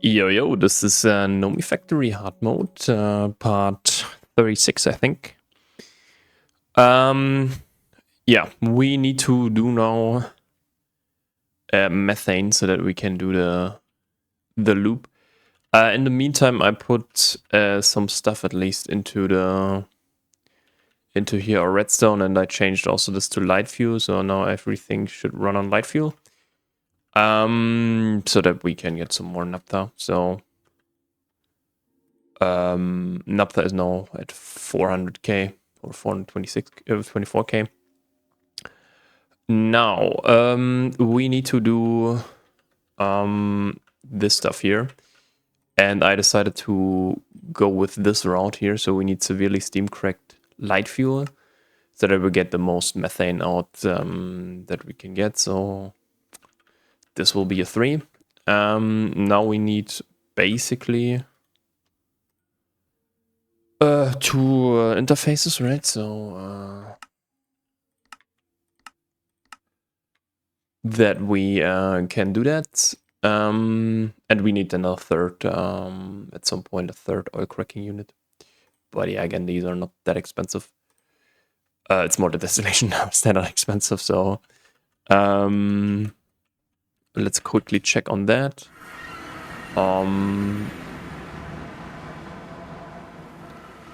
Yo, this is Nomifactory hard mode, part 36, I think. Yeah, we need to do now methane so that we can do the loop. In the meantime, I put some stuff at least into here, or redstone, and I changed also this to light fuel, so now everything should run on light fuel. So that we can get some more naphtha. So naphtha is now at 400k or 24k. Now we need to do this stuff here, and I decided to go with this route here. So we need severely steam cracked light fuel so that we get the most methane out that we can get. So this will be a 3. Now we need basically two interfaces, right? So that we can do that. And we need then a third, at some point, a third oil cracking unit. But yeah, again, these are not that expensive. It's more the distillation hours that are expensive. So let's quickly check on that.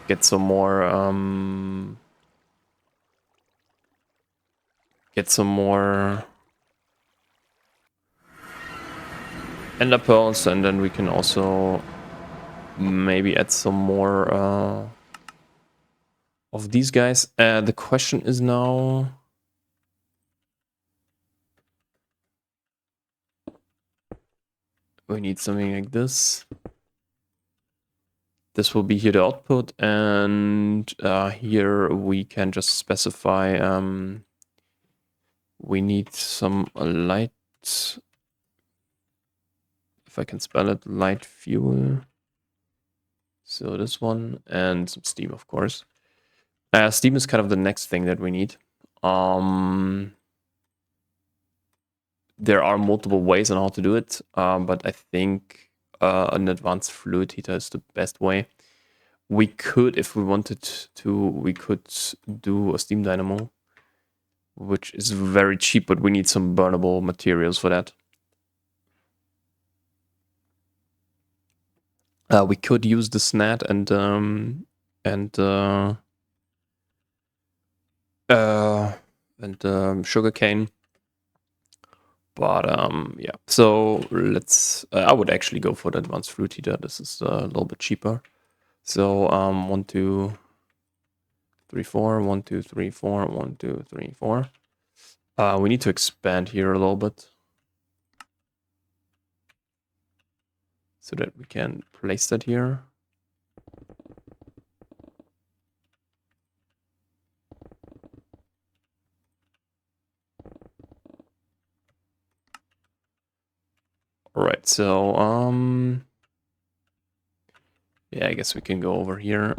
Get some more ender pearls, and then we can also maybe add some more of these guys. The question is now, we need something like this. This will be here the output, and here we can just specify we need some light, if I can spell it, light fuel. So this one, and some steam, of course. Steam is kind of the next thing that we need. There are multiple ways on how to do it, but I think an advanced fluid heater is the best way. We could, if we wanted to, we could do a steam dynamo, which is very cheap, but we need some burnable materials for that. We could use the snat and sugarcane. But yeah, so let's. I would actually go for the advanced fluid heater. This is a little bit cheaper. So 1, 2, 3, 4. 1, 2, 3, 4. 1, 2, 3, 4. We need to expand here a little bit so that we can place that here. All right, so yeah, I guess we can go over here.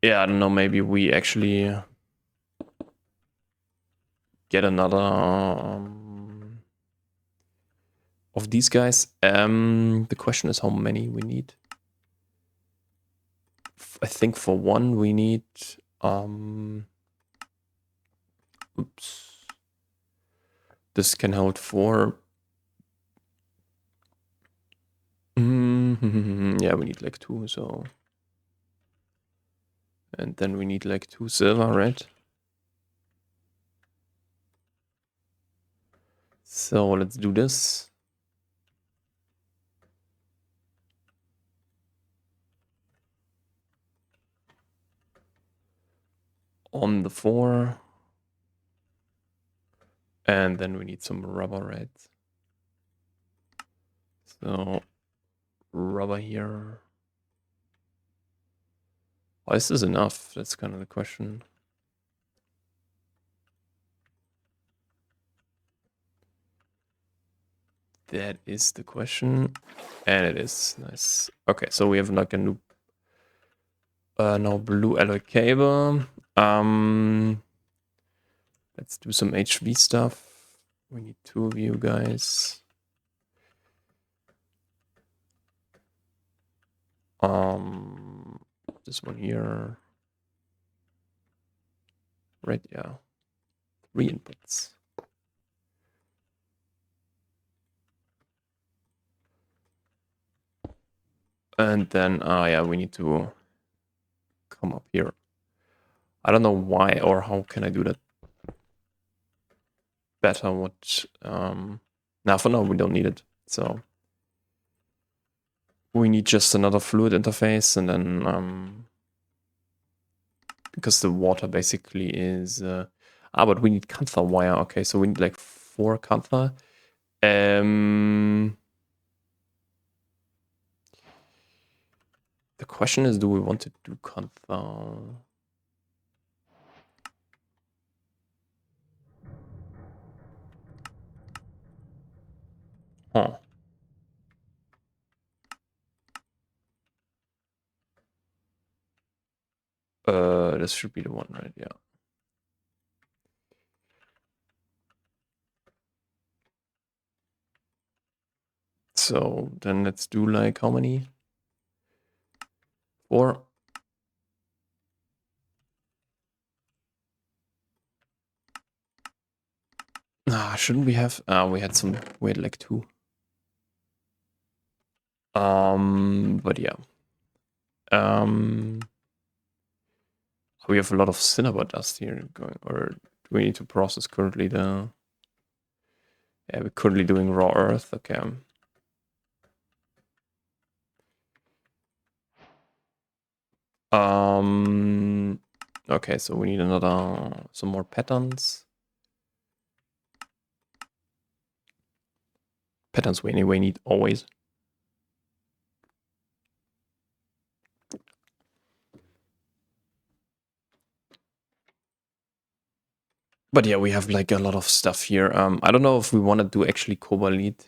Yeah, I don't know, maybe we actually get another of these guys. The question is how many we need. I think for one we need oops. This can hold 4. Yeah, we need like 2, so. And then we need like 2 silver, right? So let's do this. On the 4. And then we need some rubber, right? So rubber here. Oh, is this enough? That's kind of the question. That is the question. And it is. Nice. Okay, so we have like a new now blue alloy cable. Let's do some HV stuff. We need 2 of you guys. This one here. Right, yeah. 3 inputs. And then, yeah, we need to come up here. I don't know why or how can I do that better. What, now for now we don't need it. So we need just another fluid interface and then, because the water basically is, but we need Kantha wire. Okay, so we need like 4 Kantha. The question is, do we want to do Kantha? Huh. This should be the one, right? Yeah. So then let's do like how many? 4. Shouldn't we have? We had some. We had like 2. But yeah. We have a lot of cinnabar dust here going, or do we need to process currently the? Yeah, we're currently doing raw earth. Okay. Okay, so we need some more patterns. Patterns we anyway need always. But yeah, we have like a lot of stuff here. I don't know if we want to do actually Cobalite.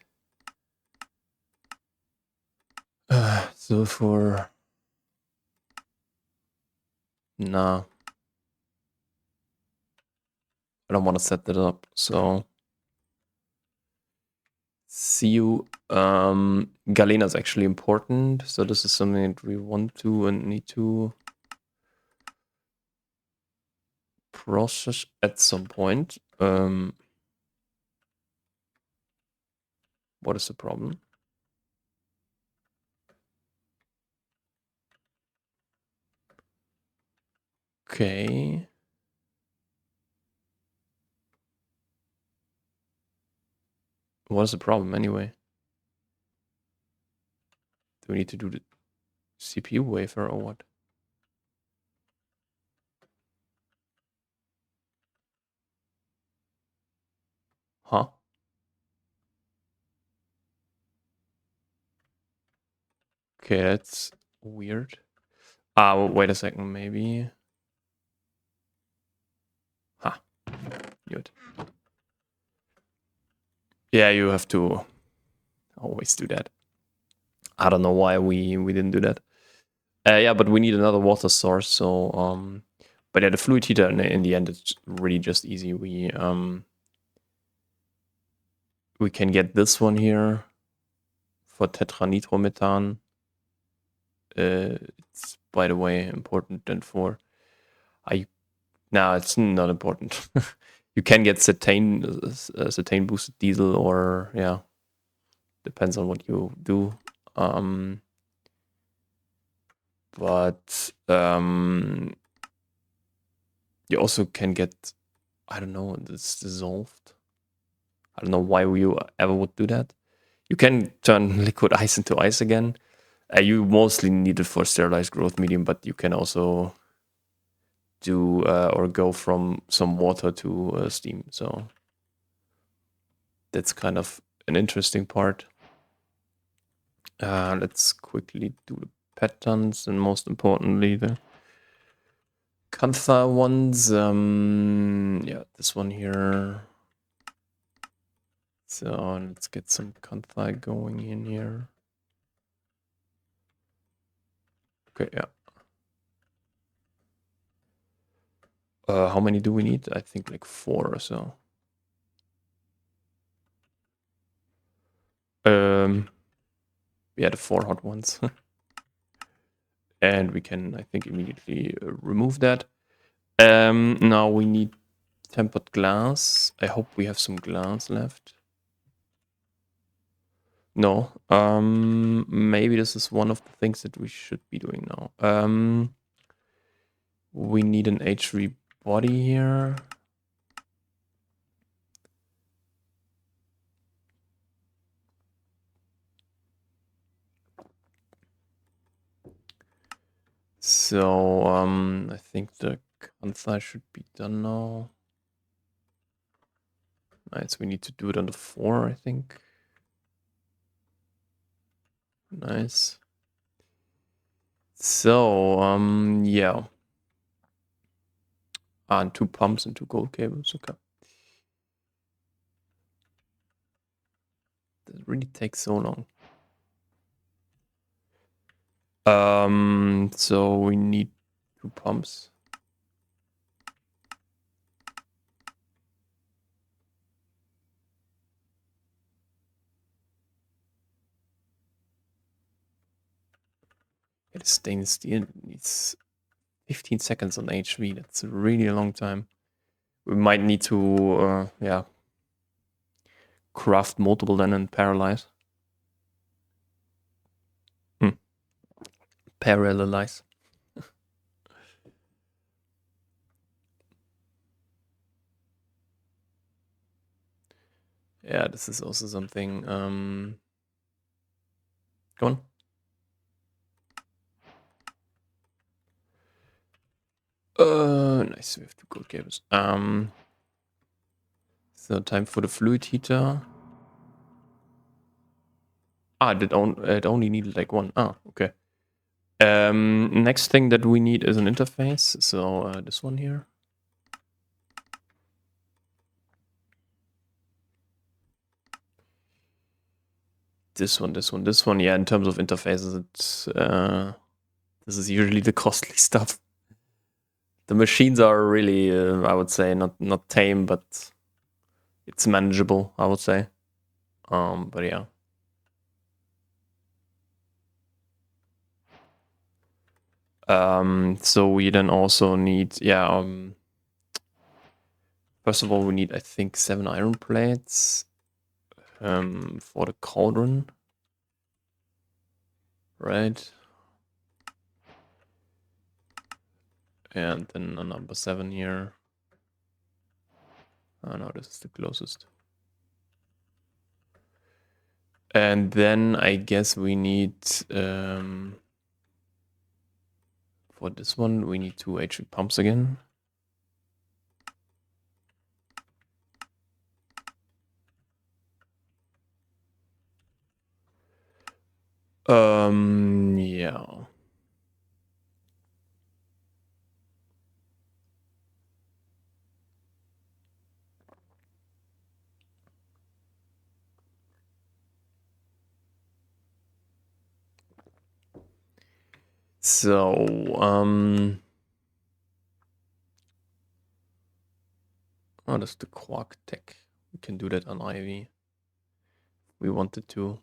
So for... Nah. I don't want to set that up, so... See you. Galena is actually important, so this is something that we want to and need to process at some point. What is the problem? Okay. What is the problem anyway? Do we need to do the CPU wafer or what? Huh? Okay, that's weird. Wait a second, maybe. Huh. Knew it. Yeah, you have to always do that. I don't know why we didn't do that. Yeah, but we need another water source, so but yeah, the fluid heater in the end is really just easy. We can get this one here for tetranitromethan. It's by the way important then for no, it's not important. You can get cetane boosted diesel, or yeah, depends on what you do. But you also can get, I don't know, this dissolved. I don't know why you ever would do that. You can turn liquid ice into ice again. You mostly need it for sterilized growth medium, but you can also do or go from some water to steam. So that's kind of an interesting part. Let's quickly do the patterns and most importantly the Kantha ones. Yeah, this one here. So let's get some Kanthai going in here. Okay, yeah. How many do we need? I think like 4 or so. Yeah, the 4 hot ones. And we can, I think, immediately remove that. Now we need tempered glass. I hope we have some glass left. No. Maybe this is one of the things that we should be doing now. We need an H3 body here. So I think the Kansai should be done now. Nice. We need to do it on the 4, I think. Nice. So yeah. And 2 pumps and 2 gold cables. Okay. That really takes so long. So we need 2 pumps. It is stainless steel. Needs 15 seconds on HV. That's really a long time. We might need to, yeah, craft multiple then and parallelize. Parallelize. Yeah, this is also something. Go on. Nice. We have 2 gold cables. So time for the fluid heater. It only needed like 1. Okay. Next thing that we need is an interface. So this one here. This one. Yeah, in terms of interfaces, it's this is usually the costly stuff. The machines are really, I would say, not tame, but it's manageable, I would say. But yeah. So we then also need, first of all, we need, I think, 7 iron plates for the cauldron, right? And then a number 7 here. Oh no, this is the closest. And then I guess we need, for this one, we need 2 HV pumps again. Yeah. So, oh, that's the Quark Tech. We can do that on IV. We wanted to.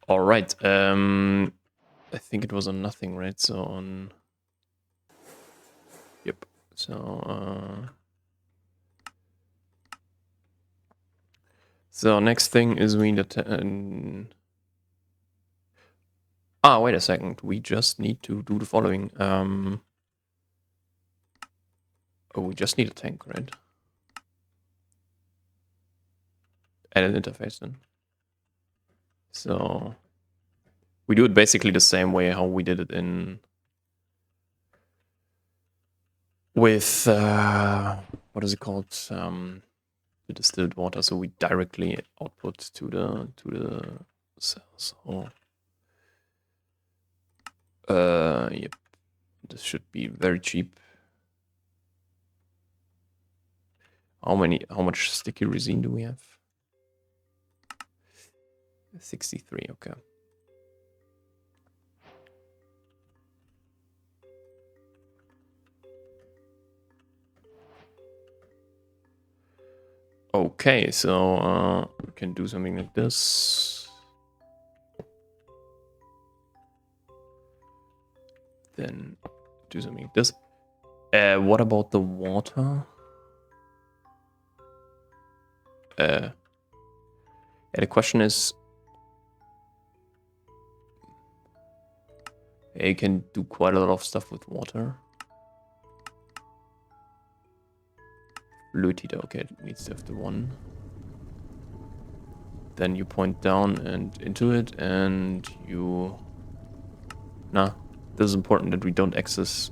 All right. I think it was on nothing, right? So on. Yep. So. So next thing is we need to. Wait a second. We just need to do the following. We just need a tank, right? And an interface then. So we do it basically the same way how we did it in with what is it called? The distilled water. So we directly output to the cells. Yep. This should be very cheap. How much sticky resin do we have? 63, okay. Okay, so we can do something like this. Then do something like this. What about the water? Yeah, the question is, you can do quite a lot of stuff with water. Fluid heater, okay, it needs to have the one. Then you point down and into it, and you... Nah, this is important that we don't access...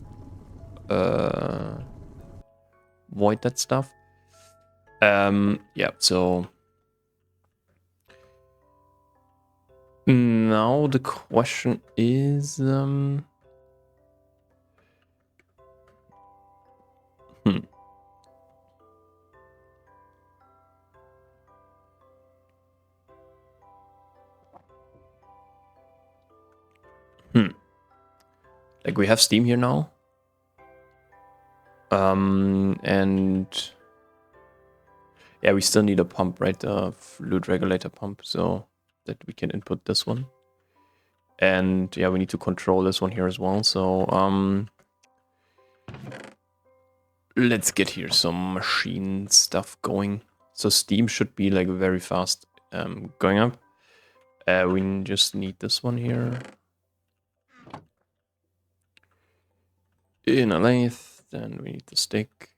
void that stuff. Yeah, so... Now the question is... Like, we have steam here now. And... Yeah, we still need a pump, right? A fluid regulator pump, so that we can input this one. And yeah, we need to control this one here as well. So let's get here some machine stuff going. So steam should be like very fast going up. We just need this one here. In a lathe, then we need the stick.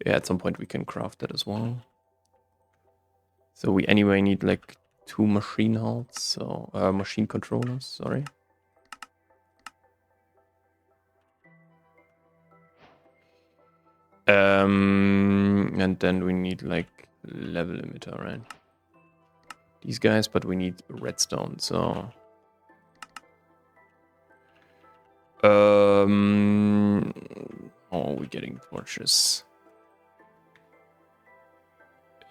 Yeah, at some point we can craft that as well. So we anyway need like 2 machine halts, so machine controllers, sorry. And then we need like level emitter, right? These guys, but we need redstone, so... Oh, we're getting torches.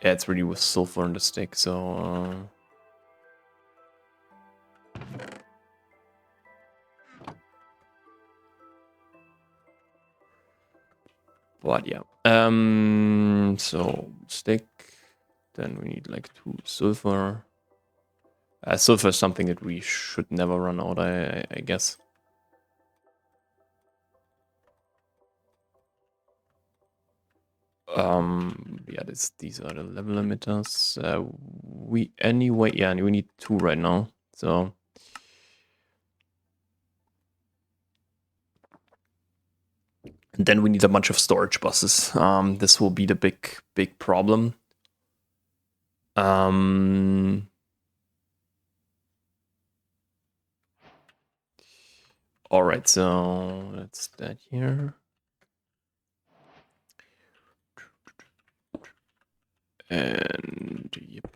Yeah, it's really with sulfur in the stick, so... But yeah. So, stick. Then we need like 2 sulfur. Sulfur is something that we should never run out, I guess. Yeah, these are the level limiters. We anyway, yeah, we need 2 right now. So and then we need a bunch of storage buses. This will be the big problem. All right, so that's that here. And yep.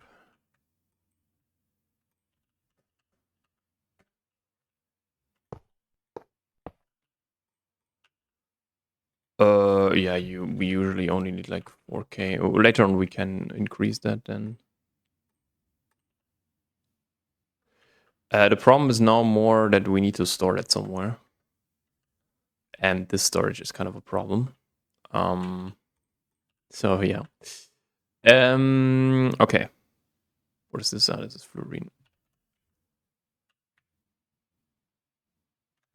Yeah, we usually only need like 4K. Later on we can increase that then. The problem is now more that we need to store it somewhere. And this storage is kind of a problem. So yeah. Okay. What is this? This is fluorine.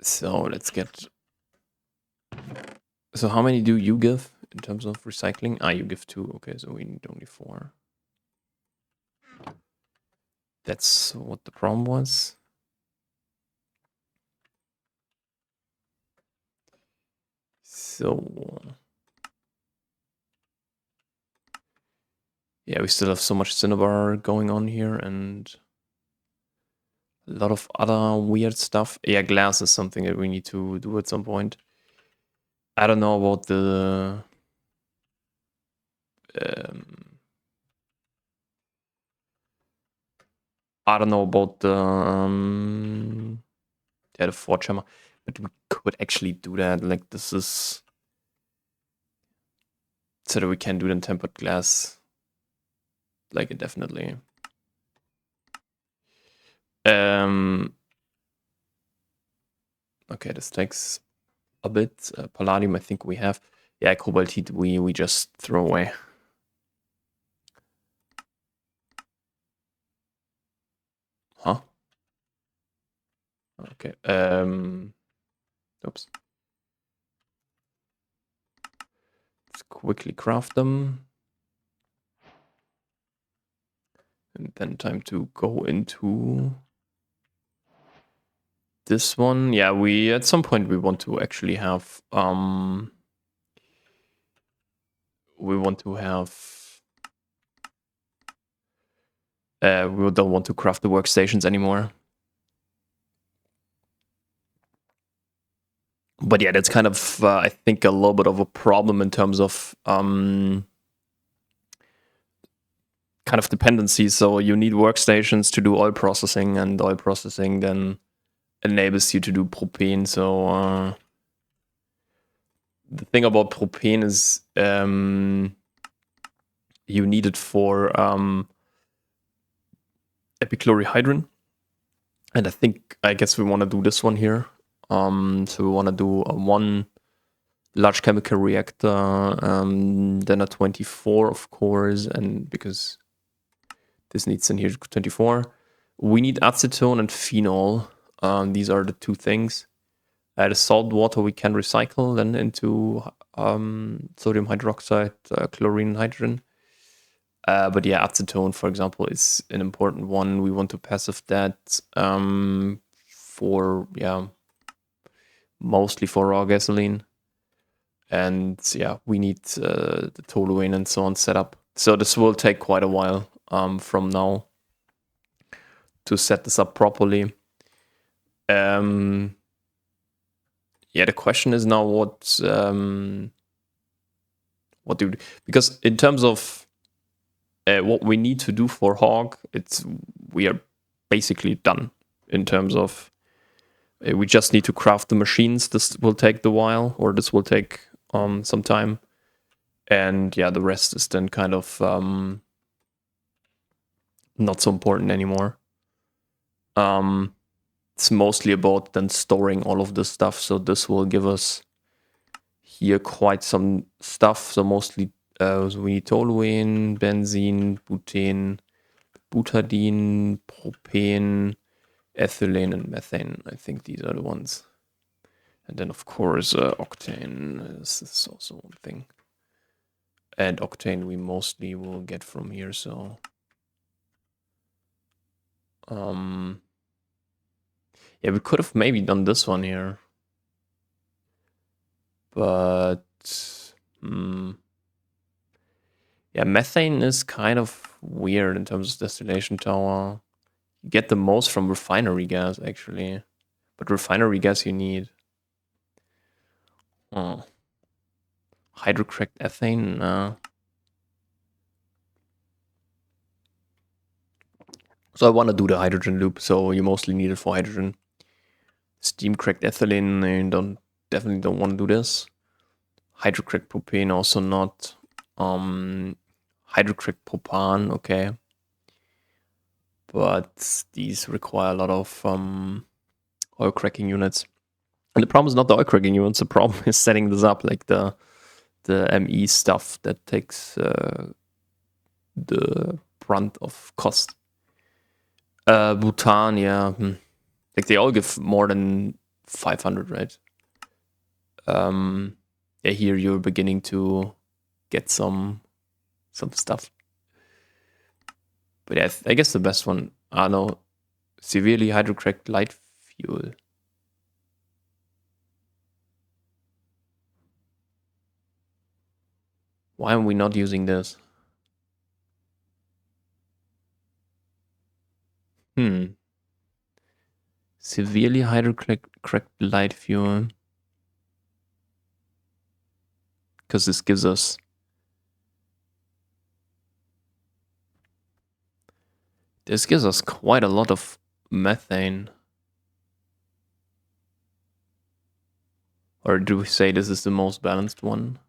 So let's get... So how many do you give in terms of recycling? You give 2. Okay, so we need only 4. That's what the problem was. So... Yeah, we still have so much cinnabar going on here and a lot of other weird stuff. Yeah, glass is something that we need to do at some point. I don't know about the... I don't know about the... yeah, the forge hammer. But we could actually do that. Like, this is... so that we can do the tempered glass like indefinitely. Okay, this takes a bit. Palladium, I think we have. Yeah, cobaltite, we just throw away. Huh? Okay. Oops. Let's quickly craft them. And then time to go into this one. Yeah, we at some point we want to actually have we don't want to craft the workstations anymore. But yeah, that's kind of I think a little bit of a problem in terms of kind of dependencies. So you need workstations to do oil processing, and oil processing then enables you to do propane. So the thing about propane is you need it for epichlorohydrin. And I guess we want to do this one here. So we want to do one large chemical reactor, then a 24, of course, and because this needs in here 24. We need acetone and phenol. These are the two things. The salt water we can recycle then into sodium hydroxide, chlorine, and hydrogen. But yeah, acetone, for example, is an important one. We want to passive that for, mostly for raw gasoline. And yeah, we need the toluene and so on set up. So this will take quite a while from now to set this up properly. Yeah, the question is now what do we do? Because in terms of what we need to do for Hog, we are basically done in terms of we just need to craft the machines. This will take the while, or this will take some time, and yeah, the rest is then kind of not so important anymore. It's mostly about then storing all of this stuff. So this will give us here quite some stuff. So mostly so we need toluene, benzene, butane, butadiene, propane, ethylene, and methane. I think these are the ones. And then of course octane. This is also one thing. And octane we mostly will get from here. So yeah, we could have maybe done this one here. But yeah, methane is kind of weird in terms of distillation tower. You get the most from refinery gas, actually. But refinery gas you need. Oh. Hydrocracked ethane? No. So I want to do the hydrogen loop, so you mostly need it for hydrogen. Steam cracked ethylene, you definitely don't want to do this. Hydrocracked propane, also not. Hydrocracked propan, okay. But these require a lot of oil cracking units. And the problem is not the oil cracking units, the problem is setting this up, like the ME stuff that takes the brunt of cost. Bhutan, yeah. Like they all give more than 500, right? Yeah, here you're beginning to get some stuff. But yeah, I guess the best one, I don't know, severely hydrocracked light fuel. Why are we not using this? Severely hydrocracked light fuel. Because this gives us quite a lot of methane. Or do we say this is the most balanced one?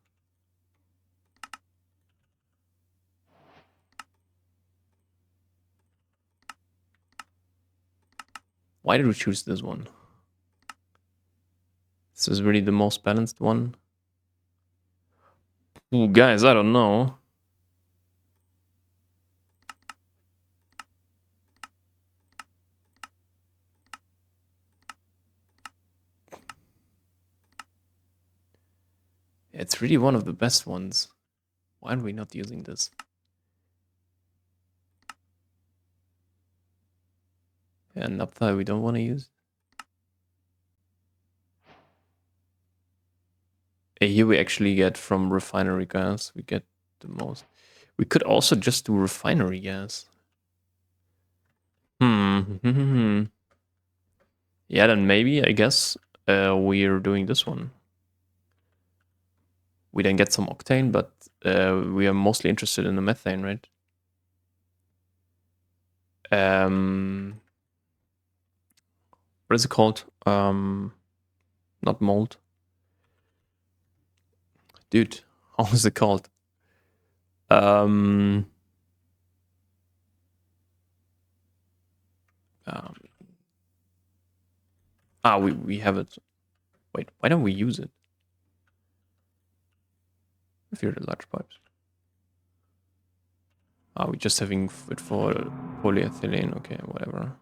Why did we choose this one? This is really the most balanced one. Ooh, guys, I don't know. It's really one of the best ones. Why are we not using this? Yeah, naphtha we don't want to use. Here we actually get from refinery gas, we get the most. We could also just do refinery gas. Yeah, then maybe, I guess, we're doing this one. We then get some octane, but we are mostly interested in the methane, right? What is it called? Not mold. Dude, how is it called? We have it. Wait, why don't we use it? If you're the large pipes. We're just having it for polyethylene. Okay, whatever.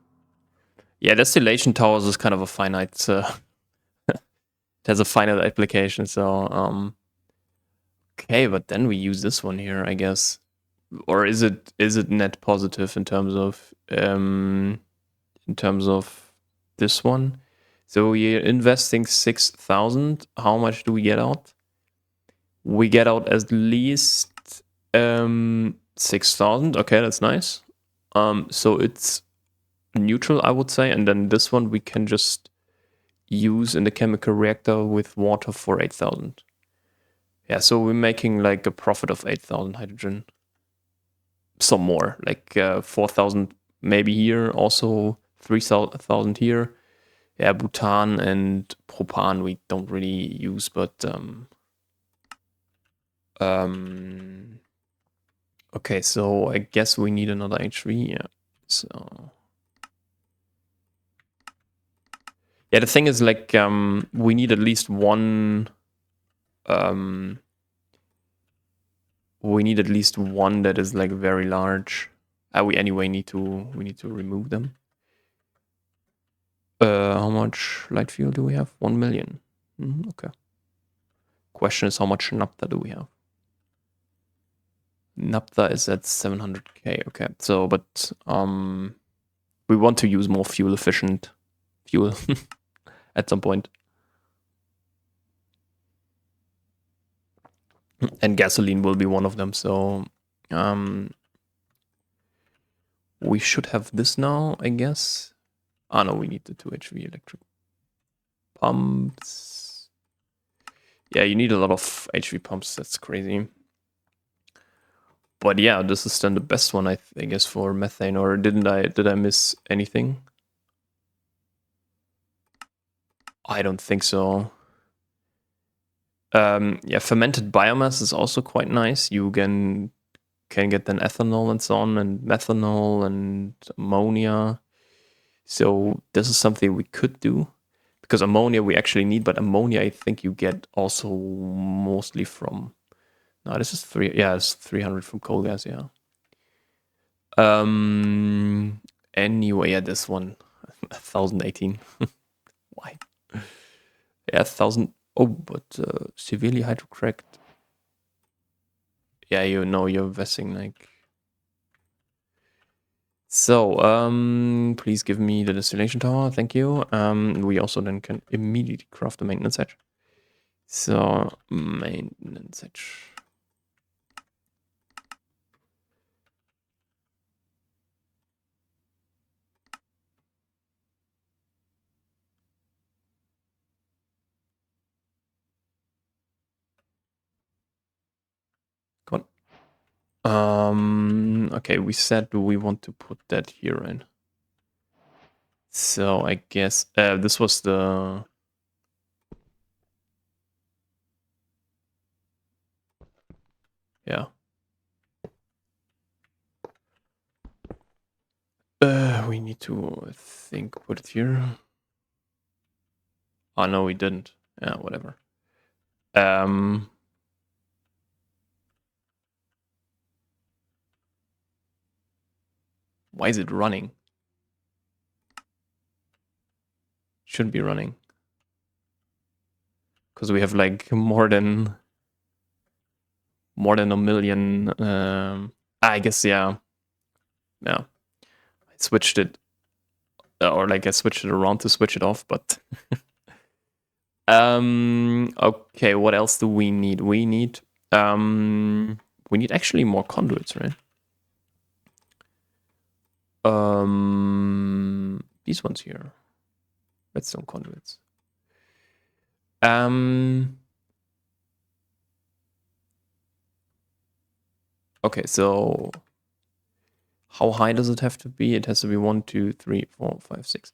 Yeah, distillation towers is kind of a finite. It has a finite application. So okay, but then we use this one here, I guess. Or is it net positive in terms of this one? So we're investing 6,000. How much do we get out? We get out at least 6,000. Okay, that's nice. So it's neutral, I would say, and then this one we can just use in the chemical reactor with water for 8,000. Yeah, so we're making like a profit of 8,000 hydrogen. Some more, like 4,000 maybe here, also 3,000 here. Yeah, butan and propan we don't really use, but okay, so I guess we need another HV. Yeah, so yeah, the thing is like we need at least one. We need at least one that is like very large. We anyway need to remove them. How much light fuel do we have? 1 million. Okay. Question is how much naphtha do we have? Naphtha is at 700k. Okay, so but we want to use more fuel efficient fuel at some point. And gasoline will be one of them. So we should have this now, I guess. No, we need the 2 HV electric pumps. Yeah, you need a lot of HV pumps. That's crazy. But yeah, this is then the best one, I guess, for methane. Or did I miss anything? I don't think so. Yeah, fermented biomass is also quite nice. You can get then ethanol and so on, and methanol and ammonia. So this is something we could do, because ammonia we actually need, but ammonia I think you get also mostly from. No, this is it's 300 from coal gas. Yeah. Anyway, yeah, this one 1018. Why? Yeah, 1,000. Oh, but severely hydrocracked. Yeah, you know you're investing like. So, please give me the distillation tower. Thank you. We also then can immediately craft the maintenance edge. So, maintenance edge. Come on. Okay, we said we want to put that here in. So I guess this was the. Yeah. We need to, I think, put it here. Oh, no, we didn't. Yeah, whatever. Why is it running? Shouldn't be running. Because we have like more than a million. I guess, yeah. Yeah. I switched it. Or like I switched it around to switch it off, but okay, what else do we need? We need actually more conduits, right? These ones here. Redstone conduits. Okay, so how high does it have to be? It has to be 1, 2, 3, 4, 5, 6.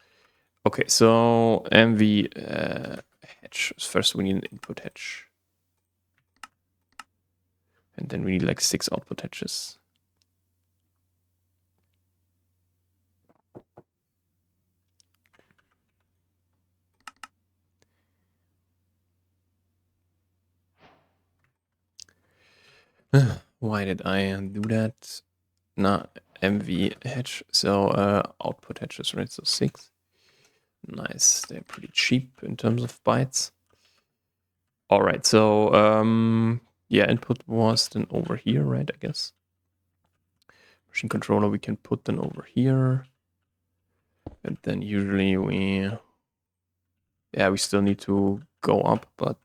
Okay, so MV hatch. First we need an input hatch. And then we need like 6 output hatches. Why did I do that? Not MV hatch. So output hatches, right? So 6. Nice. They're pretty cheap in terms of bytes. All right. So yeah, input was then over here, right? I guess. Machine controller we can put then over here. And then usually we still need to go up, but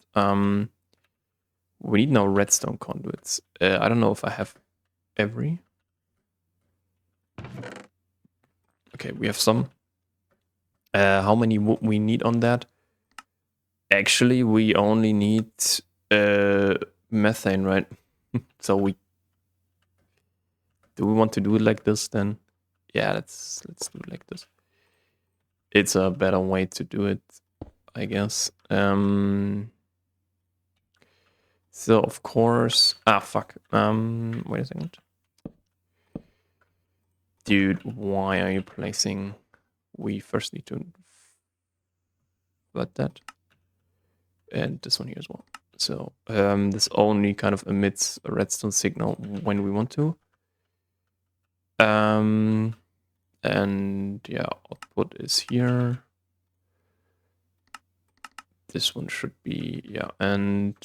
we need now redstone conduits. I don't know if I have every. Okay, we have some. How many would we need on that? Actually, we only need methane, right? So do we want to do it like this then? Yeah, let's do it like this. It's a better way to do it, I guess. So of course, fuck. Wait a second. Dude, why are you placing? We first need to flood that. And this one here as well. So this only kind of emits a redstone signal when we want to. And yeah, output is here. This one should be, yeah. And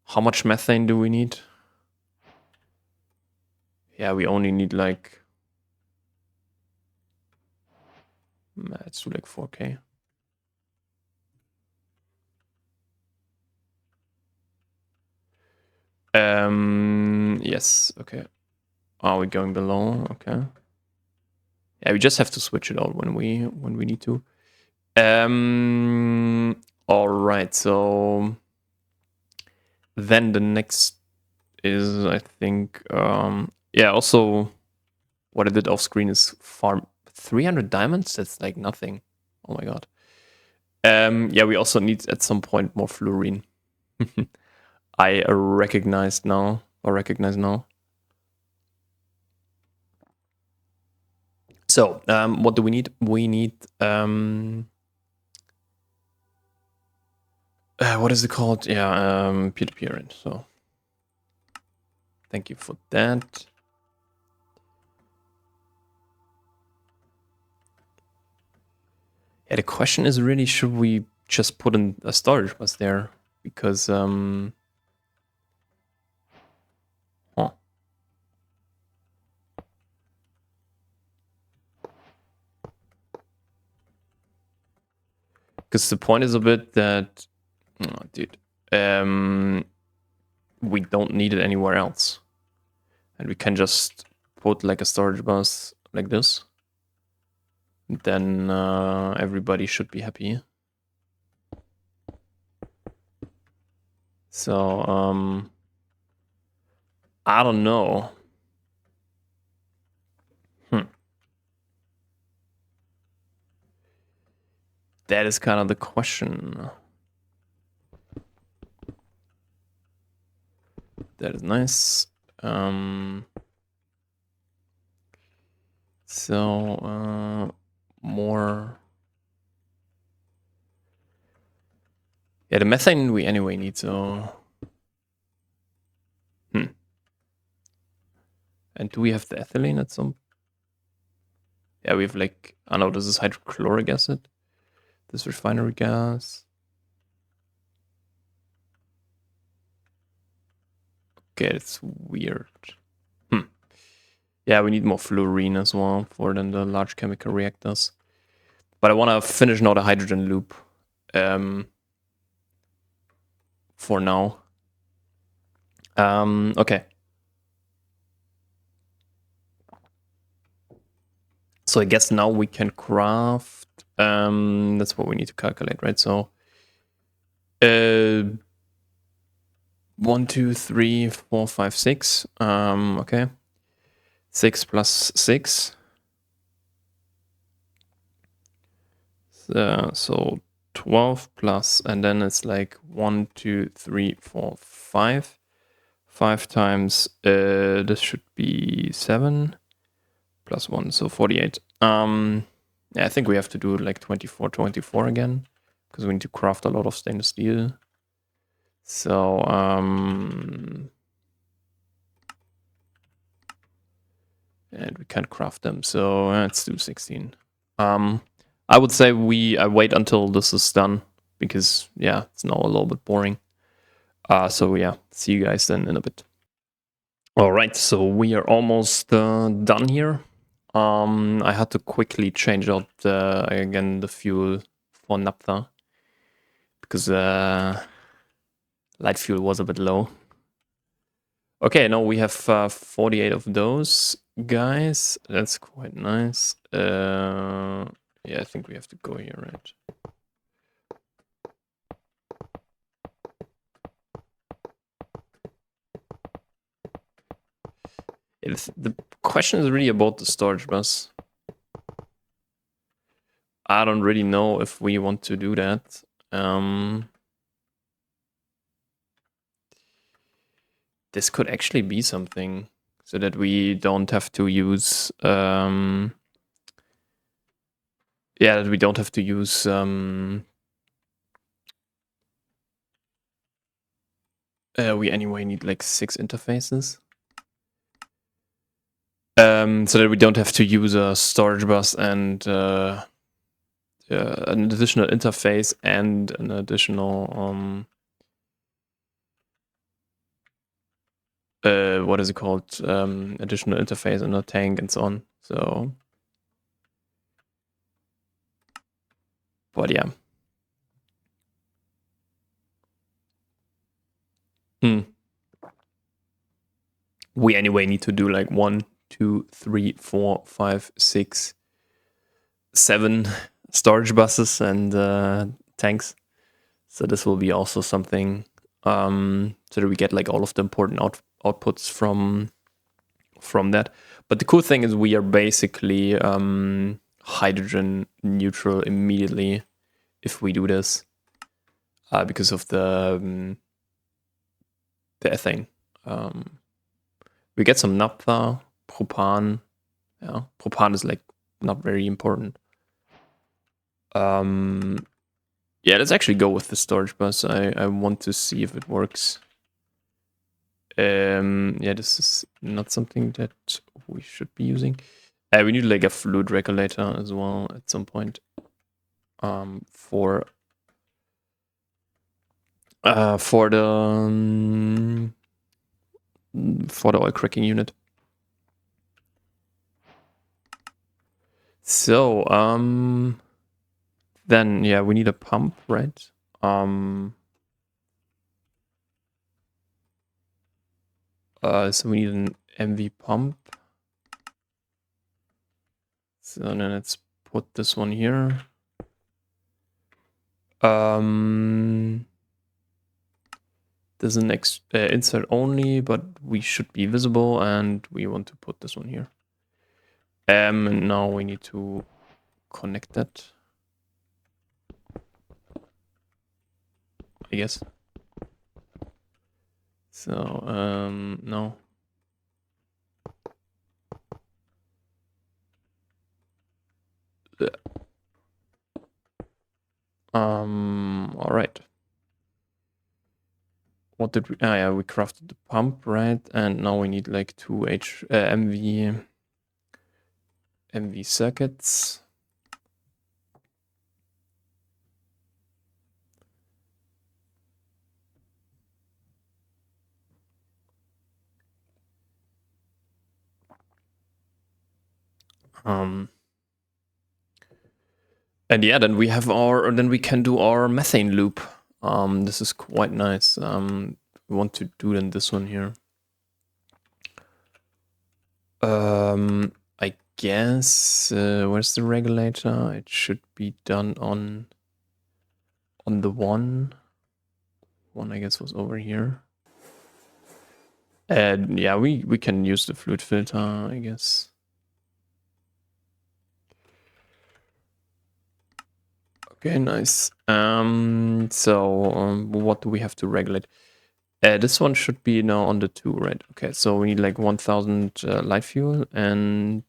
how much methane do we need? Yeah, we only need like, let's do like 4K. Yes, okay. Are we going below? Okay. Yeah, we just have to switch it out when we need to. All right. So then the next is, I think, yeah. Also, what I did off screen is farm 300 diamonds. That's like nothing. Oh my god. Yeah, we also need at some point more fluorine. I recognize now. So, what do we need? We need what is it called? Yeah, peer-to-peer. So, thank you for that. Yeah, the question is really, should we just put in a storage bus there? Because because the point is a bit that, oh, dude, we don't need it anywhere else, and we can just put like a storage bus like this. Then everybody should be happy. So I don't know. That is kind of the question. That is nice. So more. Yeah, the methane we anyway need, so. And do we have the ethylene at some? Yeah, we have like, I know this is hydrochloric acid. This refinery gas. Okay, it's weird. Yeah, we need more fluorine as well for then the large chemical reactors. But I want to finish now the hydrogen loop for now. Okay. So I guess now we can craft. That's what we need to calculate, right? So 1, 2, 3, 4, 5, 6. Okay. 6 plus 6. So 12 plus, and then it's like 1, 2, 3, 4, 5. 5 times, this should be 7 plus 1, so 48. Yeah, I think we have to do like 24, 24 again, because we need to craft a lot of stainless steel. So, and we can't craft them, so let's do 16. I would say I wait until this is done, because, yeah, it's now a little bit boring. So, yeah, see you guys then in a bit. All right, so we are almost done here. I had to quickly change out again the fuel for naphtha because light fuel was a bit low. Okay, now we have 48 of those guys. That's quite nice. Yeah, I think we have to go here, right? The question is really about the storage bus. I don't really know if we want to do that. This could actually be something so that we don't have to use that we don't have to use we anyway need like 6 interfaces. So that we don't have to use a storage bus and an additional interface and an additional what is it called? Additional interface and a tank and so on. So, but yeah. We anyway need to do like 1, 2, 3, 4, 5, 6, 7 storage buses and tanks. So this will be also something so that we get like all of the important outputs from that. But the cool thing is we are basically hydrogen neutral immediately if we do this because of the ethane. We get some naphtha, propan. Yeah, propan is like not very important. Yeah, let's actually go with the storage bus. I want to see if it works. Yeah, this is not something that we should be using. We need like a fluid regulator as well at some point. For the oil cracking unit. So then yeah, we need a pump, right? So we need an MV pump. So then let's put this one here. There's an insert only, but we should be visible, and we want to put this one here. And now we need to connect that, I guess. So no. All right. What did we? Ah, yeah, we crafted the pump, right? And now we need like two MV circuits. And yeah, then we can do our methane loop. This is quite nice. We want to do then this one here. I guess where's the regulator? It should be done on the one. One I guess was over here. And yeah, we can use the fluid filter, I guess. Okay, nice. So what do we have to regulate? This one should be now on the 2, right? Okay, so we need like 1000 light fuel, and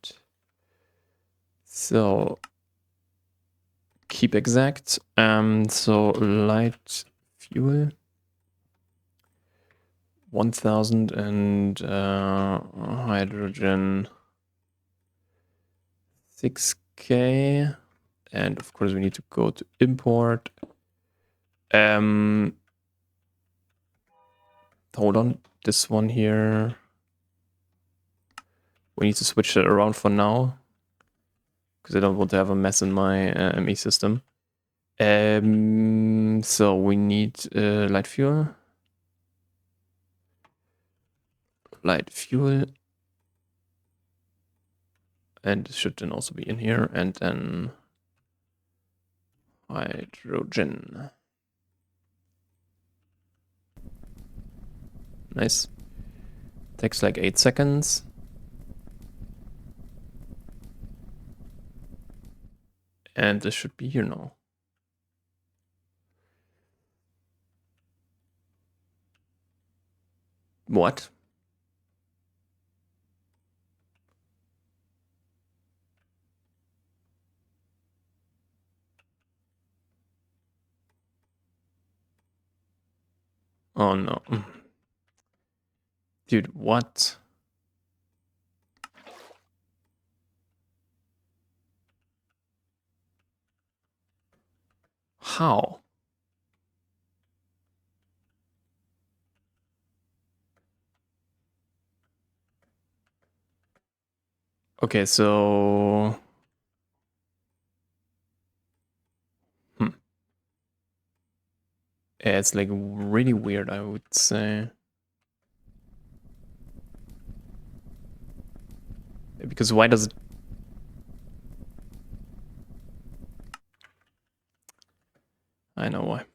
so keep exact. So light fuel 1000 and hydrogen 6k, and of course we need to go to import. Hold on, this one here. We need to switch it around for now because I don't want to have a mess in my ME system. So we need light fuel. Light fuel. And it should then also be in here. And then hydrogen. Nice. Takes like 8 seconds. And this should be here now. What? Oh no. Dude, what? How? Okay, so... Yeah, it's like really weird, I would say. Because why does it... I know why.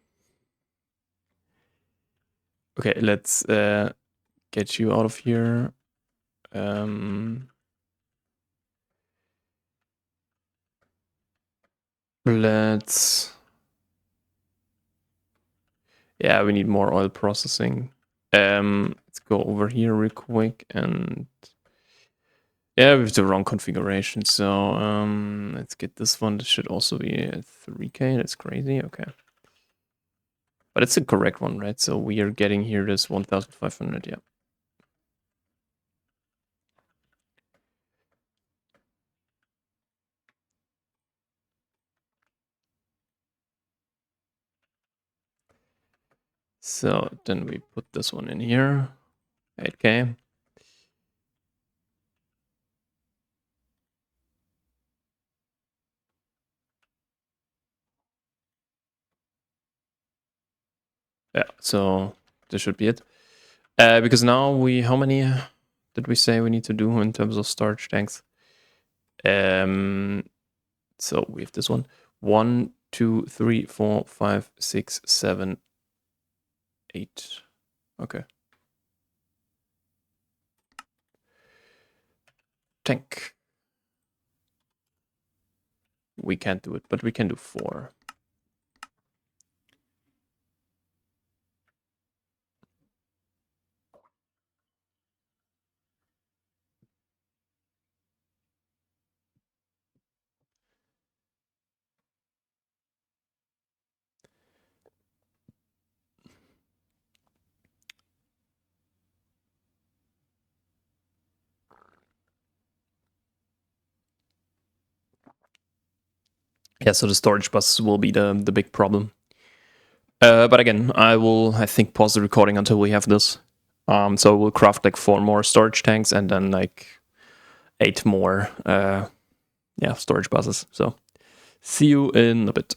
Okay, let's get you out of here. Let's... Yeah, we need more oil processing. Let's go over here real quick and... Yeah, we have the wrong configuration, so let's get this one. This should also be a 3K. That's crazy. Okay. But it's the correct one, right? So we are getting here this 1500, yeah. So then we put this one in here, 8K. Yeah, so this should be it. Because now how many did we say we need to do in terms of storage tanks? So we have this one. 1, 2, 3, 4, 5, 6, 7, 8. Okay. Tank. We can't do it, but we can do 4. Yeah, so the storage bus will be the big problem. But again, I think, pause the recording until we have this. So we'll craft like 4 more storage tanks and then like 8 more storage buses. So see you in a bit.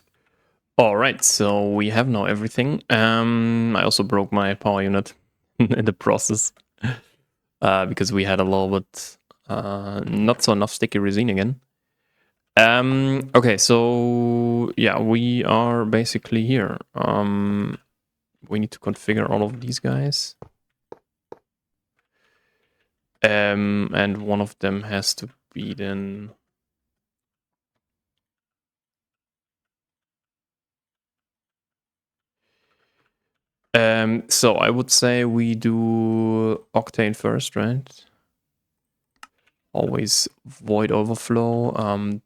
All right, so we have now everything. I also broke my power unit in the process because we had a little bit not so enough sticky resin again. Okay, so yeah, we are basically here. We need to configure all of these guys. And one of them has to be then. So I would say we do octane first, right? Always void overflow.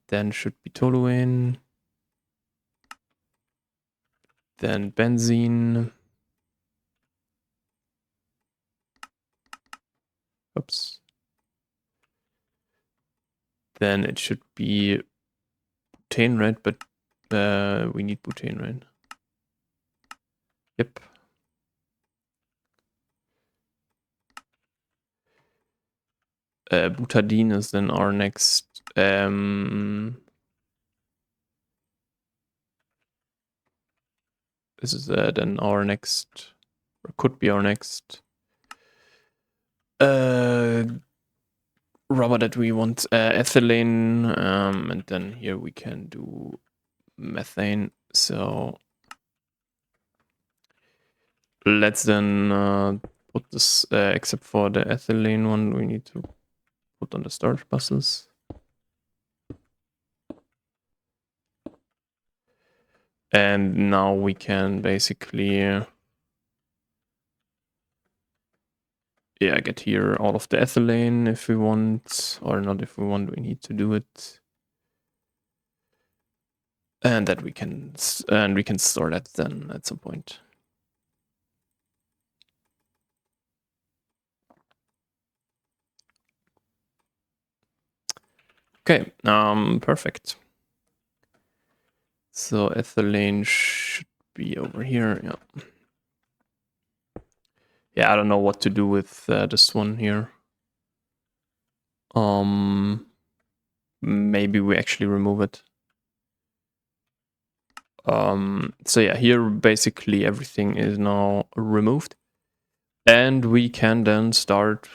Then should be toluene. Then benzene. Oops. Then it should be butane, right? But we need butane, right? Yep. Butadiene is then our next. This is then our next, or could be our next rubber that we want, ethylene, and then here we can do methane. So let's then put this, except for the ethylene one, we need to put on the storage buses. And now we can basically get here all of the ethylene if we want, or not if we want, we need to do it. And that we can store that then at some point. Okay, perfect. So ethylene should be over here. Yeah. Yeah, I don't know what to do with this one here. Maybe we actually remove it. So yeah, here basically everything is now removed. And we can then start,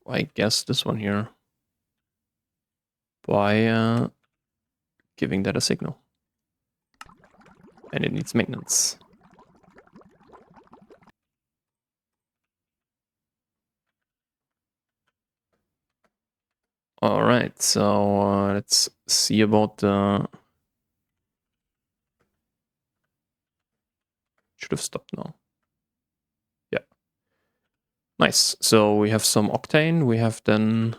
I guess, this one here by giving that a signal. And it needs maintenance. All right, so let's see about the. Should have stopped now. Yeah. Nice. So we have some octane. We have then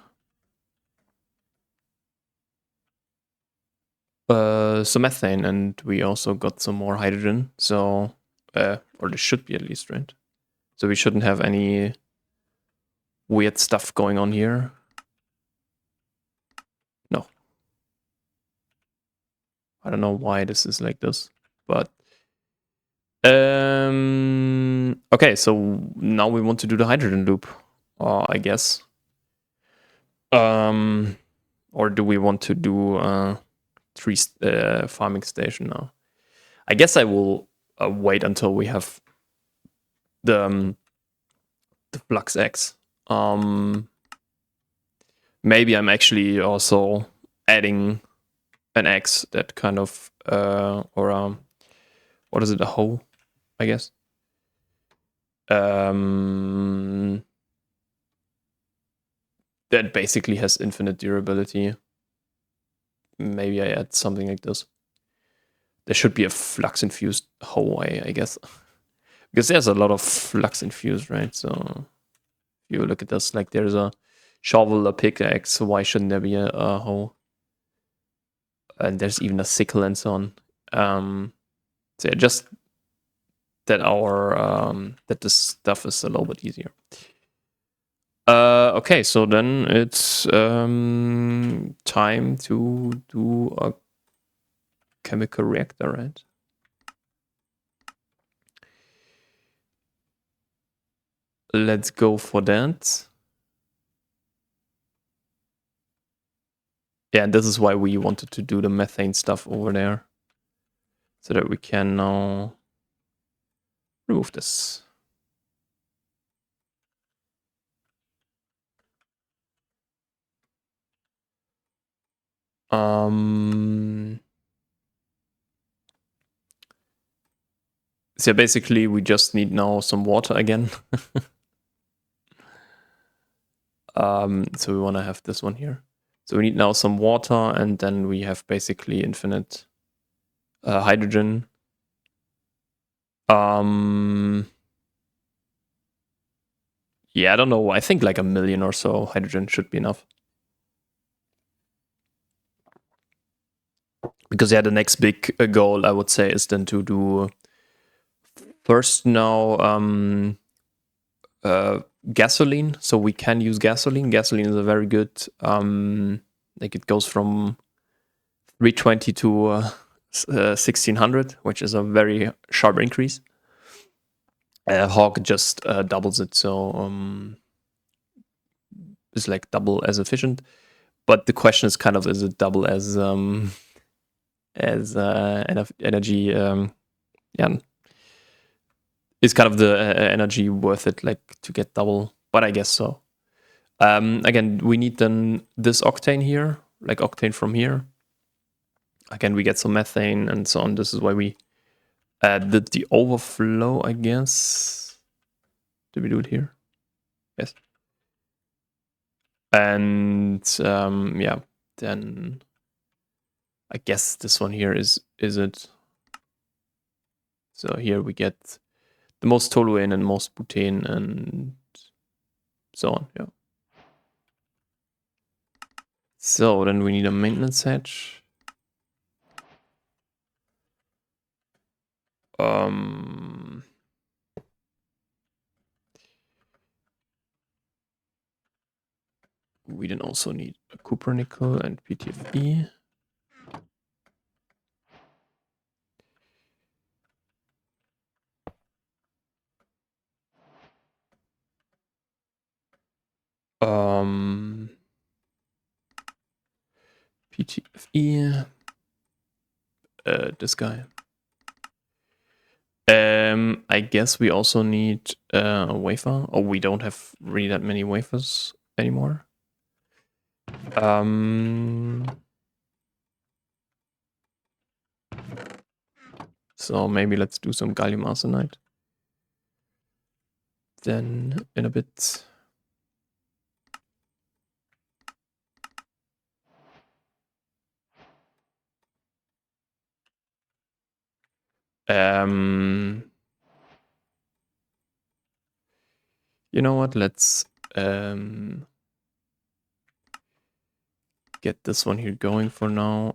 some methane, and we also got some more hydrogen. So, or there should be at least, right? So we shouldn't have any weird stuff going on here. No. I don't know why this is like this, but okay. So now we want to do the hydrogen loop, I guess. Or do we want to do tree farming station now? I guess I will wait until we have the Flux X. Maybe I'm actually also adding an X that kind of what is it, a hoe, I guess. That basically has infinite durability. Maybe I add something like this. There should be a flux infused hoe, I guess. Because there's a lot of flux infused, right? So if you look at this, like there's a shovel, a pickaxe, so why shouldn't there be a hoe? And there's even a sickle and so on. So yeah, just that that this stuff is a little bit easier. Okay, so then it's time to do a chemical reactor, right? Let's go for that. Yeah, and this is why we wanted to do the methane stuff over there. So that we can now remove this. So basically we just need now some water again. So we want to have this one here. So we need now some water, and then we have basically infinite hydrogen. Yeah, I don't know. I think like 1 million or so hydrogen should be enough. Because yeah, the next big goal I would say is then to do first now gasoline. So we can use gasoline. Gasoline is a very good. Like it goes from 320 to 1600, which is a very sharp increase. Hawk just doubles it, so it's like double as efficient. But the question is kind of, is it double as energy? Yeah, is kind of the energy worth it, like to get double? But I guess so. Again, we need then this octane here, like octane from here. Again, we get some methane and so on. This is why we did the overflow, I guess. Did we do it here? Yes. And yeah, then I guess this one here is it. So here we get the most toluene and most butane and so on. Yeah. So then we need a maintenance hatch. We then also need a copper nickel and PTFE. PTFE. This guy. I guess we also need a wafer. Oh, we don't have really that many wafers anymore. So maybe let's do some gallium arsenide. Then in a bit. You know what? Let's get this one here going for now.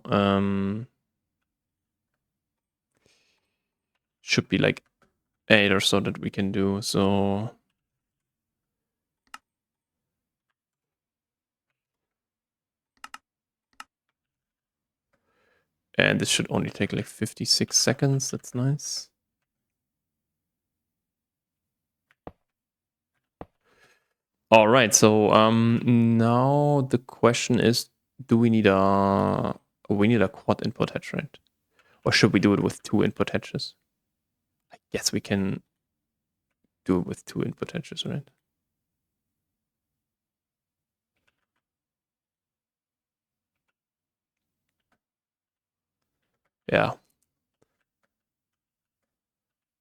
Should be like 8 or so that we can do. So and this should only take like 56 seconds. That's nice. All right. So now the question is, do we need a quad input hatch, right? Or should we do it with 2 input hatches? I guess we can do it with 2 input hatches, right? Yeah.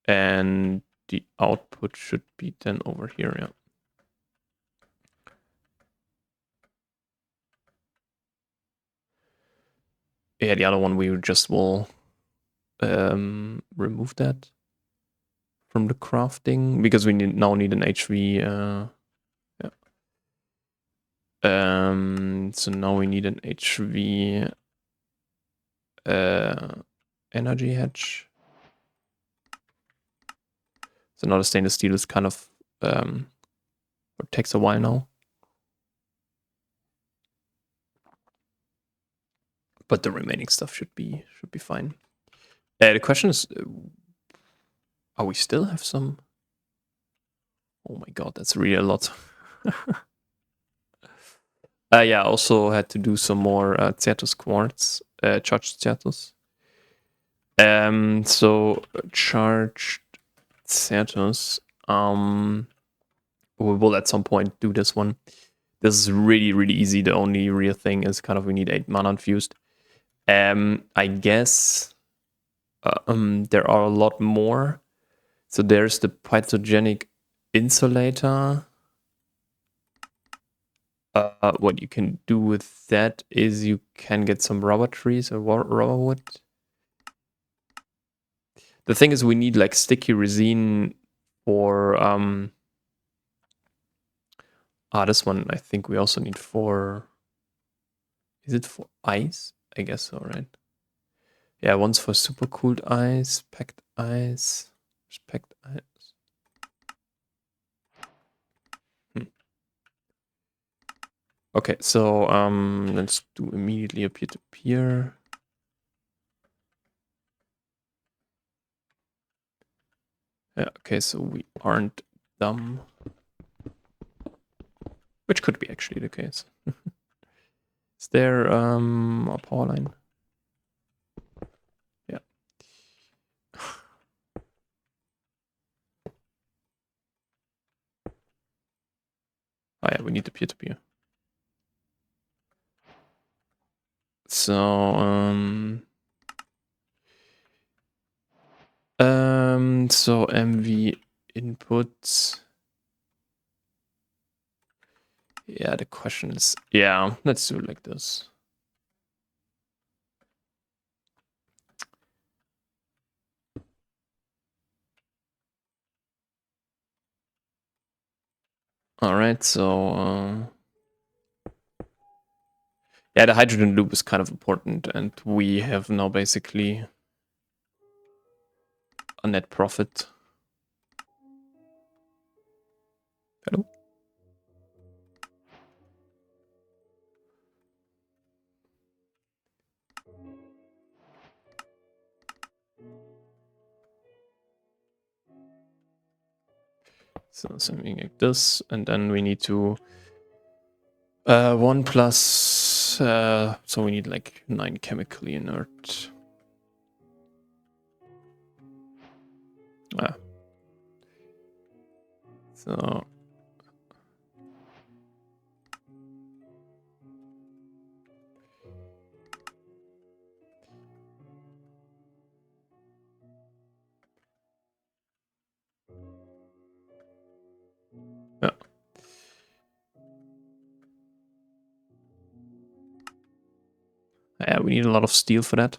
And the output should be then over here, yeah. Yeah, the other one we just will remove that from the crafting because we now need an HV. Yeah. So now we need an HV energy hatch. So now the stainless steel is kind of it takes a while now. but the remaining stuff should be fine. The question is, are we still have some? Oh my god, that's really a lot. Yeah, I also had to do some more Certus quartz, charged Certus. So charged Certus. We will at some point do this one. This is really, really easy. The only real thing is kind of we need 8 mana infused. I guess there are a lot more. So there's the pathogenic insulator. What you can do with that is you can get some rubber trees or rubber wood. The thing is we need like sticky resin for this one I think we also need for, is it for ice? I guess so, right? Yeah, one's for super cooled ice, packed ice, packed ice. Okay, so let's do immediately a peer-to-peer. Yeah, okay, so we aren't dumb. Which could be actually the case. Is there a power line? Yeah. Oh yeah, we need the peer-to-peer. So so MV inputs. Yeah, the question is, yeah, let's do it like this. All right, so yeah, the hydrogen loop is kind of important, and we have now basically a net profit. Hello? So something like this, and then we need to 1 plus, so we need like 9 chemically inert. So yeah. Yeah, we need a lot of steel for that.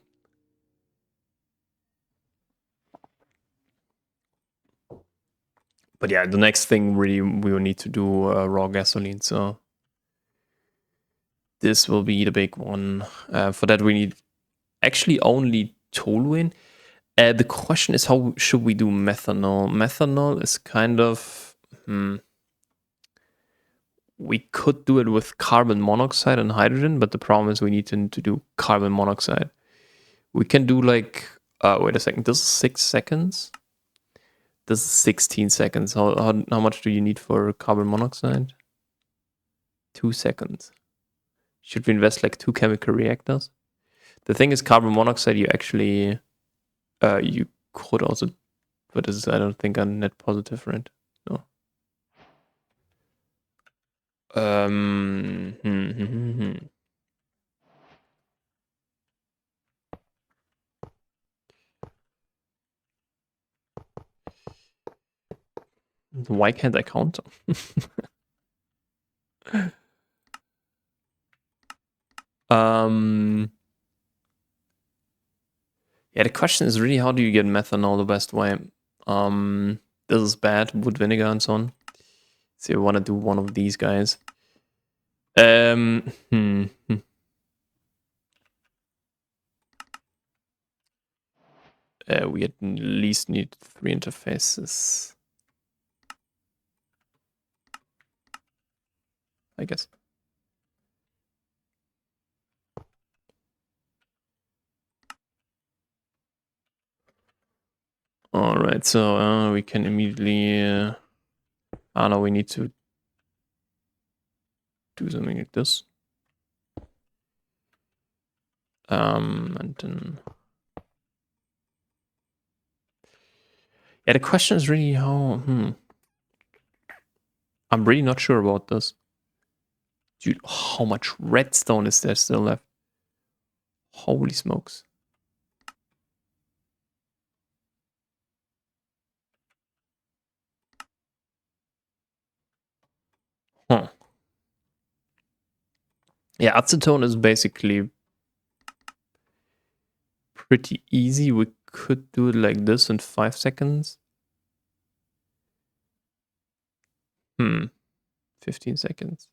But yeah, the next thing really we will need to do raw gasoline. So this will be the big one. For that we need actually only toluene. The question is how should we do methanol? Methanol is kind of we could do it with carbon monoxide and hydrogen, but the problem is we need to do carbon monoxide. We can do like wait a second. This is 6 seconds. This is 16 seconds. How much do you need for carbon monoxide? 2 seconds. Should we invest like 2 chemical reactors? The thing is, carbon monoxide, you actually, you could also, but this is, I don't think, a net positive, right? No. Um, hmm, hmm, hmm, hmm. Why can't I count? Yeah, the question is really how do you get methanol the best way? This is bad, wood vinegar and so on. So you want to do one of these guys. Hmm. We at least need 3 interfaces, I guess. All right, so we can immediately. No, we need to do something like this. And then. Yeah, the question is really how. I'm really not sure about this. Dude, how much redstone is there still left? Holy smokes. Huh. Yeah, acetone is basically pretty easy. We could do it like this in 5 seconds. 15 seconds.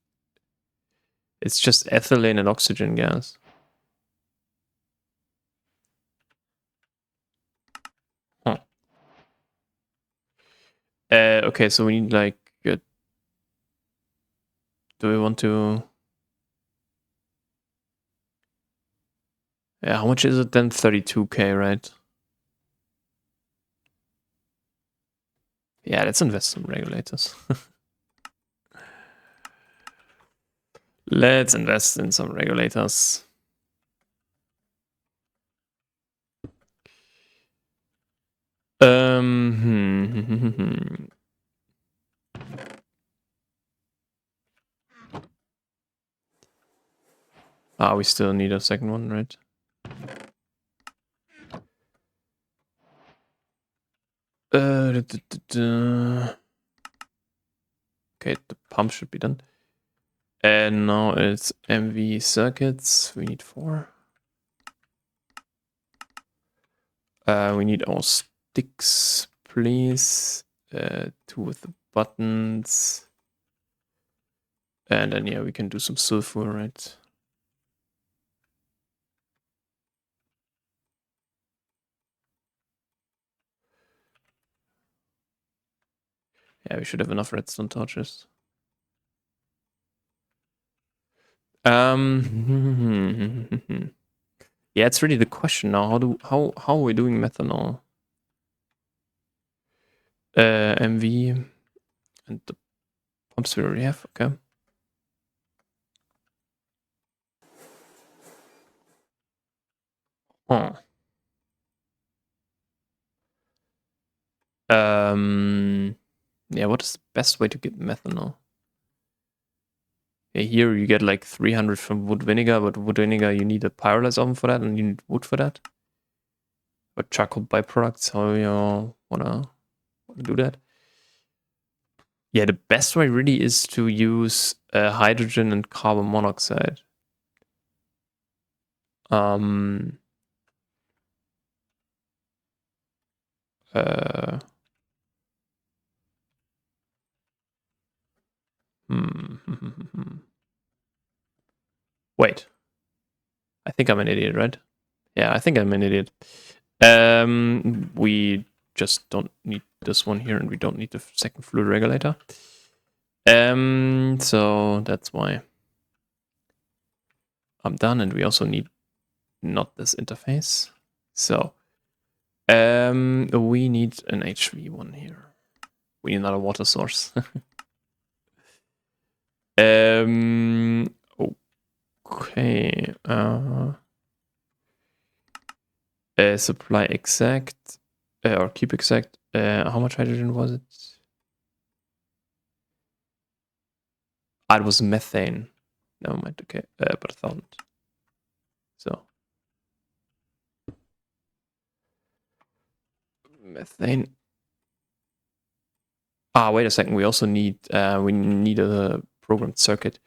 It's just ethylene and oxygen gas. Huh. Okay, so we need like... do we want to... Yeah, how much is it then? 32k, right? Yeah, let's invest some regulators. Let's invest in some regulators. We still need a second one, right? Okay, the pump should be done. And now it's MV circuits. We need 4. We need our sticks, please. 2 with the buttons. And then, yeah, we can do some sulfur, right? Yeah, we should have enough redstone torches. Yeah, it's really the question now. How are we doing methanol? MV and the pumps we already have. Okay. Huh. Yeah, what is the best way to get methanol? Yeah, here you get like 300 from wood vinegar, but wood vinegar you need a pyrolysis oven for that, and you need wood for that. Or charcoal byproducts, how you wanna do that? Yeah, the best way really is to use hydrogen and carbon monoxide. Um. Uh. Wait, I think I'm an idiot, right? Yeah, I think I'm an idiot. We just don't need this one here, and we don't need the second fluid regulator. So that's why I'm done, and we also need not this interface. So, we need an HV one here. We need another water source. Okay. Supply exact or keep exact. How much hydrogen was it? It was methane. Never mind. Okay, but 1,000. So methane. Wait a second. We also need a programmed circuit.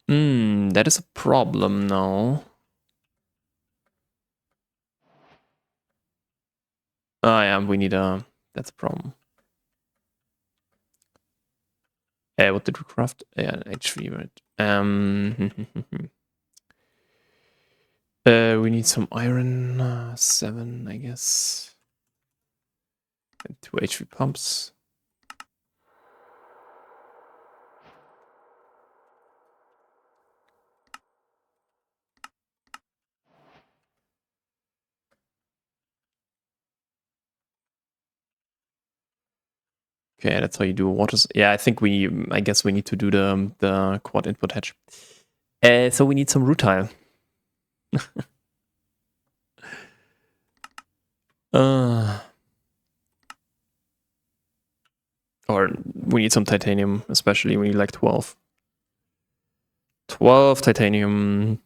That is a problem now. Yeah, we need a. That's a problem. What did we craft? Yeah, an HV, right? We need some iron. 7, I guess. And 2 HV pumps. Okay, that's how you do water. Yeah, I guess we need to do the quad input hatch. So we need some rutile. Or we need some titanium, especially we need like 12. 12 titanium.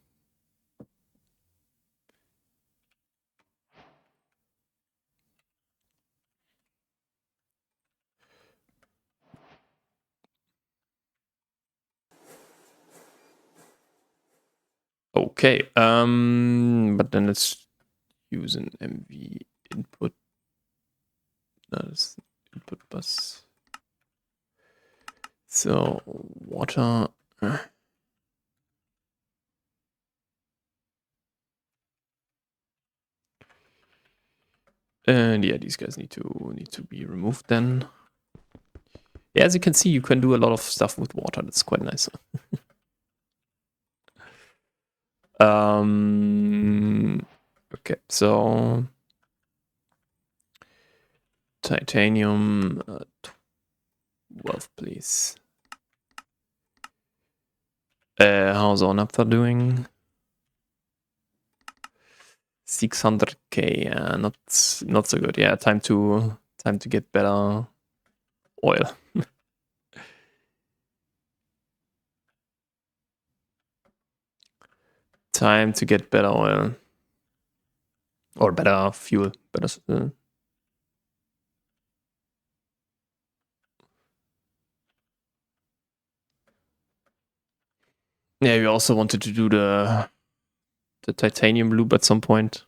Okay, but then let's use an MV input. That is input bus. So water. And yeah, these guys need to be removed then. Yeah, as you can see, you can do a lot of stuff with water. That's quite nice. Okay, so titanium 12, please. How's Onapta doing? 600k. Yeah, not so good. Yeah, time to get better oil. Time to get better oil. Or better fuel. Better. Yeah, we also wanted to do the titanium loop at some point.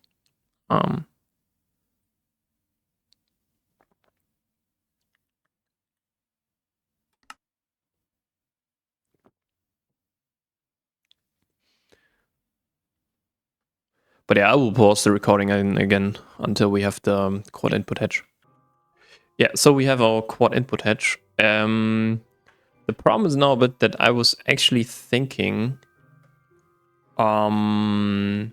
But yeah, I will pause the recording again until we have the quad input hatch. Yeah, so we have our quad input hatch. The problem is now a bit that I was actually thinking I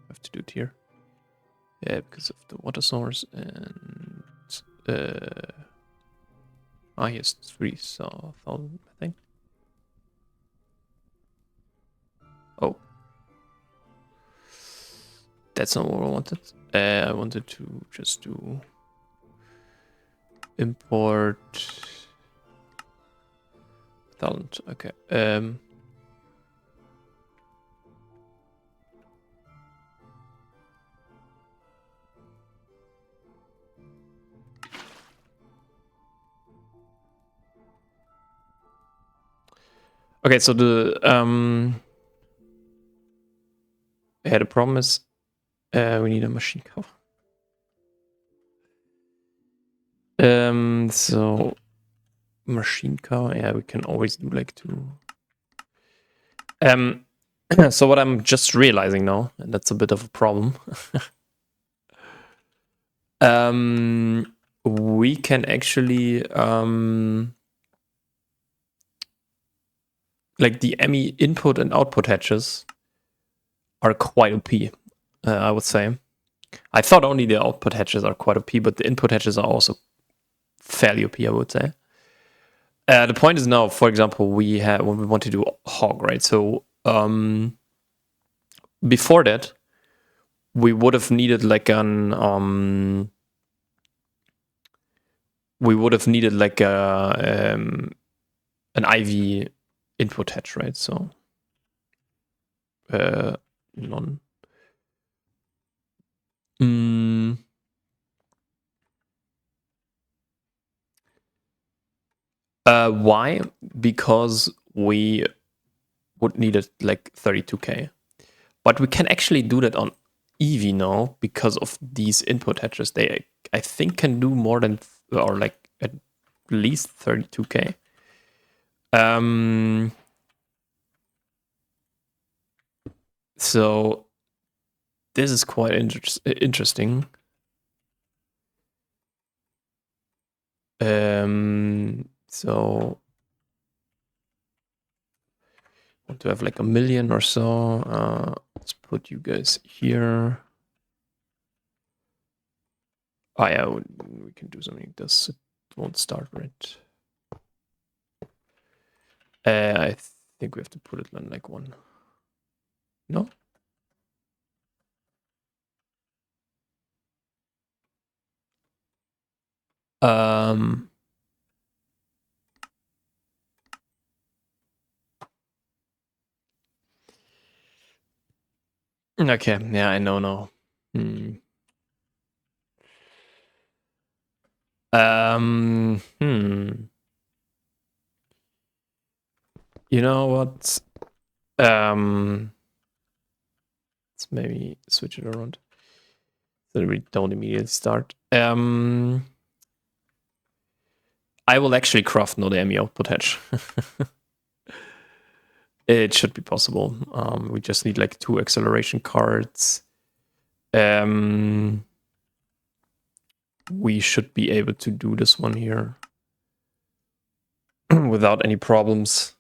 have to do it here. Yeah, because of the water source and here's 3,000, I think. Oh. That's not what I wanted. I wanted to just do import 1,000. Okay. Okay, so the problem is we need a machine cover. So machine cover, yeah, we can always do like two. So what I'm just realizing now, and that's a bit of a problem. We can actually like the ME input and output hatches are quite OP, I would say. I thought only the output hatches are quite OP, but the input hatches are also fairly OP, I would say. The point is now, for example, when we want to do hog, right? So before that, we would have needed like an an IV input hatch, right? So none. Why? Because we would need it like 32k. But we can actually do that on Eevee now because of these input hatches. They, I think, can do more than, or like at least 32k. So this is quite interesting. So want to have like 1 million or so. Let's put you guys here. Oh yeah, we can do something like this. It won't start right. I think we have to put it on like one. No? Um. Okay, yeah, I know now. Hmm. Hmm. You know what? Let's maybe switch it around so that we don't immediately start. I will actually craft no ME output hatch. It should be possible. We just need like 2 acceleration cards. We should be able to do this one here without any problems.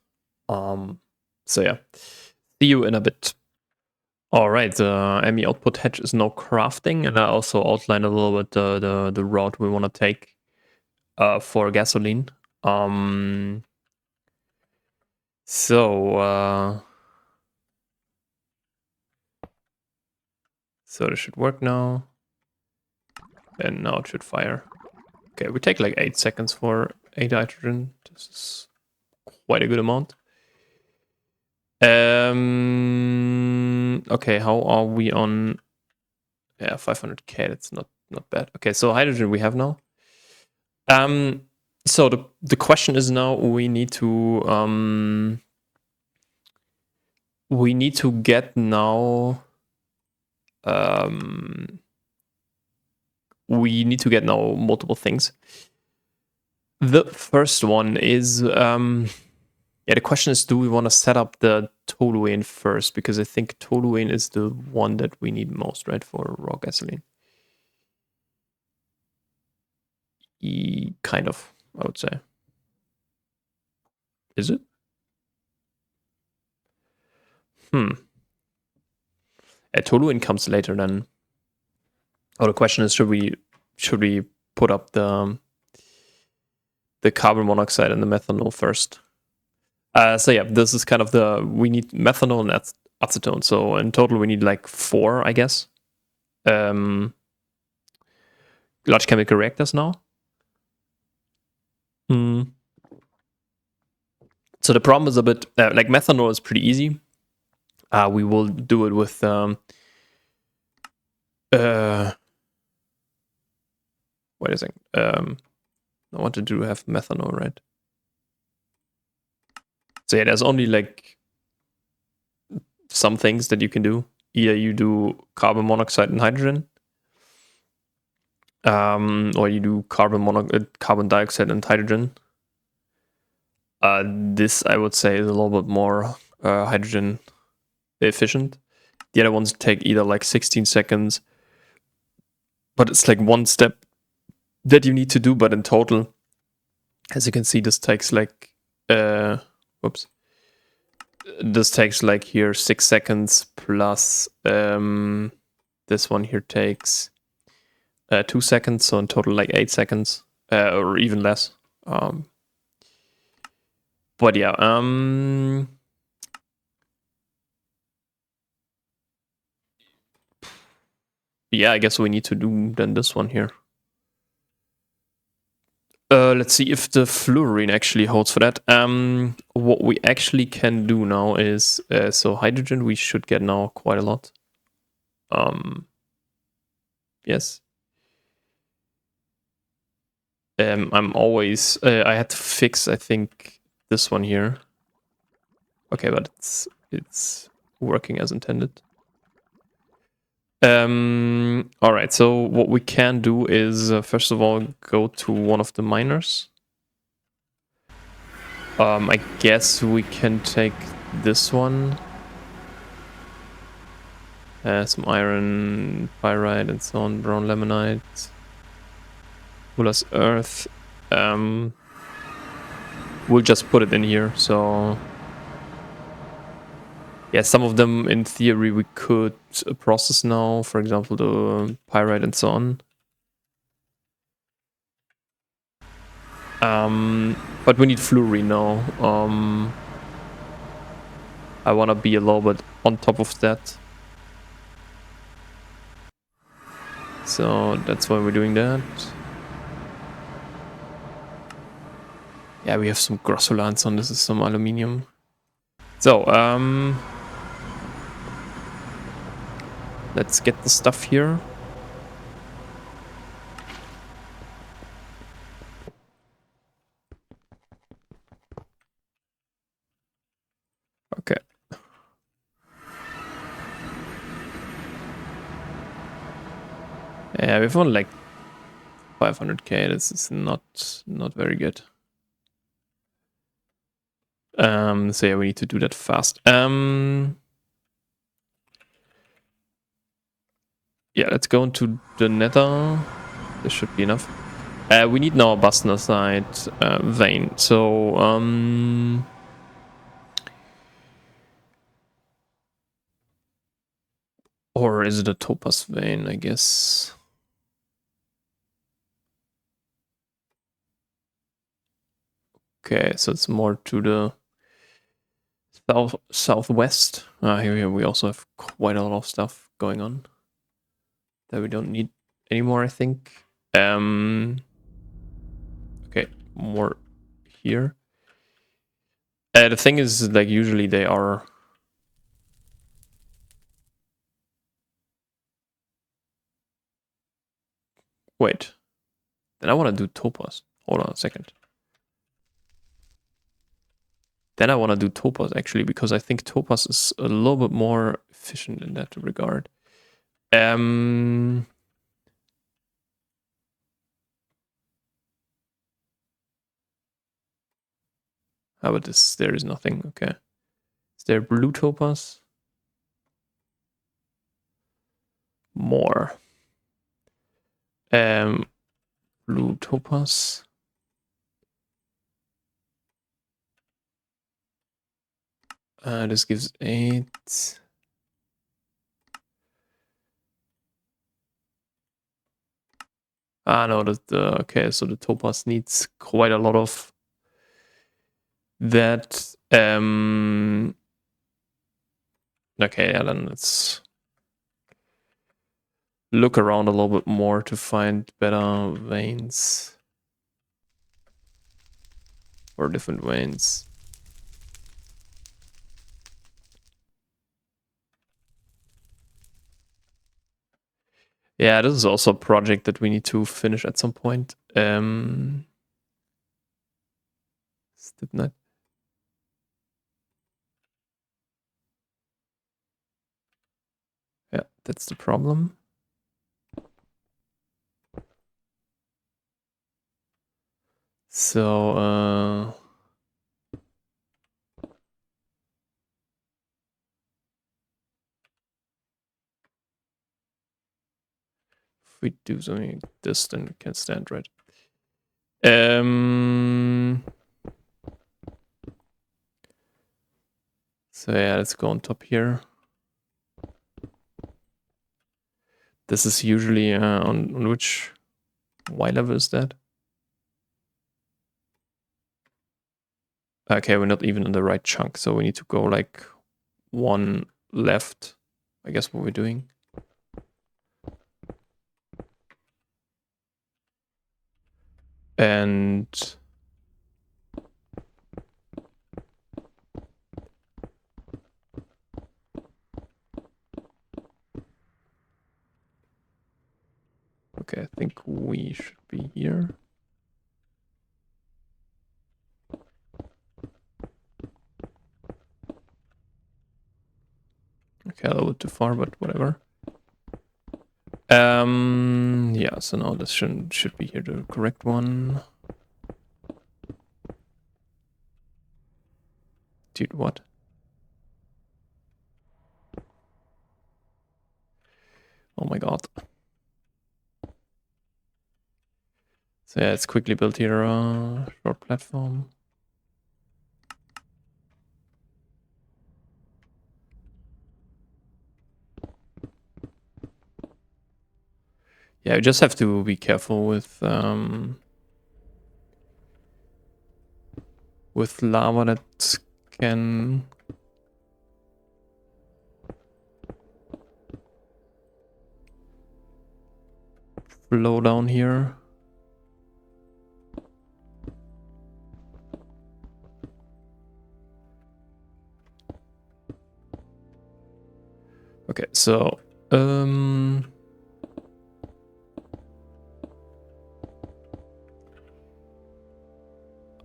So yeah, see you in a bit. All right, the ME output hatch is now crafting, and I also outlined a little bit the route we want to take for gasoline. So this should work now, and now it should fire. Okay, we take like 8 seconds for 8 hydrogen. This is quite a good amount. Okay, how are we on? Yeah, 500k. That's not bad. Okay, so hydrogen we have now. So the question is now we need to get now we need to get now multiple things. The first one is yeah, the question is, do we want to set up the toluene first? Because I think toluene is the one that we need most, right, for raw gasoline. Kind of, I would say. Is it? Toluene comes later then. Oh, the question is, should we put up the carbon monoxide and the methanol first? So yeah, this is kind of we need methanol and acetone. So in total, we need like 4, I guess. Large chemical reactors now. So the problem is a bit like methanol is pretty easy. We will do it with wait a second. I wanted to have methanol, right? So yeah, there's only like some things that you can do. Either you do carbon monoxide and hydrogen, or you do carbon dioxide and hydrogen. This I would say is a little bit more hydrogen efficient. The other ones take either like 16 seconds, but it's like one step that you need to do. But in total, as you can see, this takes like this takes like here 6 seconds plus this one here takes 2 seconds, so in total like 8 seconds or even less. But yeah, yeah, I guess we need to do then this one here. Let's see if the fluorine actually holds for that. What we actually can do now is so hydrogen we should get now quite a lot. Yes. I'm always I had to fix, I think, this one here. Okay, but it's working as intended. All right, so what we can do is first of all go to one of the miners. I guess we can take this one. Some iron, pyrite, and so on, brown lemonite, Fuller's earth. We'll just put it in here, so yeah, some of them in theory we could process now, for example, the pyrite and so on. But we need fluorine now. I want to be a little bit on top of that. So that's why we're doing that. Yeah, we have some grossolans on. This is some aluminium. So, let's get the stuff here. Okay. Yeah, we've only like 500k. This is not very good. So yeah, we need to do that fast. Yeah, let's go into the nether. This should be enough. We need now a bastnasite vein. So or is it a topaz vein? I guess. Okay, so it's more to the southwest. Here we also have quite a lot of stuff going on that we don't need anymore, I think. Okay, more here. The thing is, like, usually they are. Wait. Then I want to do topaz. Hold on a second. Then I want to do topaz, actually, because I think topaz is a little bit more efficient in that regard. How about this? There is nothing. Okay. Is there blue topaz? More. Blue topaz. This gives 8. No, okay, so the topaz needs quite a lot of that. Okay, yeah, then let's look around a little bit more to find better veins. Or different veins. Yeah, this is also a project that we need to finish at some point. Stipnet. Yeah, that's the problem. So, if we do something like this, then we can stand right. So yeah, let's go on top here. This is usually on which Y level is that? Okay, we're not even in the right chunk, so we need to go like one left. I guess what we're doing. And okay, I think we should be here. Okay, a little bit too far, but whatever. Yeah, so now this should be here, the correct one. Dude, what? Oh my god. So yeah, it's quickly built here, short platform. Yeah, you just have to be careful with with lava that can flow down here. Okay, so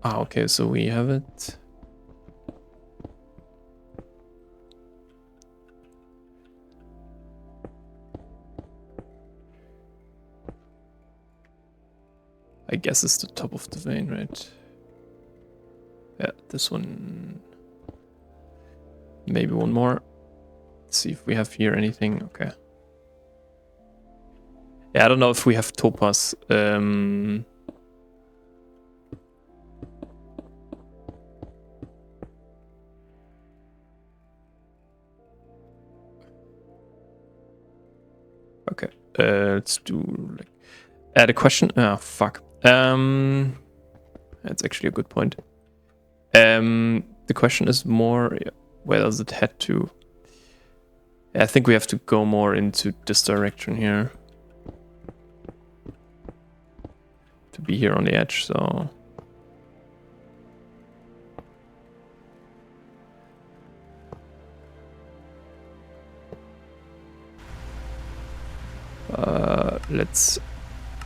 okay, so we have it. I guess it's the top of the vein, right? Yeah, this one. Maybe one more. Let's see if we have here anything. Okay. Yeah, I don't know if we have topaz. Okay. Let's do like add a question. Ah, fuck. That's actually a good point. The question is more, where does it head to? Yeah, I think we have to go more into this direction here to be here on the edge. So let's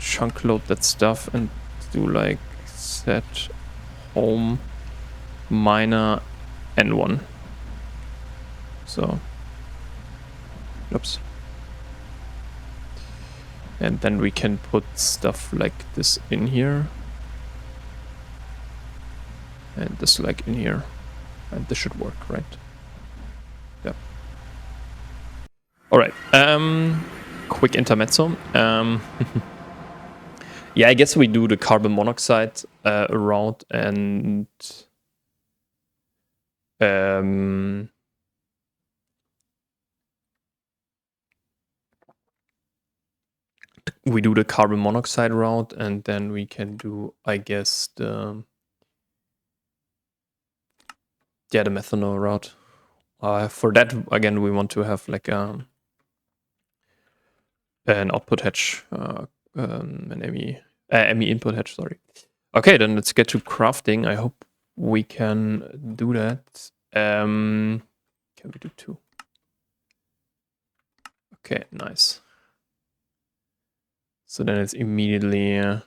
chunk load that stuff and do like set home miner N1. So, oops. And then we can put stuff like this in here. And this like in here. And this should work, right? Yeah. Alright. Quick intermezzo. Yeah, I guess we do the carbon monoxide route and we do the carbon monoxide route, and then we can do, I guess, the methanol route. For that, again, we want to have like an output hatch, an ME input hatch. Sorry. Okay, then let's get to crafting. I hope we can do that. Can we do 2? Okay, nice. So then it's immediately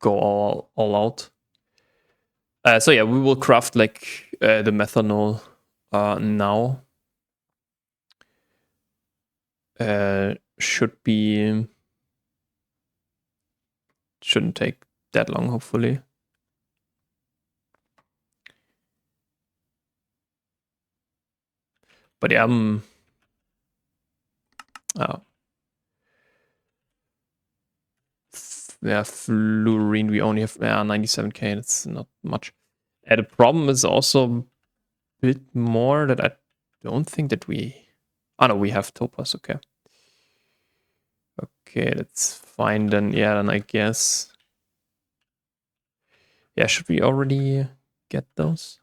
go all out. So yeah, we will craft like the methanol now. Shouldn't take that long, hopefully. But yeah, fluorine, we only have 97k, that's not much. The problem is also a bit more that I don't think that we... Oh no, we have topaz, okay. Okay, that's fine then. Yeah, then I guess... Yeah, should we already get those?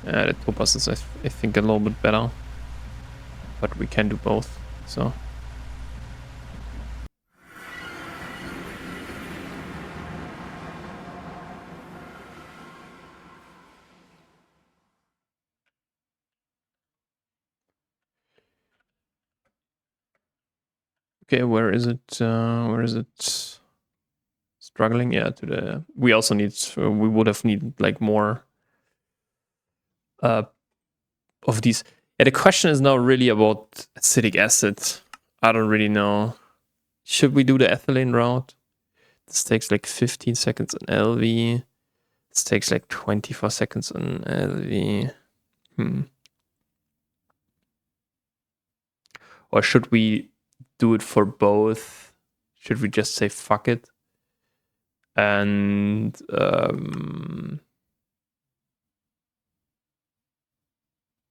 The topaz is, I think, a little bit better. But we can do both, so... Okay, where is it? Where is it? Struggling? Yeah, to the... We also need... we would have needed like more of these. Yeah, the question is now really about acetic acid. I don't really know. Should we do the ethylene route? This takes like 15 seconds on LV. This takes like 24 seconds on LV. Or should we do it for both? Should we just say fuck it? And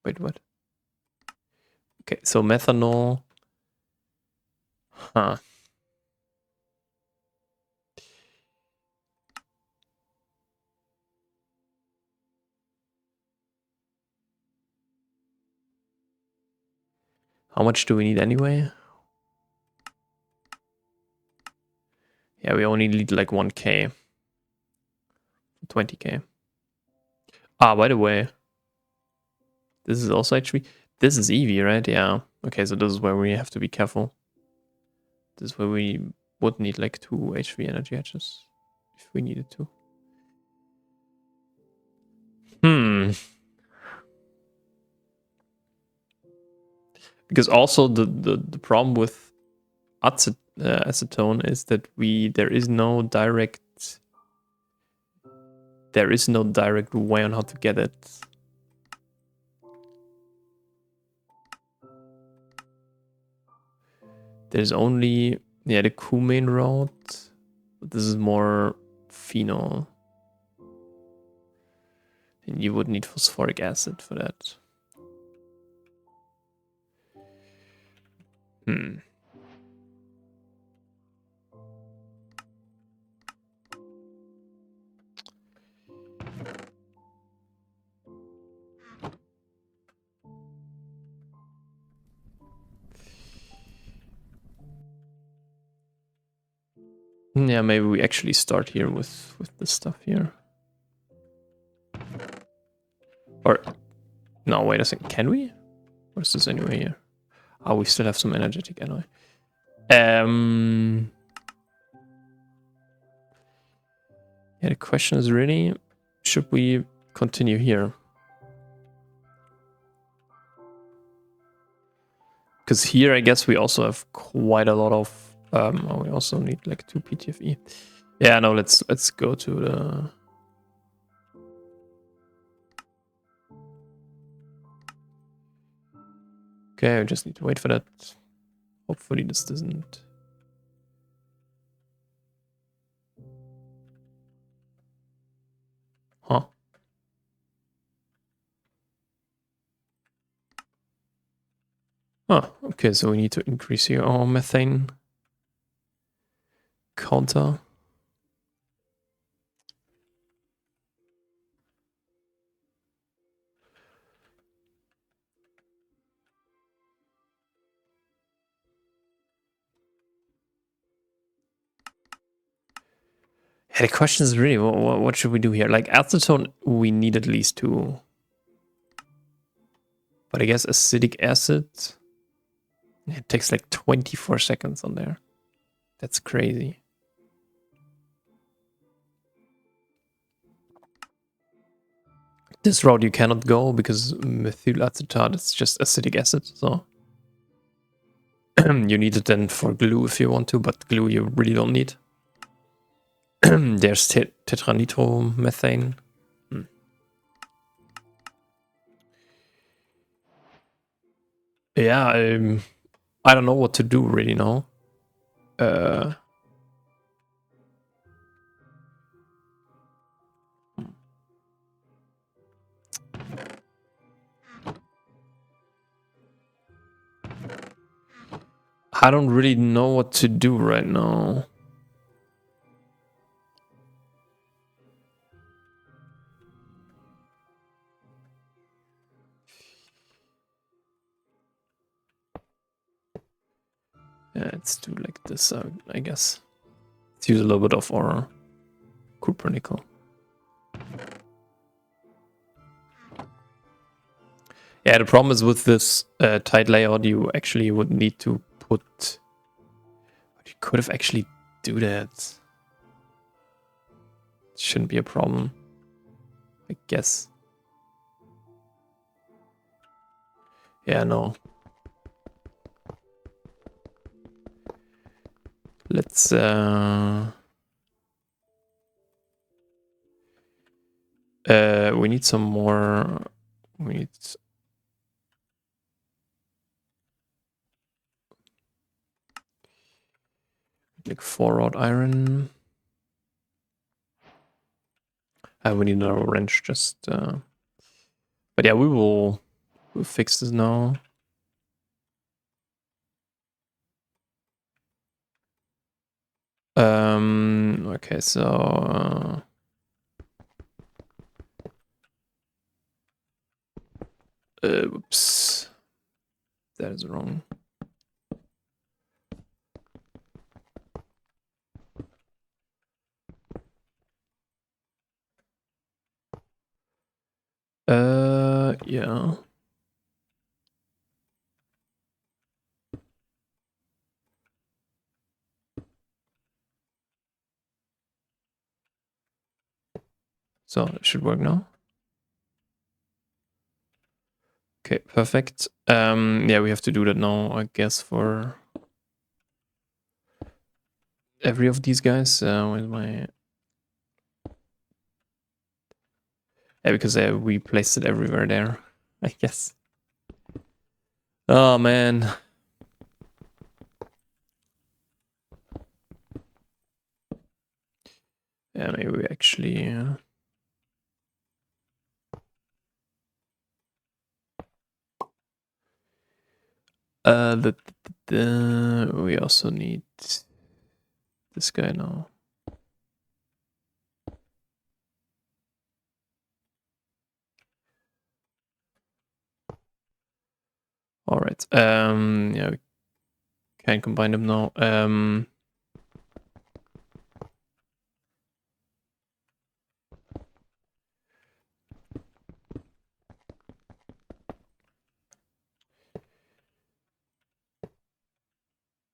Wait, what? Okay, so methanol. Huh. How much do we need anyway? Yeah, we only need like 1k. 20k. Ah, by the way, this is also actually, this is EV, right? Yeah. Okay, so this is where we have to be careful. This is where we would need like 2 HV energy hatches if we needed to. Because also the problem with acetone is that there is no direct way on how to get it. There's only the Cumain route, but this is more phenol. And you would need phosphoric acid for that. Yeah, maybe we actually start here with this stuff here. Or, no, wait a second. Can we? Or is this anyway here? Oh, we still have some energetic anyway. Yeah, the question is really, should we continue here? Because here, I guess we also have quite a lot of. Oh, we also need like 2 PTFE. Yeah, no, let's go to the. Okay, I just need to wait for that. Hopefully, this doesn't. Huh. Oh, okay, so we need to increase here our methane counter. Yeah, the question is really, what should we do here? Like acetone, we need at least 2. But I guess acetic acid, it takes like 24 seconds on there. That's crazy. This route you cannot go because methyl acetate is just acetic acid, so you need it then for glue if you want to, but glue you really don't need. There's tetranitromethane. Yeah, I don't know what to do really now. I don't really know what to do right now. Yeah, let's do like this, I guess. Let's use a little bit of our copper nickel. Yeah, the problem is with this tight layout, you actually would need to put. You could have actually do that. It shouldn't be a problem, I guess. Yeah, no. Let's. We need some more. We need. Like 4-rod iron. We need another wrench just. But yeah, we will We'll fix this now. Okay, so whoops, that is wrong. Yeah. So it should work now. Okay, perfect. Yeah, we have to do that now, I guess, for every of these guys. Where's my... Yeah, because we placed it everywhere there, I guess. Oh, man. Yeah, maybe we actually... we also need this guy now. All right. Yeah, we can combine them now.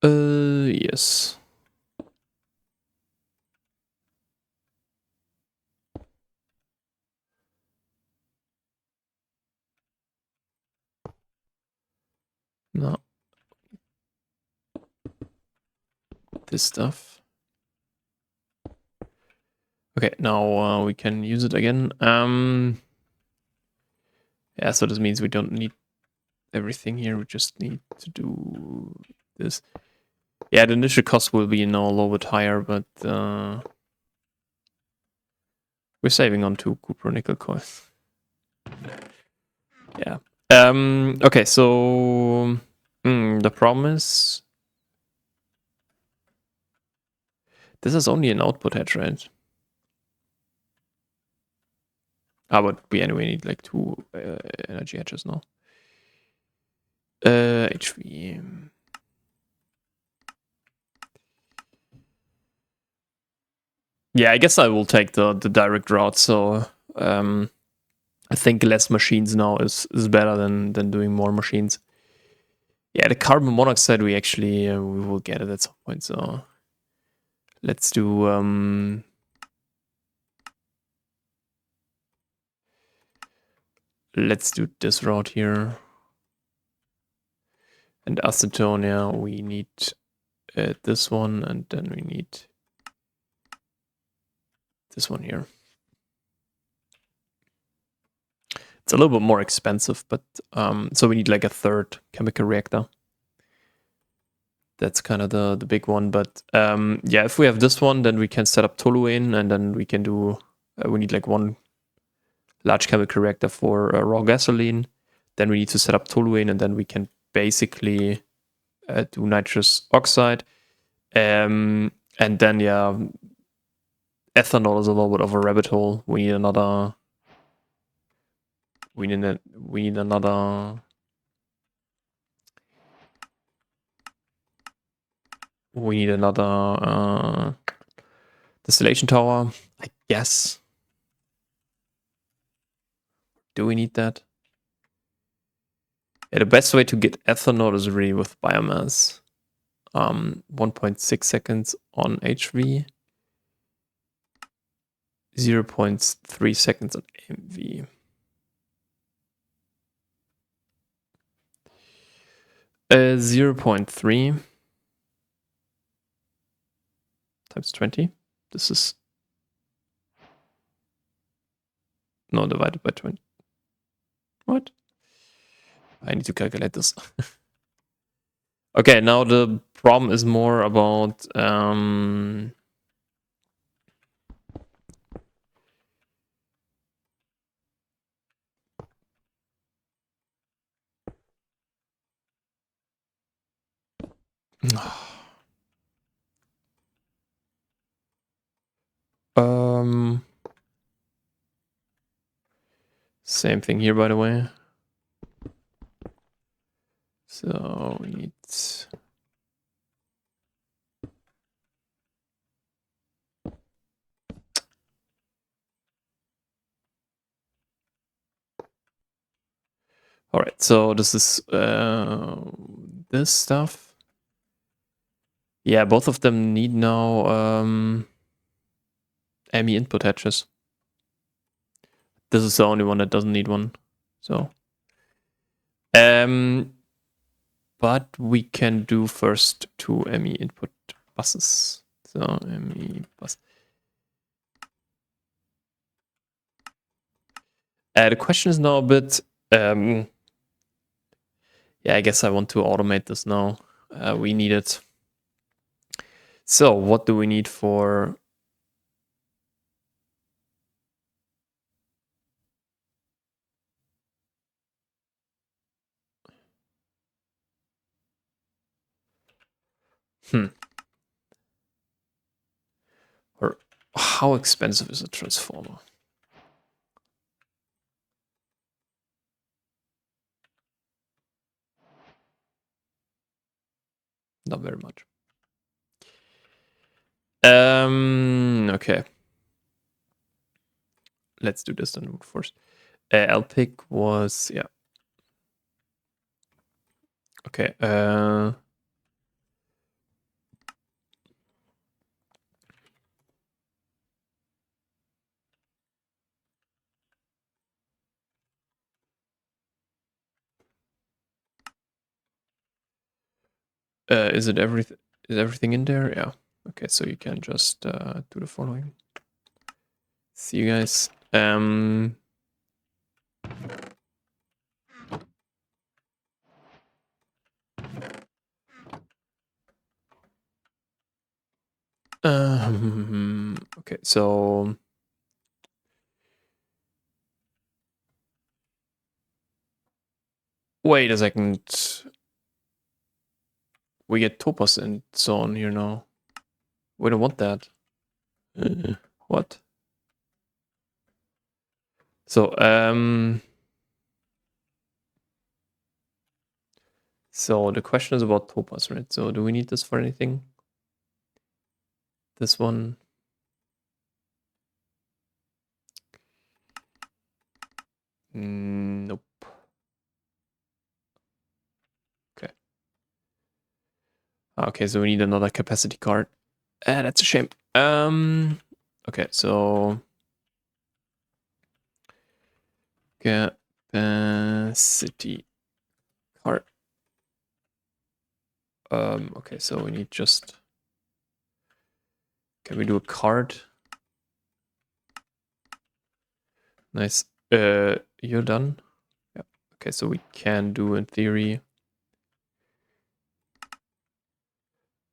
Yes. No. This stuff. Okay, now we can use it again. Yeah, so this means we don't need everything here. We just need to do this. Yeah, the initial cost will be now a little bit higher, but we're saving on 2 copper nickel coins. Yeah. Okay, so the problem is this is only an output hedge, right? But we anyway need like 2 energy hedges now. HV. Yeah, I guess I will take the direct route. So I think less machines now is better than doing more machines. Yeah, the carbon monoxide we actually we will get it at some point. So let's do this route here. And acetone, yeah, we need this one, and then we need this one here. It's a little bit more expensive, but so we need like a third chemical reactor. That's kind of the big one. But yeah, if we have this one, then we can set up toluene, and then we can do. We need like one large chemical reactor for raw gasoline. Then we need to set up toluene, and then we can basically do nitrous oxide. And then yeah, ethanol is a little bit of a rabbit hole. We need another. We need another. We need another distillation tower, I guess. Do we need that? Yeah, the best way to get ethanol is really with biomass. 1.6 seconds on HV, 0.3 seconds on MV. Uh, 0.3 times 20. This is no divided by 20. What? I need to calculate this. Okay, now the problem is more about Same thing here, by the way. So we need. All right, so this is this stuff. Yeah, both of them need now ME input hatches. This is the only one that doesn't need one. So, but we can do first two ME input buses. So ME bus. The question is now a bit. Yeah, I guess I want to automate this now. We need it. So what do we need for? Or how expensive is a transformer? Not very much. Okay. Let's do this then first. LPIC was, yeah. Okay. Is everything in there? Yeah. Okay, so you can just do the following. See you guys. Okay, so wait a second. We get topaz and so on here now. We don't want that. What? So so the question is about topaz, right? So do we need this for anything? This one. Nope. Okay. Okay, so we need another capacity card. That's a shame. Okay, so capacity card. Okay, so we need just. Can we do a card? Nice. You're done. Yeah. Okay, so we can do in theory.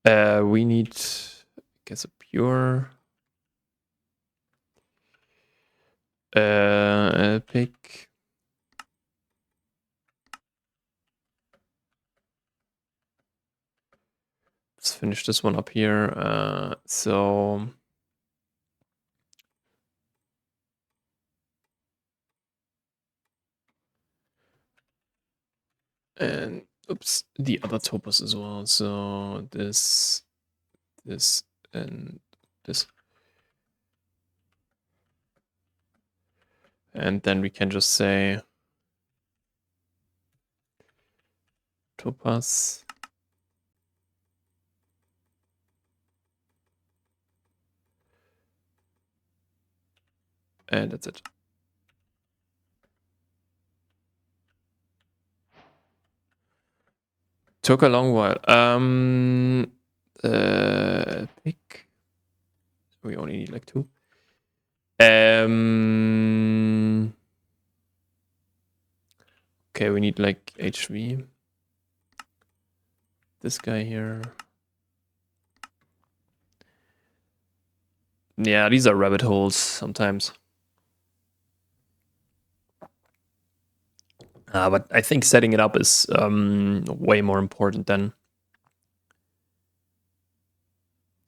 We need, I guess, a pure. Pick. Let's finish this one up here. So. And oops, the other topos as well. So this, and this. And then we can just say topaz. And that's it. Took a long while. Pick. We only need like two. Okay, we need like HV. This guy here. Yeah, these are rabbit holes sometimes. But I think setting it up is way more important than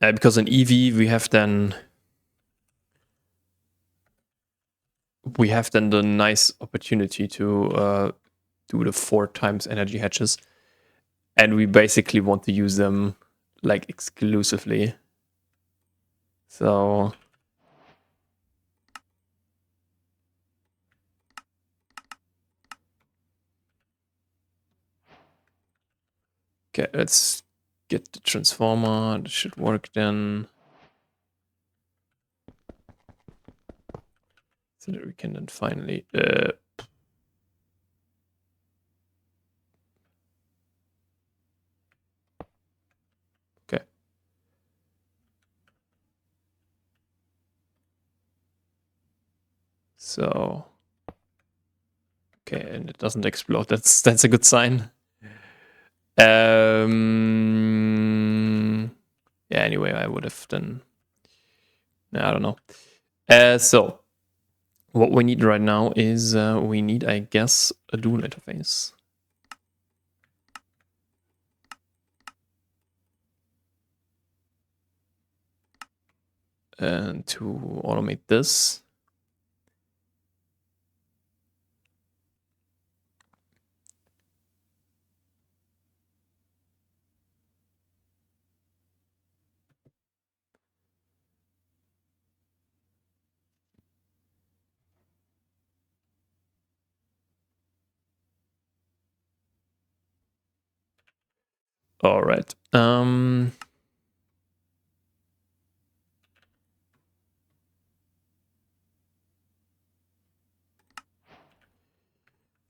Because in EV we have then the nice opportunity to do the 4 times energy hedges, and we basically want to use them like exclusively. So okay, let's get the transformer. That should work then. So that we can then finally okay. So okay, and it doesn't explode. That's a good sign. Yeah, anyway, I would have done. I don't know. So what we need right now is we need, I guess, a dual interface. And to automate this. All right.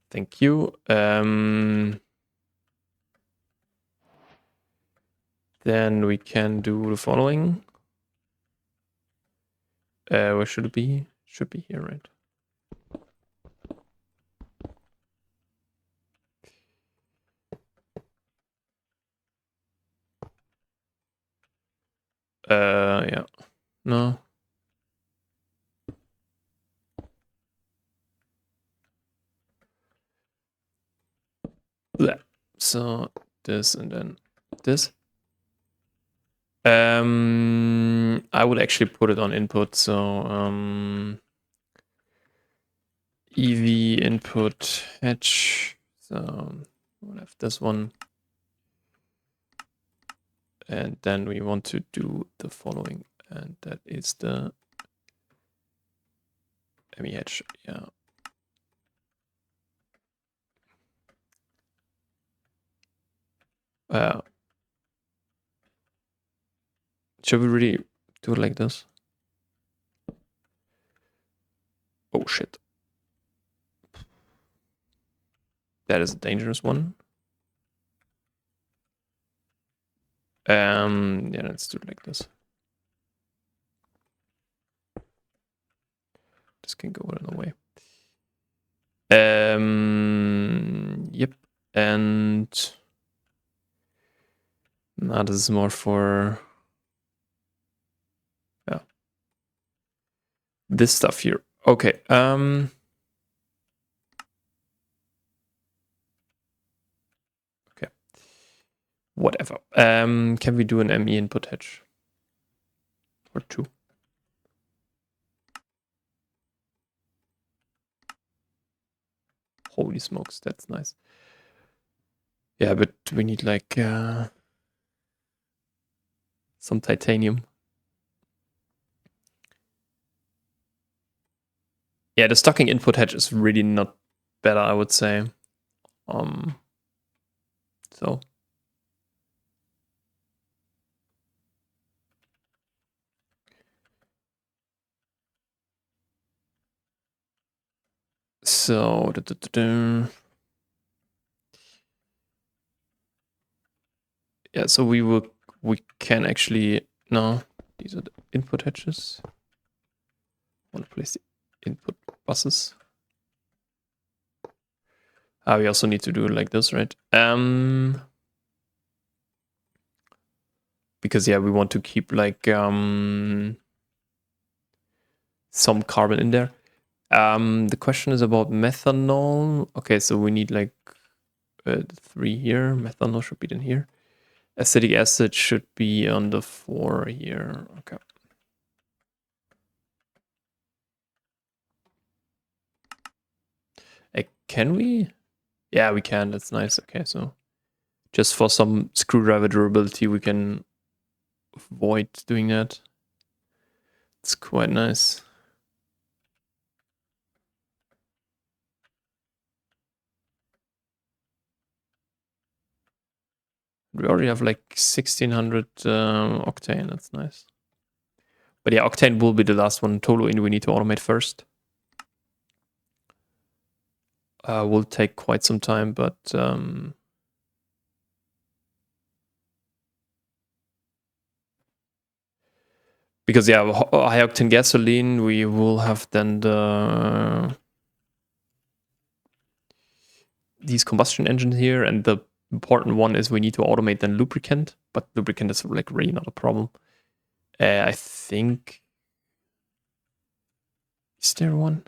Thank you. Then we can do the following. Where should it be? Should be here, right? Yeah. No. Bleh. So this and then this. I would actually put it on input. So EV input hedge. So we'll have this one. And then we want to do the following, and that is the ME hedge. Yeah. Should we really do it like this? Oh shit. That is a dangerous one. Yeah, let's do it like this. This can go another way. Yep. And now this is more for this stuff here. Okay. Okay. Whatever. Can we do an ME input hedge? Or 2? Holy smokes, that's nice. Yeah, but we need like some titanium. Yeah, the stocking input hedge is really not better, I would say. So yeah, so we can actually no, these are the input hedges. I want to place the input buses. We also need to do it like this, right? Because yeah, we want to keep like some carbon in there. The question is about methanol. Okay, so we need like 3 here. Methanol should be in here. Acetic acid should be on the 4 here. Okay. Can we? Yeah, we can. That's nice. Okay, so just for some screwdriver durability, we can avoid doing that. It's quite nice. We already have like 1600 octane. That's nice. But yeah, octane will be the last one. Toluene we need to automate first. Will take quite some time, but because yeah, high octane gasoline, we will have then these combustion engines here, and the important one is we need to automate then lubricant, but lubricant is like really not a problem. I think, is there one?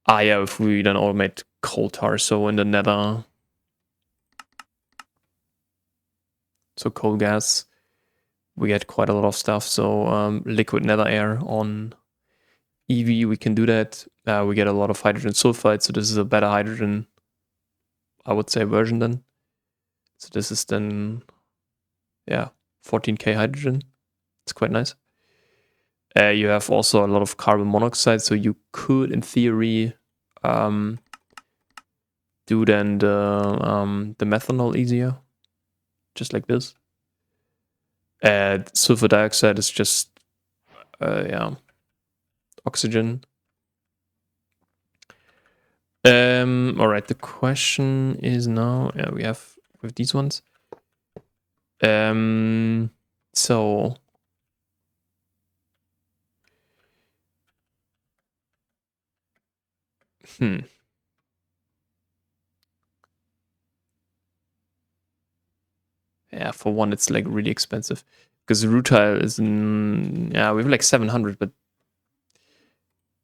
Yeah, if we then automate coal tar, so in the nether, so coal gas, we get quite a lot of stuff. So liquid nether air on EV, we can do that. We get a lot of hydrogen sulfide, so this is a better hydrogen, I would say, version then. So this is then, yeah, 14k hydrogen. It's quite nice. You have also a lot of carbon monoxide, so you could, in theory, do then the methanol easier, just like this. Sulfur dioxide is just, yeah, oxygen. All right. The question is now, yeah, we have with these ones. So. Yeah, for one, it's like really expensive because rutile is, yeah, we have like 700, but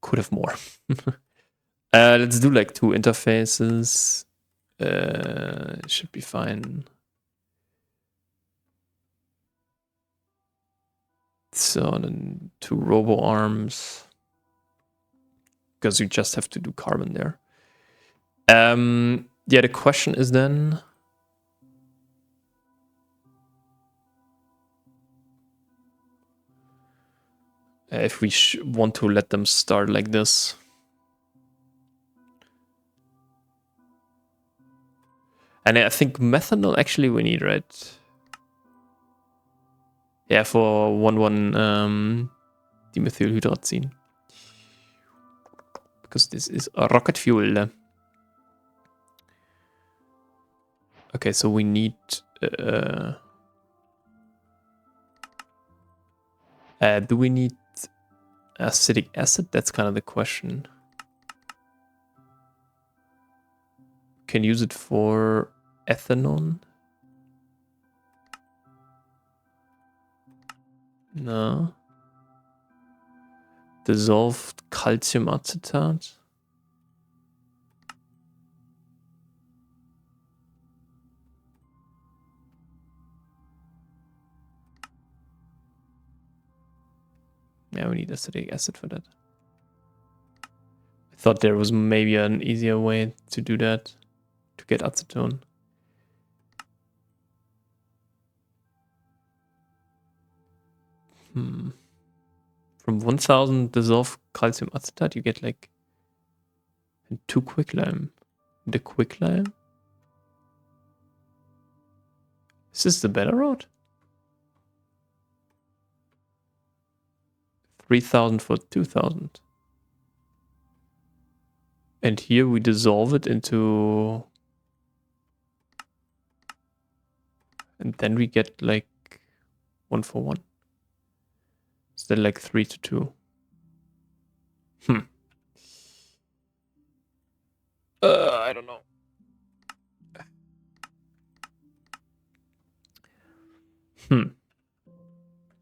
could have more. Let's do like 2 interfaces. Should be fine. So then 2 robo arms, because you just have to do carbon there. Yeah, the question is then, if we want to let them start like this. And I think methanol actually we need, right? Yeah, for 1,1 dimethylhydrazine. Because this is a rocket fuel. Okay, so we need... do we need acetic acid? That's kind of the question. Can use it for ethanol? No. Dissolved calcium acetate? Yeah, we need acetic acid for that. I thought there was maybe an easier way to do that, to get acetone. From 1000 dissolved calcium acetate, you get like 2 quicklime. The quicklime? Is this the better route? 3000 for 2000. And here we dissolve it into... And then we get like 1 for 1. Is that like 3 to 2? I don't know.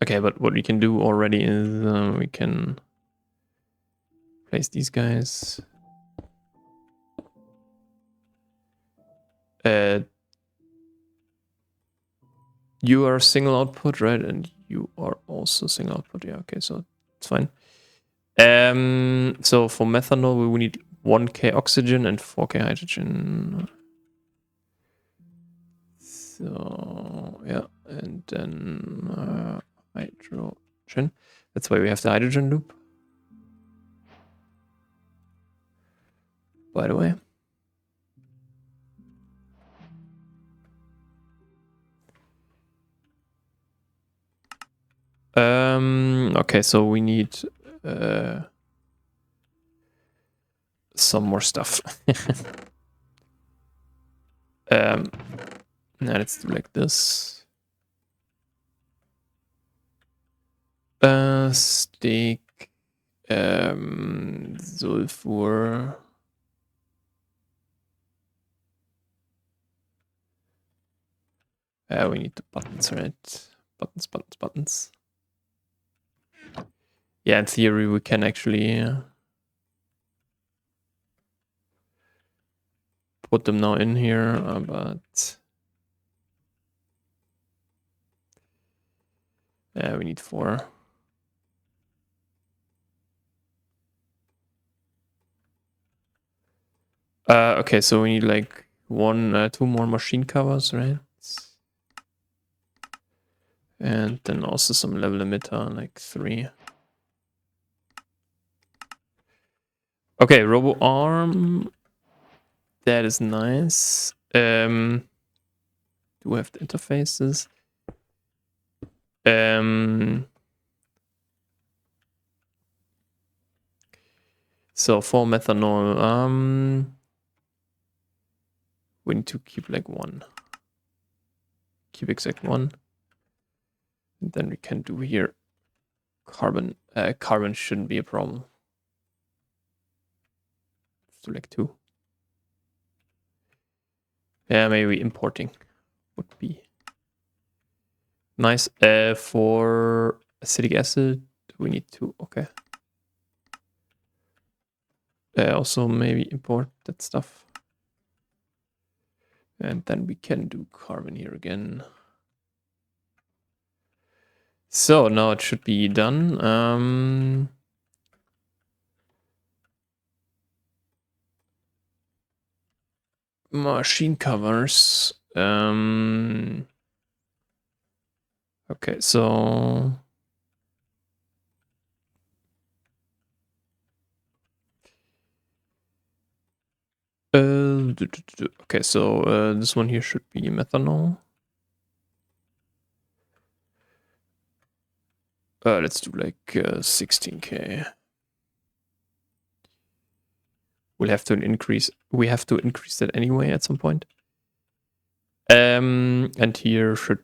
Okay, but what we can do already is we can place these guys. You are single output, right? And you are also single output. Yeah, okay, so it's fine. So for methanol, we need 1K oxygen and 4K hydrogen. So yeah, and then hydrogen. That's why we have the hydrogen loop. By the way. Okay, so we need some more stuff. Now let's do like this. Steak, sulfur. We need the buttons, right? Buttons. Yeah, in theory, we can actually put them now in here, but we need 4. Okay, so we need like 2 more machine covers, right? And then also some level emitter, like 3. Okay, robo arm. That is nice. Do we have the interfaces? So for methanol, we need to keep like 1. Keep exact 1. And then we can do here carbon. Carbon shouldn't be a problem. So like 2. Yeah, maybe importing would be nice. For acetic acid, we need 2. Okay. Also maybe import that stuff. And then we can do carbon here again. So now it should be done. Machine covers. Okay, so okay, so this one here should be methanol. Let's do like 16K. We have to increase that anyway at some point. And here should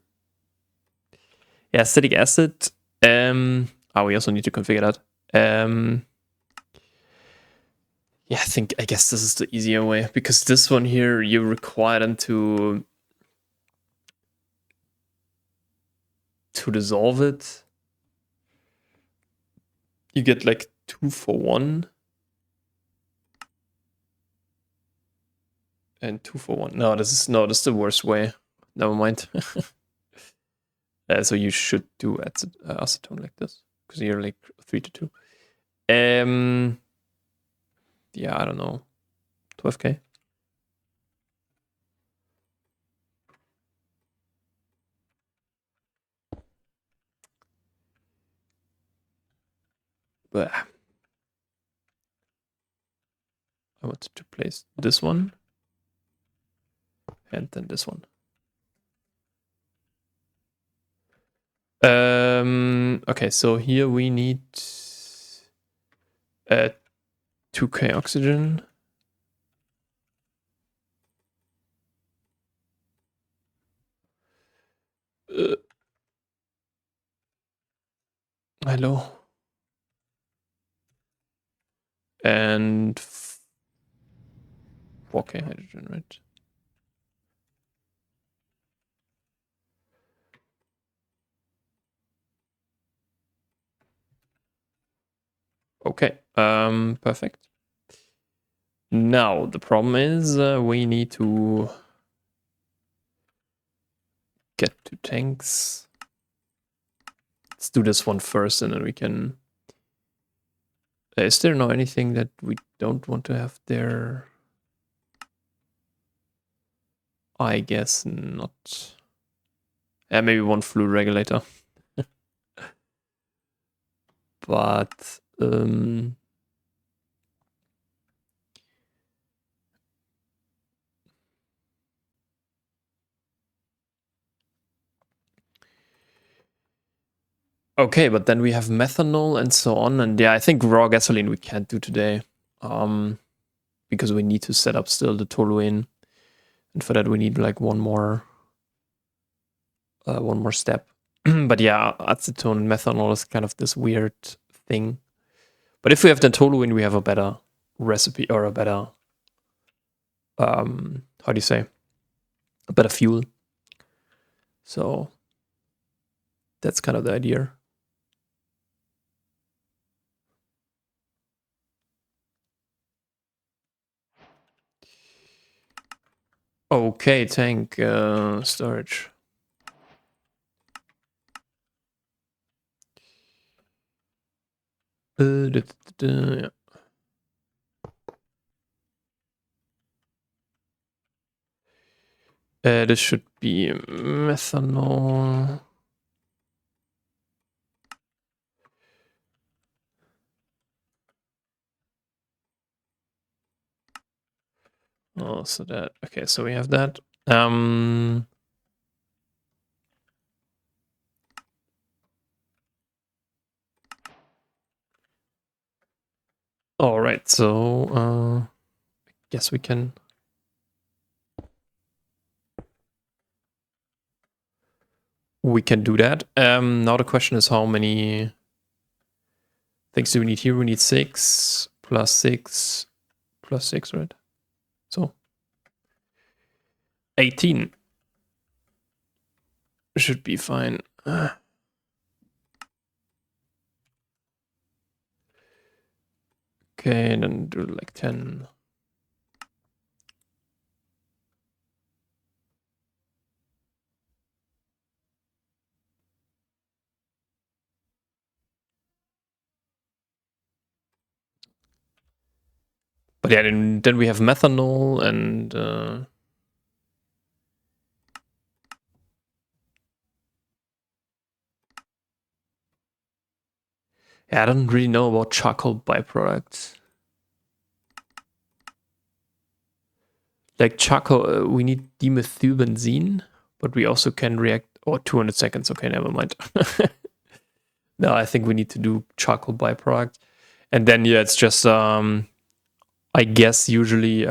acetic acid. We also need to configure that. Yeah, I guess this is the easier way, because this one here you require them to dissolve it. You get like 2 for 1. And 2 for 1. No, this is the worst way. Never mind. So you should do acetone like this, because you're like 3 to 2. Yeah, I don't know. 12K. But I wanted to place this one and then this one. Okay, so here we need 2K oxygen. Hello. And 4K hydrogen, right? Okay, perfect. Now the problem is we need to get to tanks. Let's do this one first, and then we can... is there now anything that we don't want to have there? I guess not. Yeah, maybe one fluid regulator. But... okay, but then we have methanol and so on. And yeah, I think raw gasoline we can't do today. Because we need to set up still the toluene. And for that we need like one more step. But yeah, acetone and methanol is kind of this weird thing. But if we have the toluene, we have a better recipe or a better, how do you say? A better fuel. So that's kind of the idea. Okay, tank storage. Yeah. This should be methanol. Oh, so that, okay, so we have that. All right, so guess we can. We can do that. Now the question is how many things do we need here? We need 6 plus 6 plus 6, right? So 18 should be fine. Okay, and then do like 10. But yeah, then we have methanol and yeah, I don't really know about charcoal byproducts. Like charcoal, we need dimethylbenzene, but we also can react. Oh, 200 seconds. Okay, never mind. No, I think we need to do charcoal byproduct, and then yeah, it's just I guess usually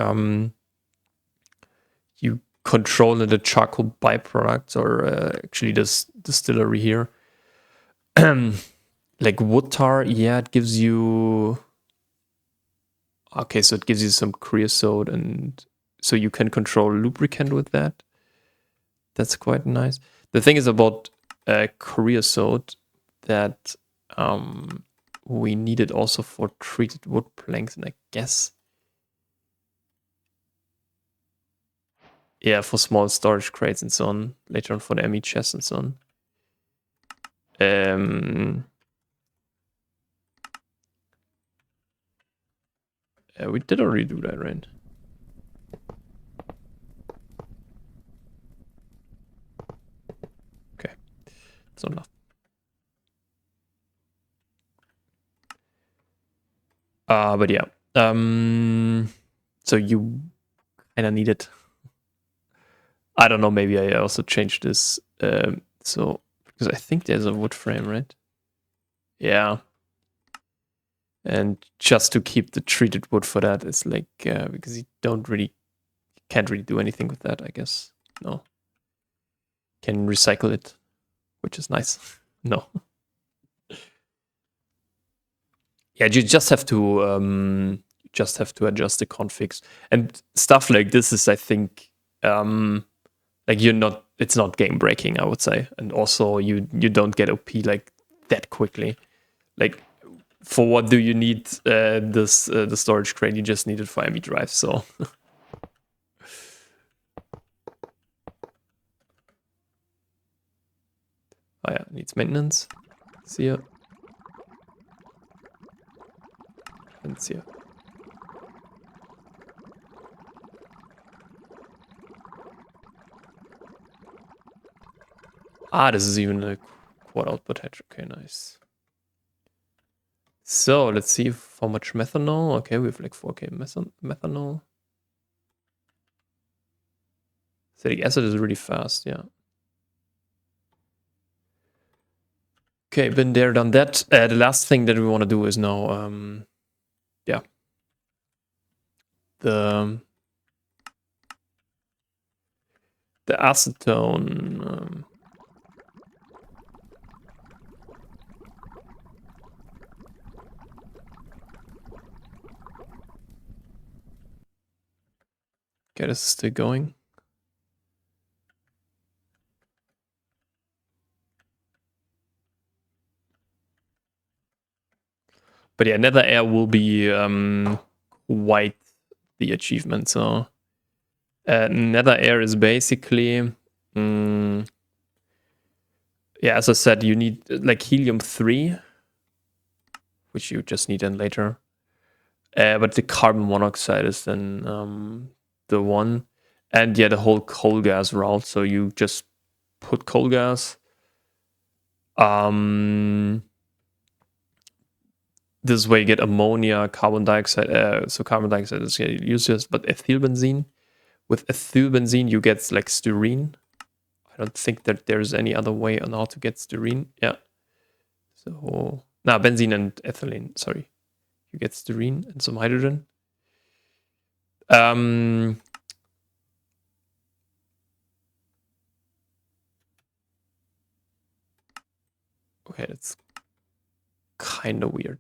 you control the charcoal byproducts or actually this distillery here. Like wood tar, yeah, it gives you. Okay, so it gives you some creosote, and so you can control lubricant with that. That's quite nice. The thing is about creosote that we need it also for treated wood planks, and I guess yeah, for small storage crates and so on. Later on for the ME chests and so on. We did already do that, right? Okay, that's not enough. But yeah, so you kind of need it. I don't know. Maybe I also changed this. So because I think there's a wood frame, right? Yeah. And just to keep the treated wood for that is like because you can't really do anything with that, I guess. No. Can recycle it, which is nice. No. Yeah, you just have to adjust the configs and stuff like this is I think like it's not game breaking, I would say. And also you don't get OP like that quickly. Like for what do you need the storage crate? You just need it for ME drive, so Oh yeah, needs maintenance. See ya. And see ya. Ah, this is even a quad output hatch. Okay, nice. So let's see how much methanol. Okay, we have like 4k methanol. Acetic acid is really fast, yeah. Okay, been there, done that. The last thing that we want to do is now, yeah, the acetone. Okay, this is still going. But yeah, nether air will be quite the achievement. So nether air is basically, yeah, as I said, you need like helium-3, which you just need then later. But the carbon monoxide is then the one. And yeah, the whole coal gas route. So you just put coal gas. This is where you get ammonia, carbon dioxide. So carbon dioxide is useless, but ethyl benzene. With ethyl benzene, you get like styrene. I don't think that there's any other way on how to get styrene. Yeah. So now benzene and ethylene. Sorry, you get styrene and some hydrogen. Okay, that's kind of weird.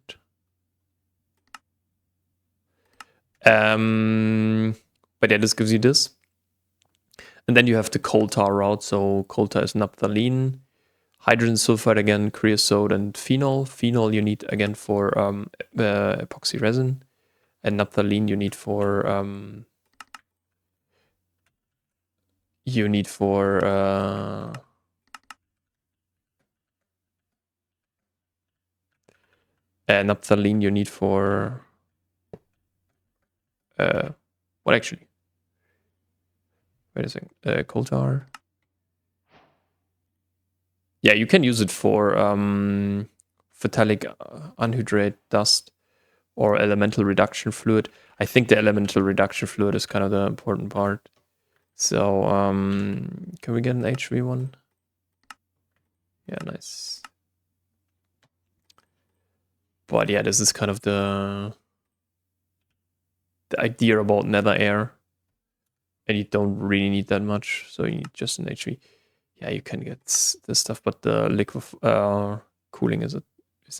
But yeah, this gives you this. And then you have the coal tar route. So coal tar is naphthalene, hydrogen sulfide again, creosote, and phenol. Phenol you need again for epoxy resin, and naphthalene you need for naphthalene you need for what actually? Wait a second. Coal tar. Yeah, you can use it for phthalic anhydrate dust or elemental reduction fluid. I think the elemental reduction fluid is kind of the important part. So can we get an HV one? Yeah, nice. But yeah, this is kind of the idea about nether air. And you don't really need that much, so you need just an HV. Yeah, you can get this stuff, but the liquid cooling is a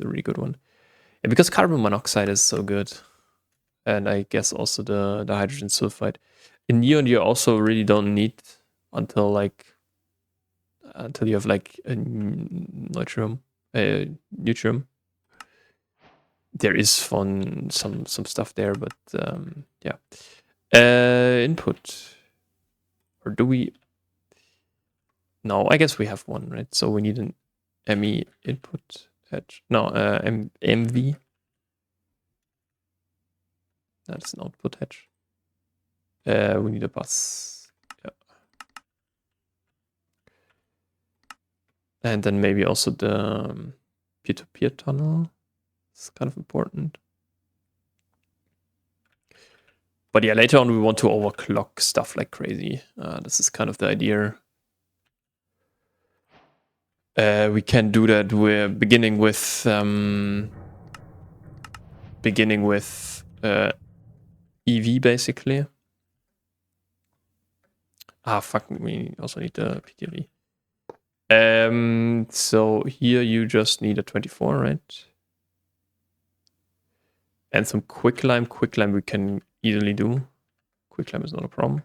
really good one. And because carbon monoxide is so good, and I guess also the hydrogen sulfide. In neon, you also really don't need until you have like a neutrum. There is some stuff there, but yeah. Input, or do we? No, I guess we have one, right? So we need an ME input edge. No, MV. That's an output edge. We need a bus. Yeah. And then maybe also the peer-to-peer tunnel. It's kind of important. But yeah, later on we want to overclock stuff like crazy. This is kind of the idea. We can do that. We're beginning with EV basically. Ah, fuck, we also need the PTV. So here you just need a 24, right? And some quicklime. Quicklime we can easily do. Quicklime is not a problem.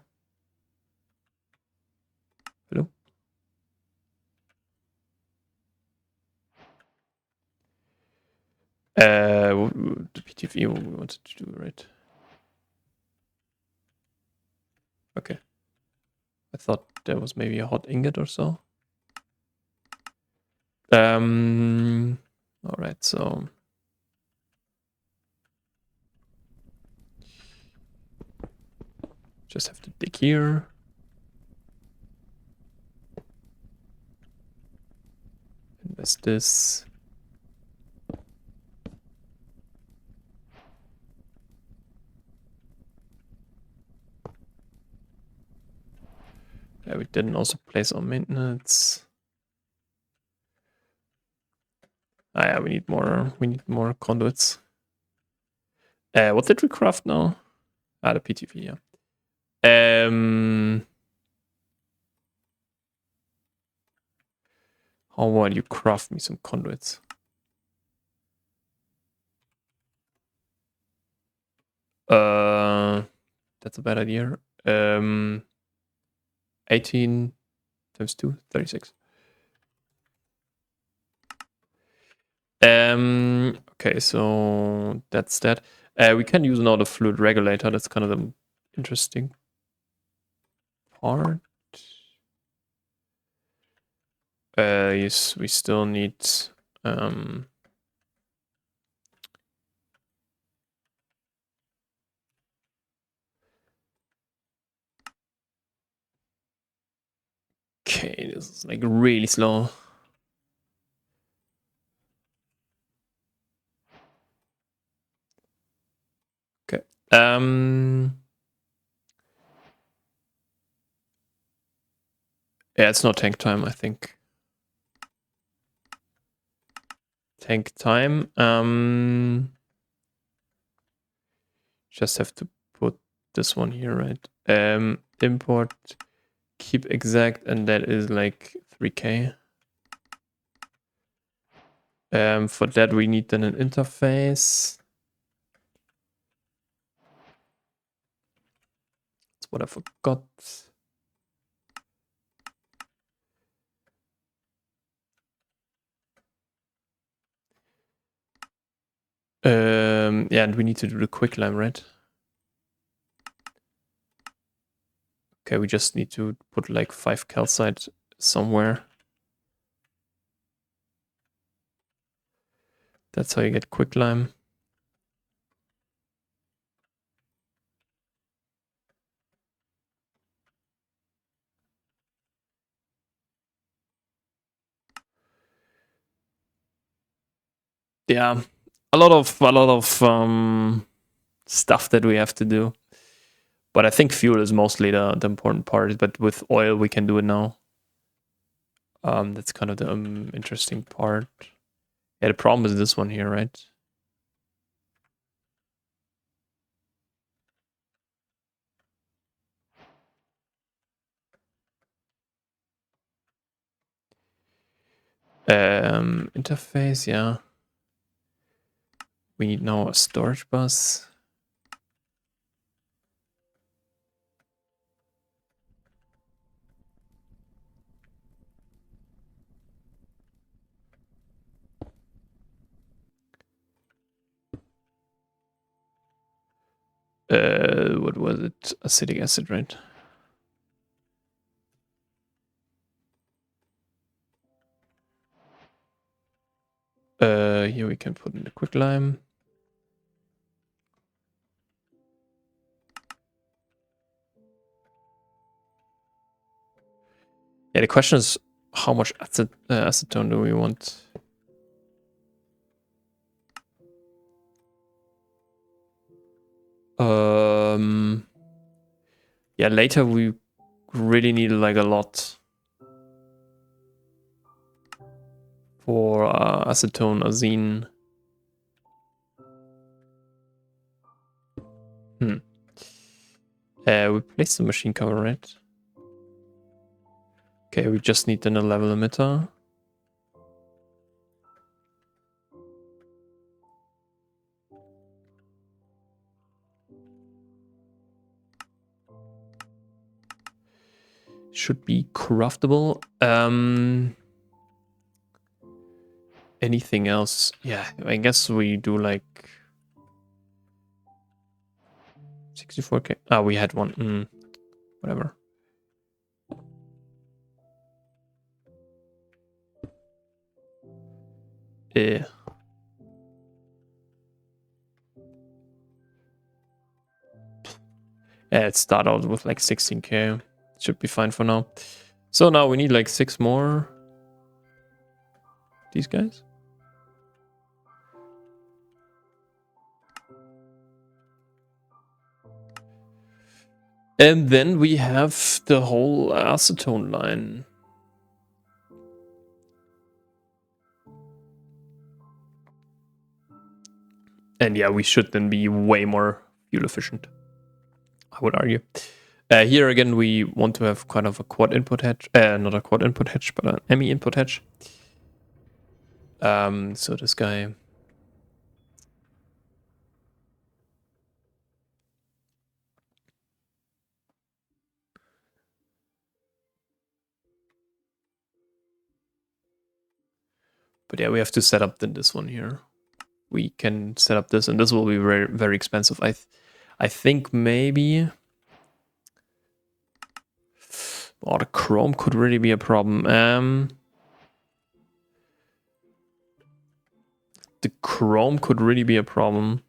Hello? The PTV we wanted to do, right? Okay. I thought there was maybe a hot ingot or so. All right, so just have to dig here. Invest this. Yeah, we didn't also place our maintenance. Ah, yeah, we need more conduits. What did we craft now? Ah, the PTV, yeah. How about you craft me some conduits? That's a bad idea. 18 times 2, 36. Okay, so that's that. We can use now the fluid regulator. That's kind of the interesting part. Yes, we still need okay, this is like really slow. Okay. Yeah, it's not tank time, I think. Tank time. Just have to put this one here, right? Import, keep exact, and that is like 3K. For that we need then an interface. That's what I forgot. Yeah, and we need to do the quicklime, right? Okay, we just need to put like 5 calcite somewhere. That's how you get quicklime. Yeah, a lot of stuff that we have to do. But I think fuel is mostly the important part. But with oil, we can do it now. That's kind of the interesting part. Yeah, the problem is this one here, right? Interface, yeah. We need now a storage bus. What was it? Acetic acid, right? Here we can put in the quicklime. Yeah, the question is how much acetone do we want? Yeah, later we really need like a lot for acetone, azine. We placed the machine cover, right? Okay, we just need then a level emitter. Should be craftable. Anything else? Yeah, I guess we do like 64K. Ah, we had one. Whatever. Yeah, it started out with like 16k. Should be fine for now. So now we need like 6 more. These guys. And then we have the whole acetone line. And yeah, we should then be way more fuel efficient, I would argue. Here again, we want to have kind of a quad input hedge. Not a quad input hedge, but an ME input hedge. So this guy... But yeah, we have to set up then this one here. We can set up this, and this will be very, very expensive. I think maybe... Oh, the chrome could really be a problem. The chrome could really be a problem.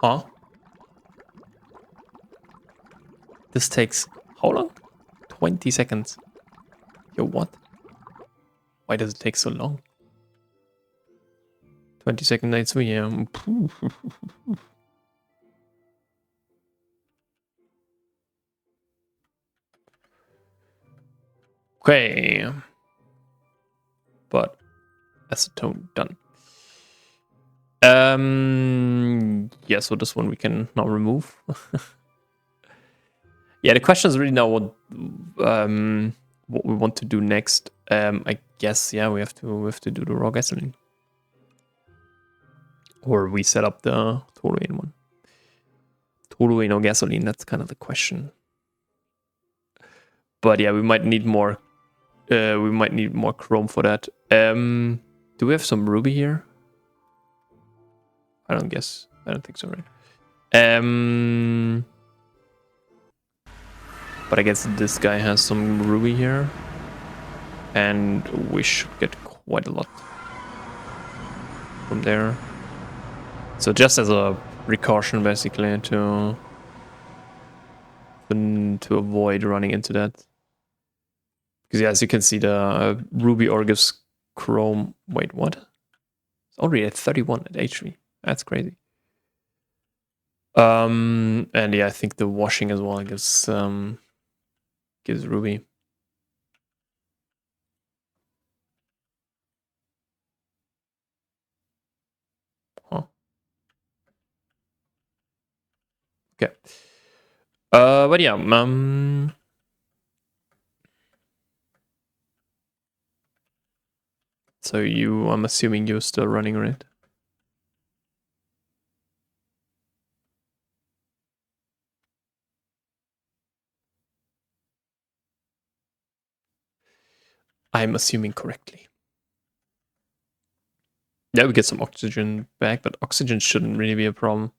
Huh? This takes how long? 20 seconds. Yo, what? Why does it take so long? 20 second nights, yeah. Okay. But acetone done. Yeah, so this one we can now remove. Yeah, the question is really now what we want to do next. I guess yeah, we have to do the raw gasoline. Or we set up the toluene one. Toluene or gasoline, that's kind of the question. But yeah, we might need more chrome for that. Do we have some ruby here? I don't think so, right? But I guess this guy has some ruby here. And we should get quite a lot from there. So just as a precaution, basically, to avoid running into that. Because yeah, as you can see, the ruby ore gives chrome. Wait, what? It's already at 31 at H3. That's crazy. And yeah, I think the washing as well gives ruby. Huh. Okay. But yeah, so I'm assuming you're still running, right? I'm assuming correctly. Yeah, we get some oxygen back, but oxygen shouldn't really be a problem.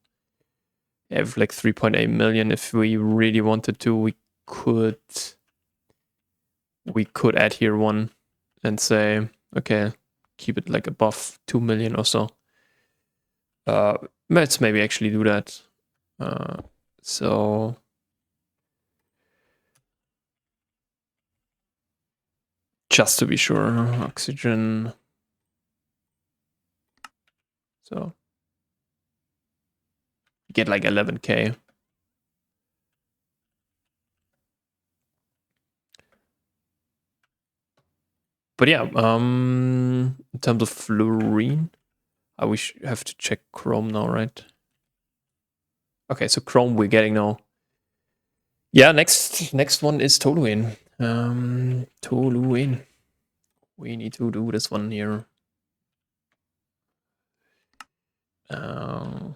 We have like 3.8 million. If we really wanted to, we could add here one and say, okay, keep it like above 2 million or so. Let's maybe actually do that. So just to be sure, oxygen. So get like 11k. But yeah, in terms of fluorine, we have to check chrome now, right? Okay, so chrome we're getting now. Yeah, next one is toluene. Toluene. We need to do this one here. And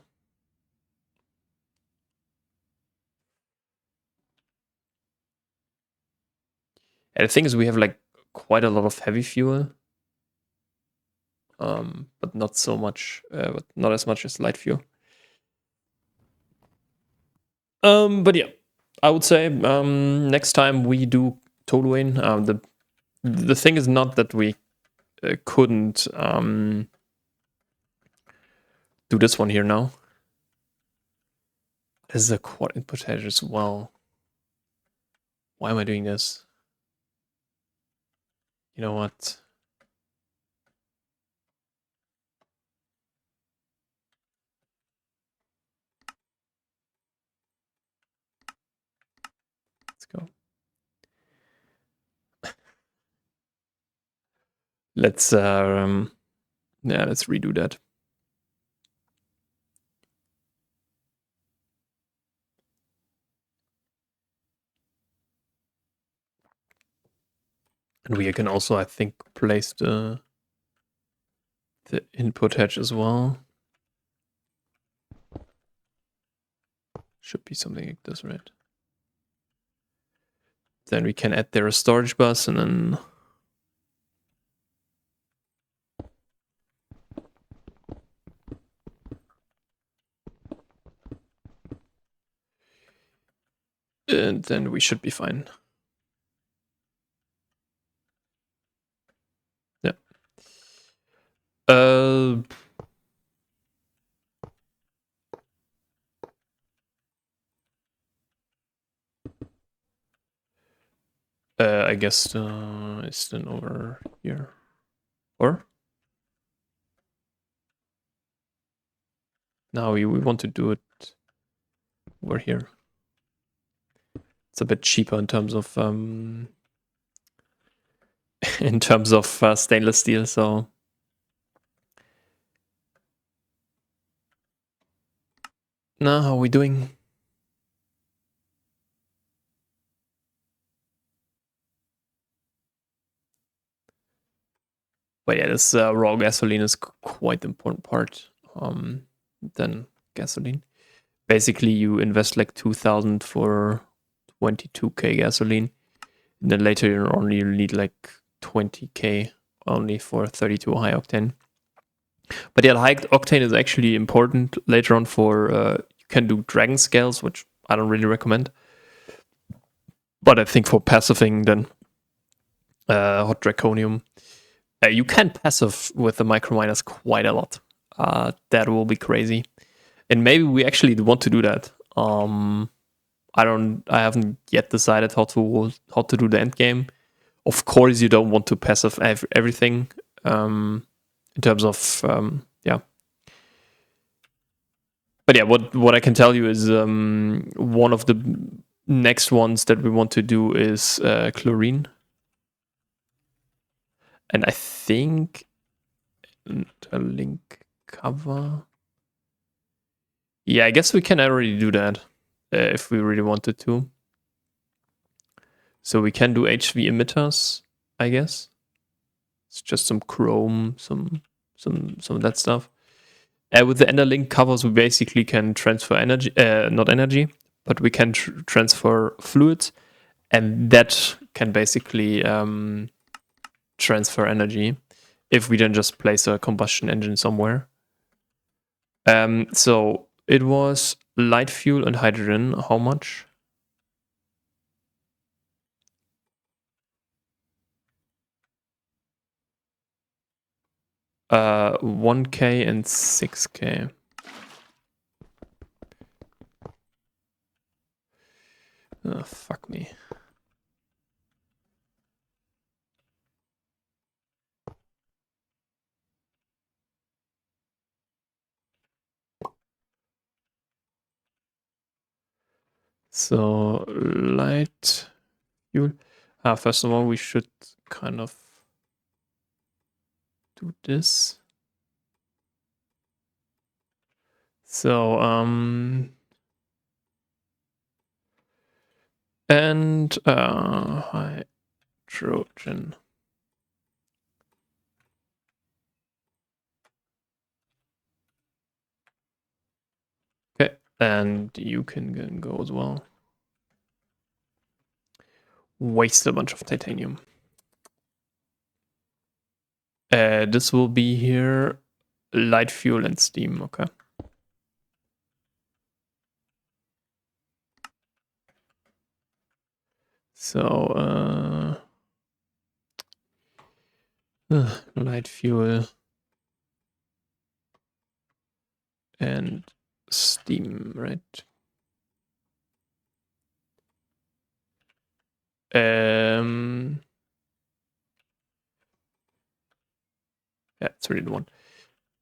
the thing is, we have like quite a lot of heavy fuel, but not so much, but not as much as light fuel. But yeah, I would say next time we do Toluene, the thing is not that we couldn't do this one here now. This is a quad input hedge as well. Why am I doing this? You know what? Let's go. Let's let's redo that. And we can also, I think, place the input hedge as well. Should be something like this, right? Then we can add there a storage bus and then we should be fine. Yeah. I guess it's then over here. Or? No, we want to do it over here. It's a bit cheaper in terms of in terms of stainless steel, so now how are we doing? But yeah, this raw gasoline is quite the important part than gasoline. Basically, you invest like 2,000 for 22k gasoline, and then later you only need like 20k only for 32 high octane. But yeah, the high octane is actually important later on for you can do dragon scales, which I don't really recommend. But I think for passiving, then hot draconium, you can passive with the microminers quite a lot. That will be crazy, and maybe we actually want to do that. I haven't yet decided how to do the end game. Of course, you don't want to passive everything in terms of yeah. But yeah, what I can tell you is one of the next ones that we want to do is chlorine, and I think a link cover. Yeah, I guess we can already do that if we really wanted to. So we can do HV emitters, I guess. It's just some chrome, some of that stuff. With the ender link covers, we basically can transfer energy, not energy, but we can transfer fluids, and that can basically transfer energy if we then just place a combustion engine somewhere. So it was light fuel and hydrogen. How much? 1k and 6k. Oh, fuck me. So light fuel. First of all, we should kind of do this. So and hydrogen. Okay, and you can go as well. Waste a bunch of titanium. This will be here light fuel and steam. Okay. So, light fuel and steam, right? Yeah, it's really the one.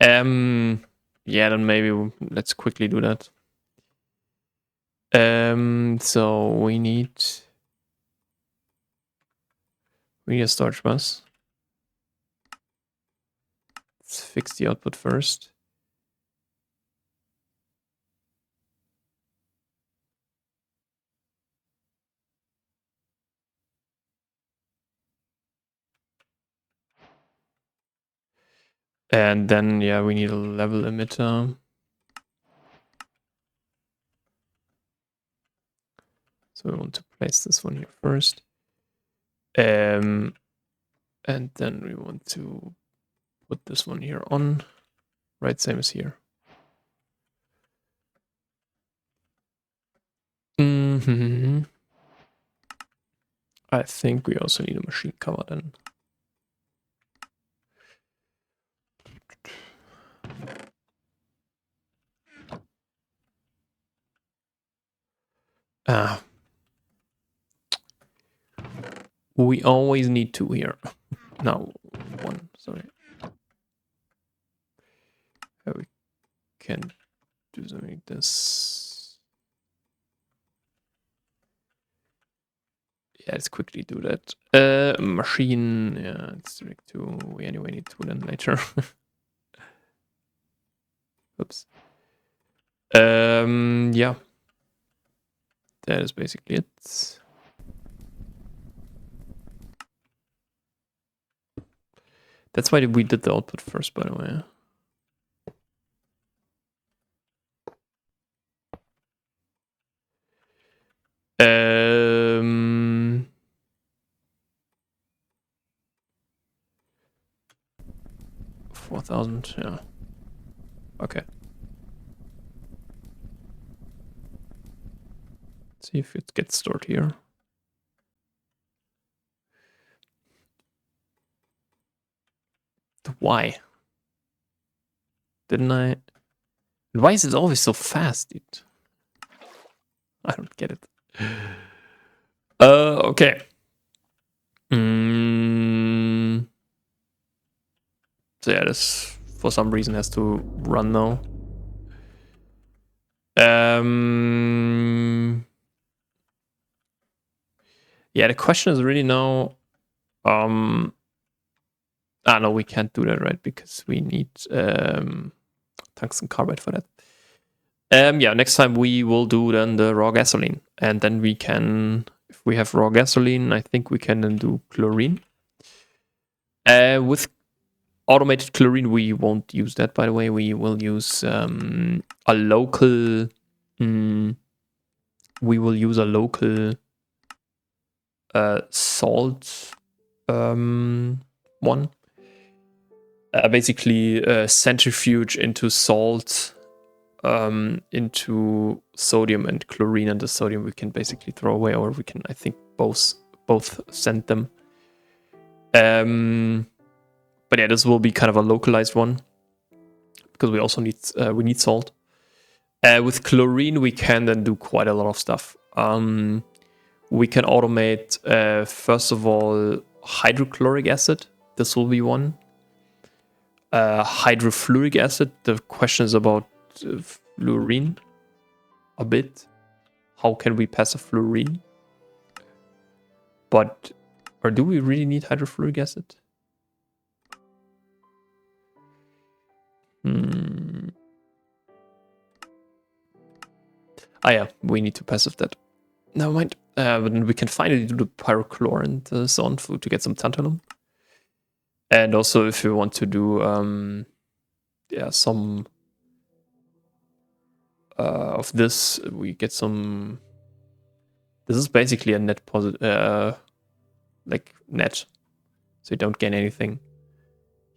Yeah, then maybe let's quickly do that. So we need a storage bus. Let's fix the output first. And then, yeah, we need a level emitter. So we want to place this one here first. And then we want to put this one here on. Right, same as here. I think we also need a machine cover then. We always need two here. No, one, sorry. We can do something like this. Yeah, let's quickly do that. Machine, yeah, it's direct two. We anyway need two then later. Oops. Yeah. That is basically it. That's why we did the output first, by the way. 4,000, yeah. Okay. Let's see if it gets stored here. Why? Didn't I? Why is it always so fast, dude? I don't get it. Okay. So yeah, this for some reason has to run now. Yeah, the question is really now. No, we can't do that, right? Because we need tungsten carbide for that. Yeah, next time we will do then the raw gasoline, and then we can, if we have raw gasoline, I think we can then do chlorine. With automated chlorine, we won't use that, by the way. We will use a local. We will use a local salt one. Basically, centrifuge into salt, into sodium and chlorine, and the sodium we can basically throw away, or we can, I think, both send them. But yeah, this will be kind of a localized one because we also need salt. With chlorine, we can then do quite a lot of stuff. We can automate, first of all, hydrochloric acid. This will be one. Hydrofluoric acid. The question is about fluorine a bit. How can we pass a fluorine? But, or do we really need hydrofluoric acid? Yeah, we need to passive that. Never mind. But then we can finally do the pyrochlor and so on to get some tantalum. And also, if we want to do, some of this, we get some. This is basically a net positive, like net, so you don't gain anything.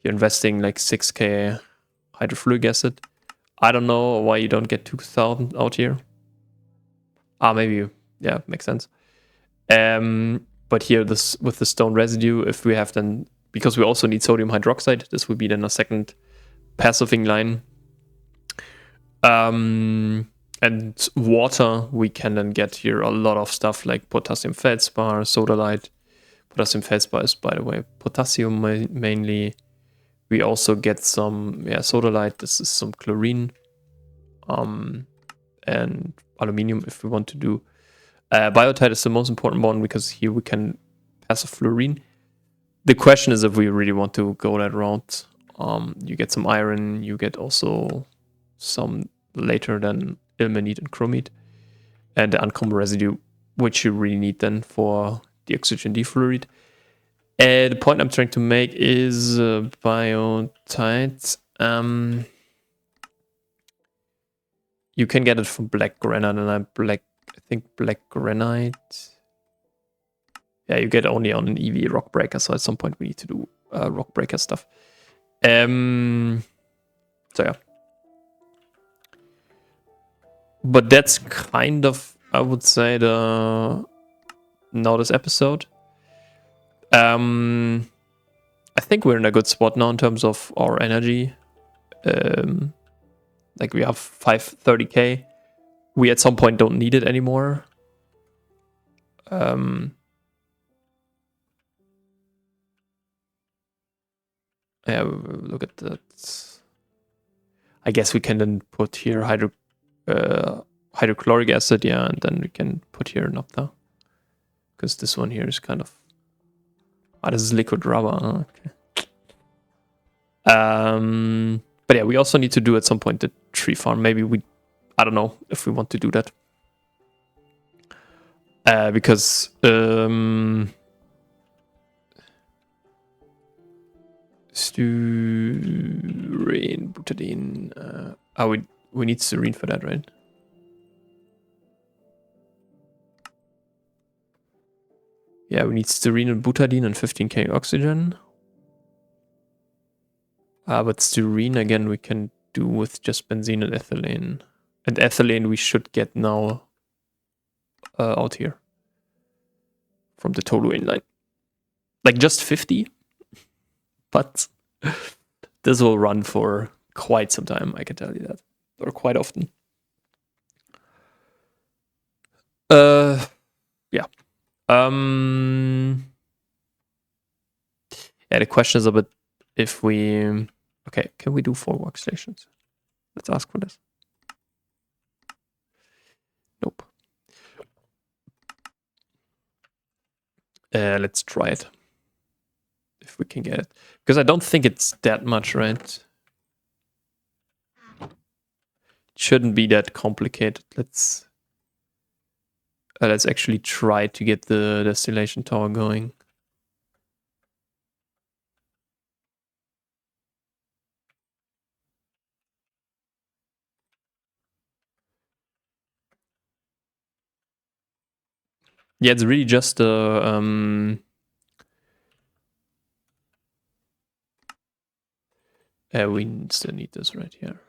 You're investing like 6k hydrofluoric acid. I don't know why you don't get 2,000 out here. Maybe, yeah, makes sense. But here, this with the stone residue, if we have then, because we also need sodium hydroxide, this would be then a second passiving line. And water, we can then get here a lot of stuff like potassium feldspar, sodalite. Potassium feldspar is, by the way, potassium mainly. We also get some sodalite. This is some chlorine, and aluminium if we want to do. Biotite is the most important one because here we can pass a fluorine. The question is if we really want to go that route. You get some iron. You get also some later than ilmenite and chromite, and the uncommon residue, which you really need then for the oxygen defluoride. The point I'm trying to make is biotite. You can get it from black granite, and I think black granite. Yeah, you get only on an EV rock breaker, so at some point we need to do rock breaker stuff. So yeah. But that's kind of, I would say, this episode. I think we're in a good spot now in terms of our energy. Like we have 530k. We at some point don't need it anymore. Yeah, look at that. I guess we can then put here hydrochloric acid, yeah, and then we can put here naphtha. Because this one here is kind of... this is liquid rubber. Okay. But yeah, we also need to do at some point the tree farm. Maybe I don't know if we want to do that. Because styrene, butadiene. We need styrene for that, right? Yeah, we need styrene and butadiene and 15k oxygen. But styrene, again, we can do with just benzene and ethylene. And ethylene we should get now out here from the Tolu inline. Like just 50, but this will run for quite some time, I can tell you that. Or quite often. Yeah. Yeah, the question is a bit if we... Okay, can we do 4 workstations? Let's ask for this. Nope. Let's try it. If we can get it. Because I don't think it's that much, right? It shouldn't be that complicated. Let's actually try to get the distillation tower going. Yeah, it's really just we still need this right here.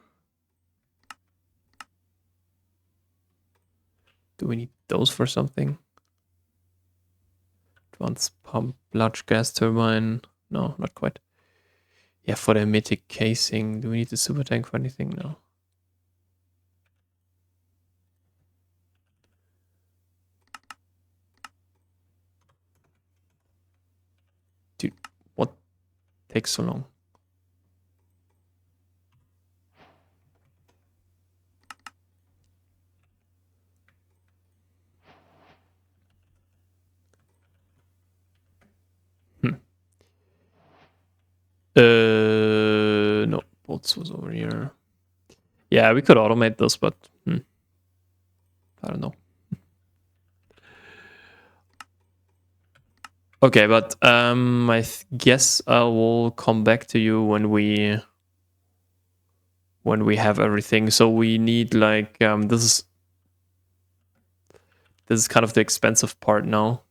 Do we need those for something? Advanced pump, large gas turbine. No, not quite. Yeah, for the hermetic casing. Do we need the super tank for anything? No. Dude, what takes so long? No, bolts was over here. Yeah, we could automate this, but I don't know. Okay, but I guess I will come back to you when we have everything. So we need like this is kind of the expensive part now.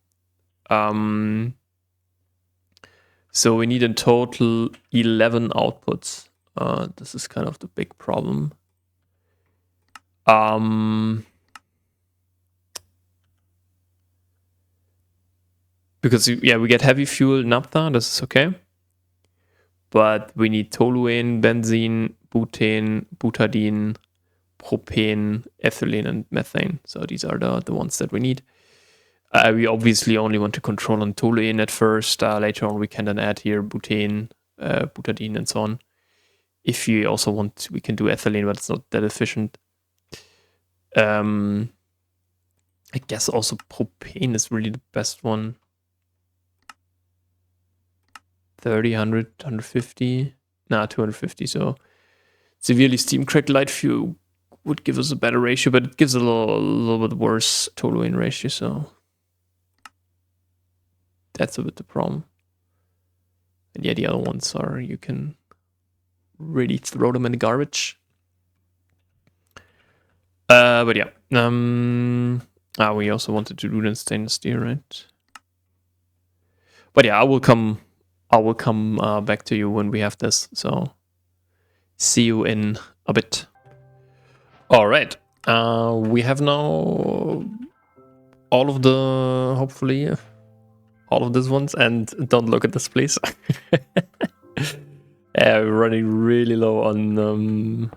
So we need in total 11 outputs. This is kind of the big problem. because yeah, we get heavy fuel naphtha. This is okay, but we need toluene, benzene, butane, butadiene, propane, ethylene, and methane. So these are the ones that we need. We obviously only want to control on toluene at first. Later on, we can then add here butane, butadiene, and so on. If you also want, we can do ethylene, but it's not that efficient. I guess also propane is really the best one. 30, 100, 150. Nah, 250. So severely steam cracked light fuel would give us a better ratio, but it gives a little bit worse toluene ratio. So that's a bit the problem. And yeah, the other ones are, you can really throw them in the garbage. But yeah. We also wanted to do the stainless steel, right? But yeah, I will come back to you when we have this. So see you in a bit. All right. We have now all of the, hopefully, all of these ones. And don't look at this, please. We're running really low on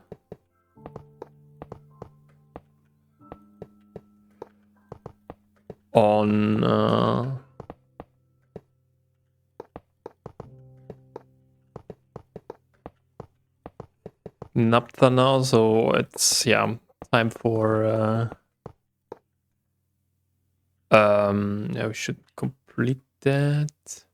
naphtha now, so it's time for we should complete that.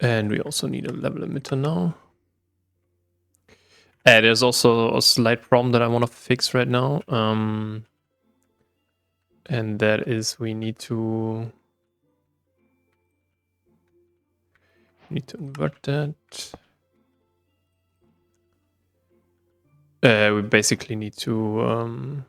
And we also need a level emitter now. There's also a slight problem that I want to fix right now. And that is we need to invert that. We basically need to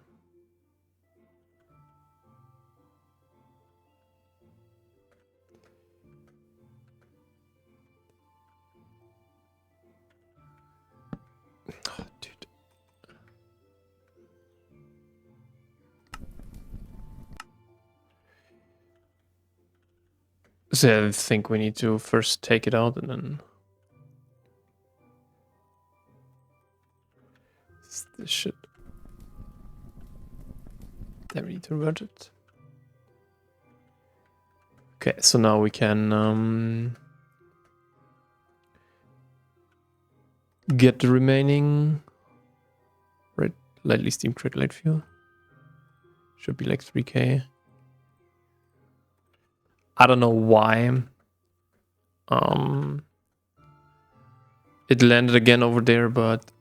dude. So I think we need to first take it out and then this should. Then we need to invert it. Okay, so now we can get the remaining lightly steam cracked light fuel. Should be like 3K. I don't know why. It landed again over there, but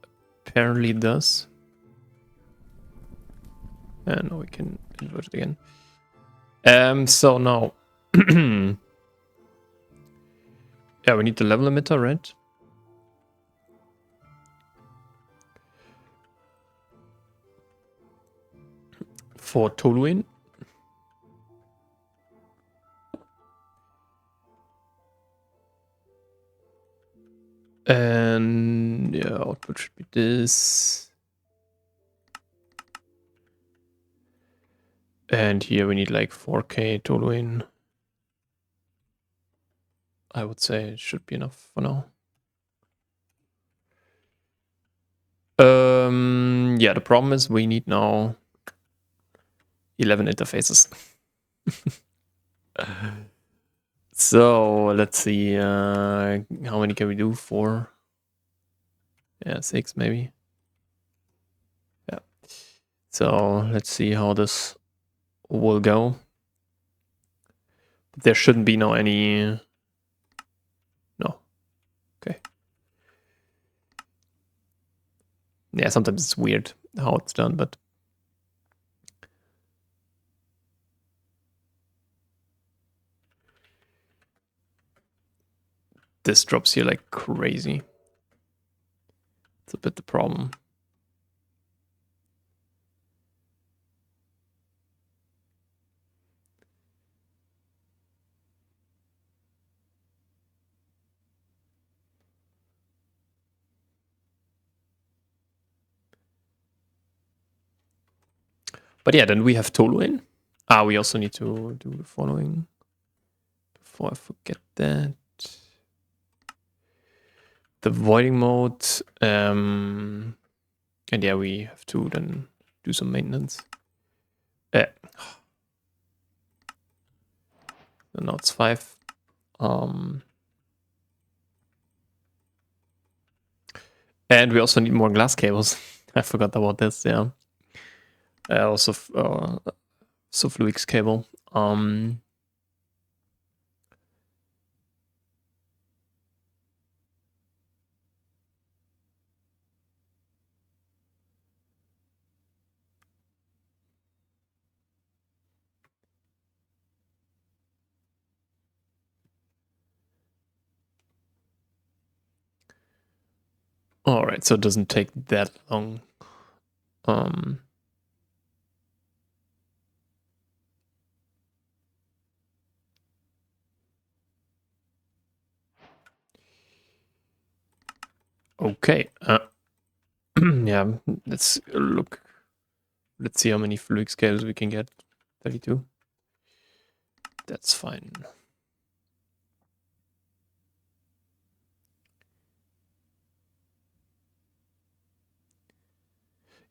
apparently it does. And we can invert it again. So now, yeah, we need the level emitter, right? For toluene. And yeah, output should be this. And here we need like 4K toluene. I would say it should be enough for now. Yeah, the problem is we need now 11 interfaces. So let's see, how many can we do? 4? Yeah, 6 maybe. Yeah. So let's see how this will go. There shouldn't be any. No. Okay. Yeah, sometimes it's weird how it's done, but this drops here like crazy. It's a bit the problem. But yeah, then we have Toluene. We also need to do the following before I forget that. The voiding mode. And yeah, we have to then do some maintenance. Now it's 5. And we also need more glass cables. I forgot about this, yeah. Also, Fluix cable. All right, so it doesn't take that long. Okay. Yeah, let's look. Let's see how many Fluix cables we can get. 32. That's fine.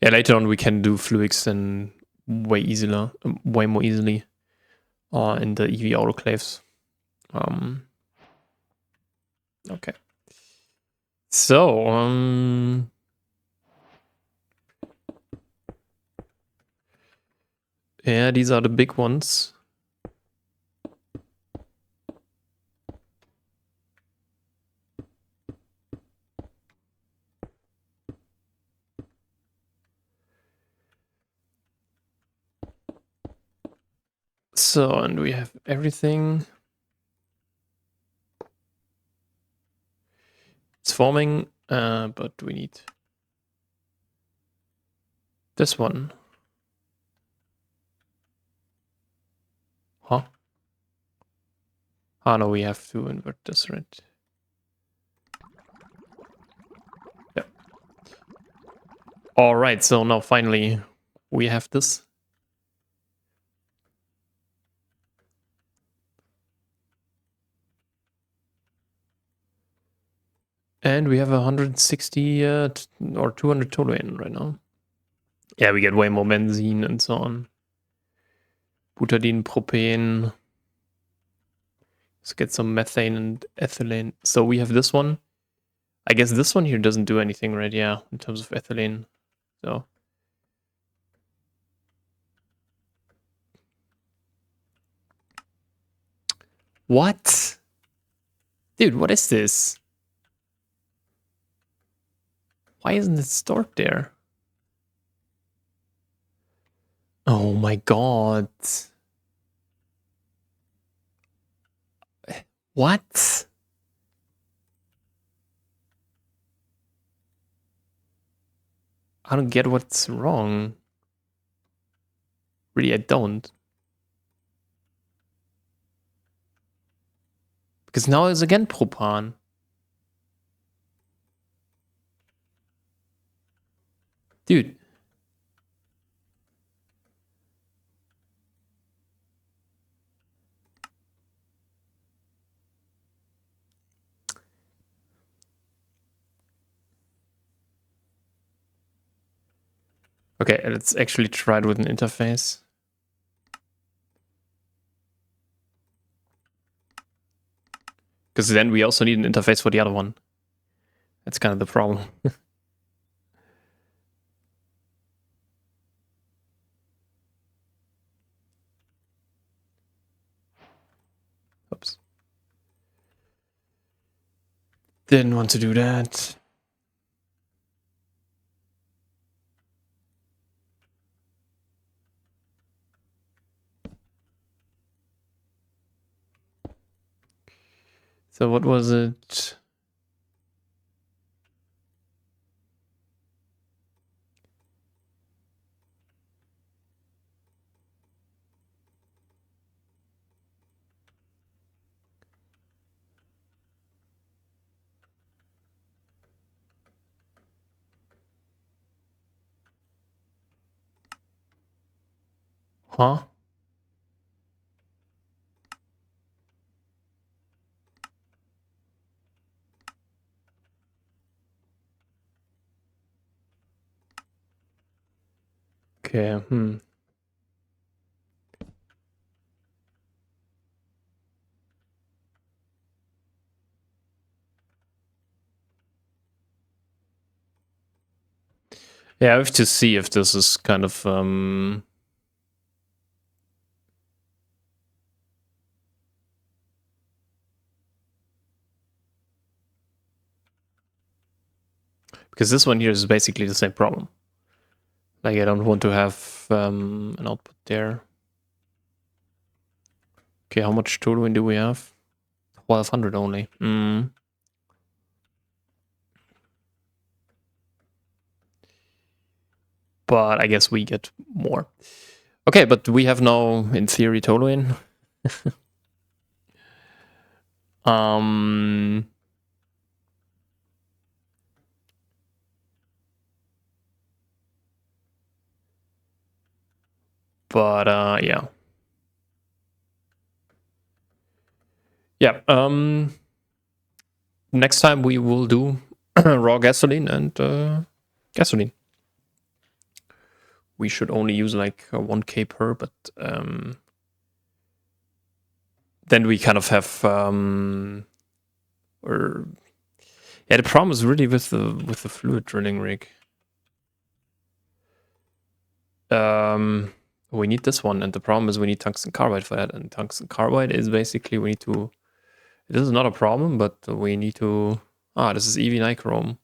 Yeah, later on we can do Fluix then way more easily in the EV autoclaves. Okay. So, yeah, these are the big ones. So, and we have everything. It's forming, but we need this one. Huh? No, we have to invert this, right? Yeah. All right, so now finally we have this. And we have 160 or 200 toluene right now. Yeah, we get way more benzene and so on. Butadiene, propane. Let's get some methane and ethylene. So we have this one. I guess this one here doesn't do anything, right? Yeah, in terms of ethylene. So. What? Dude, what is this? Why isn't it stored there? Oh my god. What? I don't get what's wrong. Really, I don't. Because now it's again propan. Dude. Okay, let's actually try it with an interface. Because then we also need an interface for the other one. That's kind of the problem. Oops. Didn't want to do that. So what was it? Huh? Okay, Yeah, I have to see if this is kind of because this one here is basically the same problem. Like I don't want to have an output there. Okay, how much toluene do we have? 1200 only. But I guess we get more. Okay, but we have now, in theory, toluene. But yeah. Yeah. Next time we will do raw gasoline and gasoline. We should only use like 1K per, but then we kind of have or yeah, the problem is really with the fluid drilling rig. We need this one, and the problem is we need tungsten carbide for that, and tungsten carbide is basically we need to. This is not a problem, but we need to. This is EV nichrome.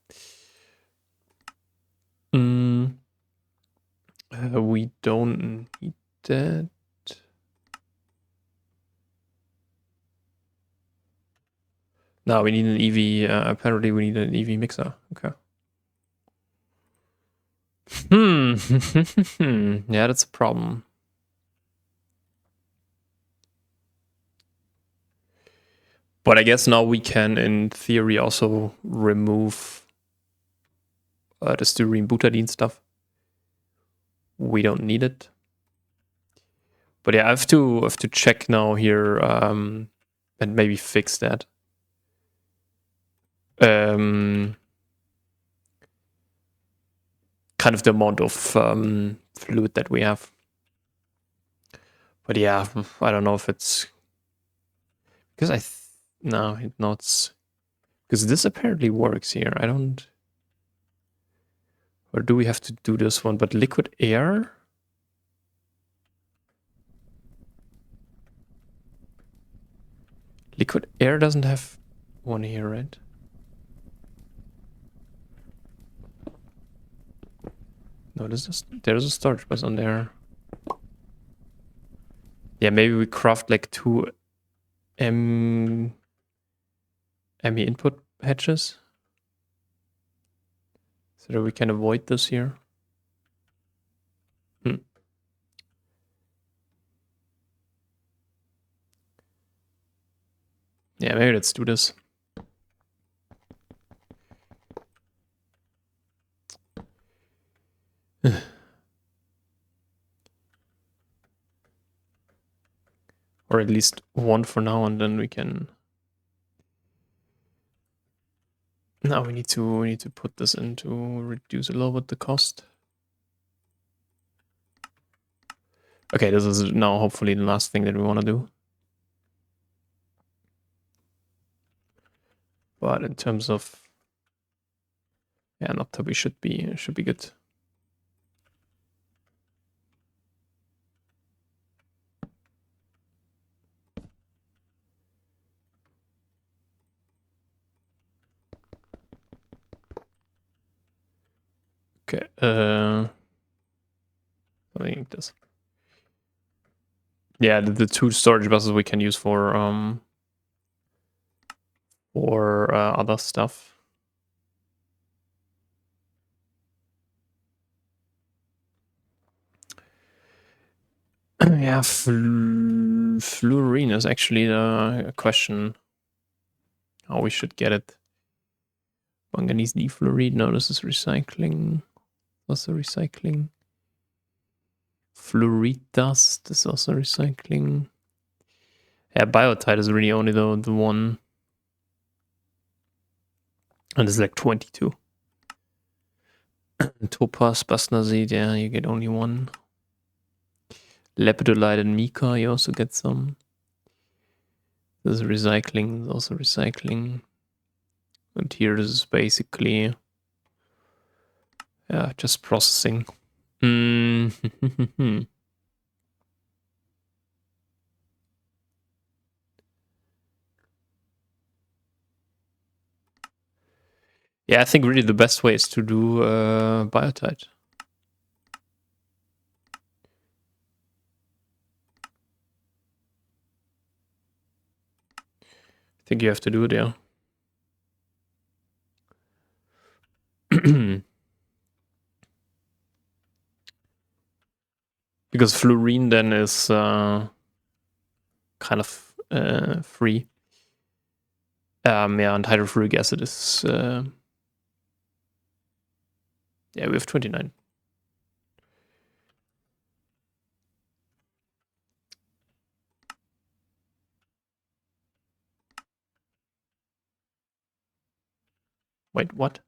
We don't need that. No, we need an EV. Apparently, we need an EV mixer. Okay. Yeah, that's a problem. But I guess now we can, in theory, also remove the styrene butadiene stuff. We don't need it. But yeah, I have to check now here and maybe fix that. Kind of the amount of fluid that we have. But yeah, I don't know if it's because no, it's because this apparently works here. I don't, or do we have to do this one? But liquid air. Liquid air doesn't have one here, right? No, there's a storage bus on there. Yeah, maybe we craft like two ME input hatches so that we can avoid this here. Yeah, maybe let's do this. Or at least one for now, and then we can. Now we need to put this in to reduce a little bit the cost. Okay, this is now hopefully the last thing that we want to do. But in terms of not that we should be good. Okay, I think this. Yeah, the two storage buses we can use for other stuff. Yeah, fluorine is actually the question. How we should get it. Manganese defluoride. No, this is recycling. What's the recycling? Fluoride dust is also recycling. Yeah, biotite is really only the one. And it's like 22. Topaz, Basnasid, yeah, you get only one. Lepidolite and mica, you also get some. This is recycling, also recycling. And here this is basically, yeah, just processing. Mm. Yeah, I think really the best way is to do biotite. I think you have to do it, yeah. Because fluorine then is kind of free. Yeah, and hydrofluoric acid is... yeah, we have 29. Wait, what?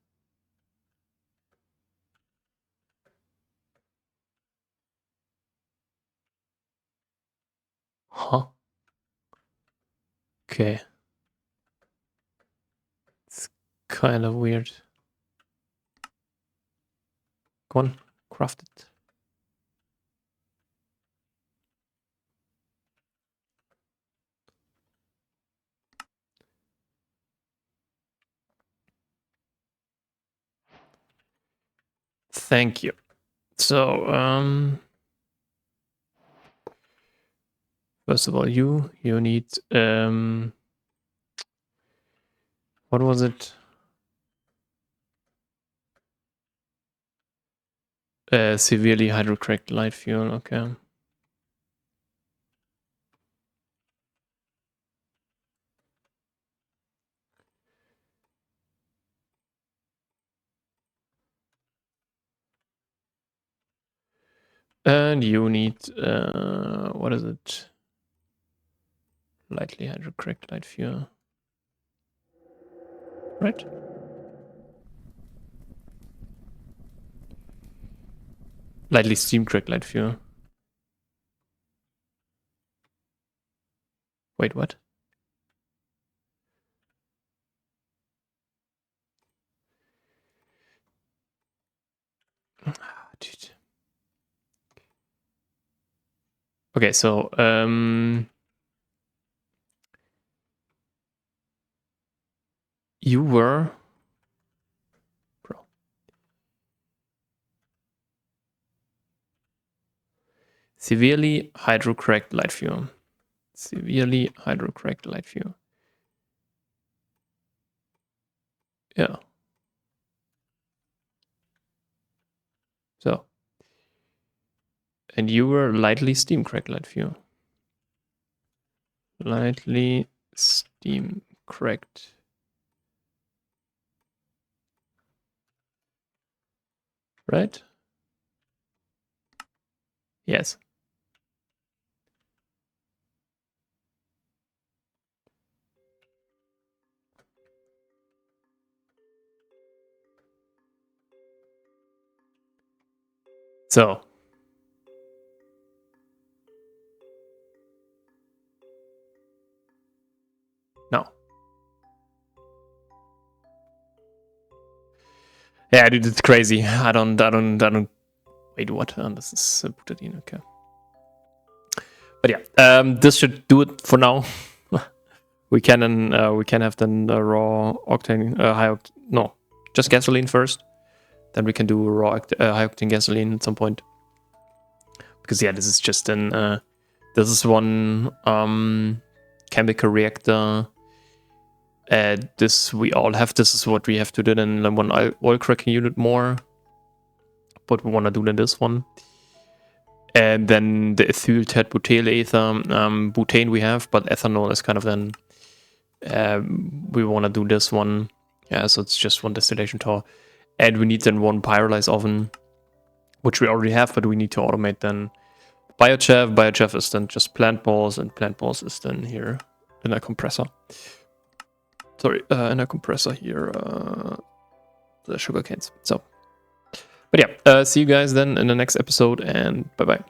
Huh? Okay. It's kind of weird. Go on, craft it. Thank you. So, first of all, you need, what was it? Severely hydrocracked light fuel, okay. And you need, what is it? Lightly hydrocracked light fuel. Right? Lightly steam cracked light fuel. Wait, what? Dude. Okay, so, you were... Bro. Severely hydrocracked light fuel. Severely hydrocracked light fuel. Yeah. So. And you were lightly steam cracked light fuel. Lightly steam cracked. Right? Yes. So. No. Yeah, dude, it's crazy. I don't. Wait, what? This is butadiene, okay. But yeah, this should do it for now. we can have then raw octane, high octane. No, just gasoline first. Then we can do raw high octane gasoline at some point. Because yeah, this is just an this is one chemical reactor. This we all have. This is what we have to do in one oil cracking unit more. But we want to do in this one. And then the ethyl butyl ether, butane we have, but ethanol is kind of then we want to do this one. Yeah, so it's just one distillation tower. And we need then one pyrolyze oven, which we already have, but we need to automate then Biochaff is then just plant balls, and plant balls is then here in a compressor. Sorry, in a compressor here, the sugar canes. So, but yeah, see you guys then in the next episode, and bye bye.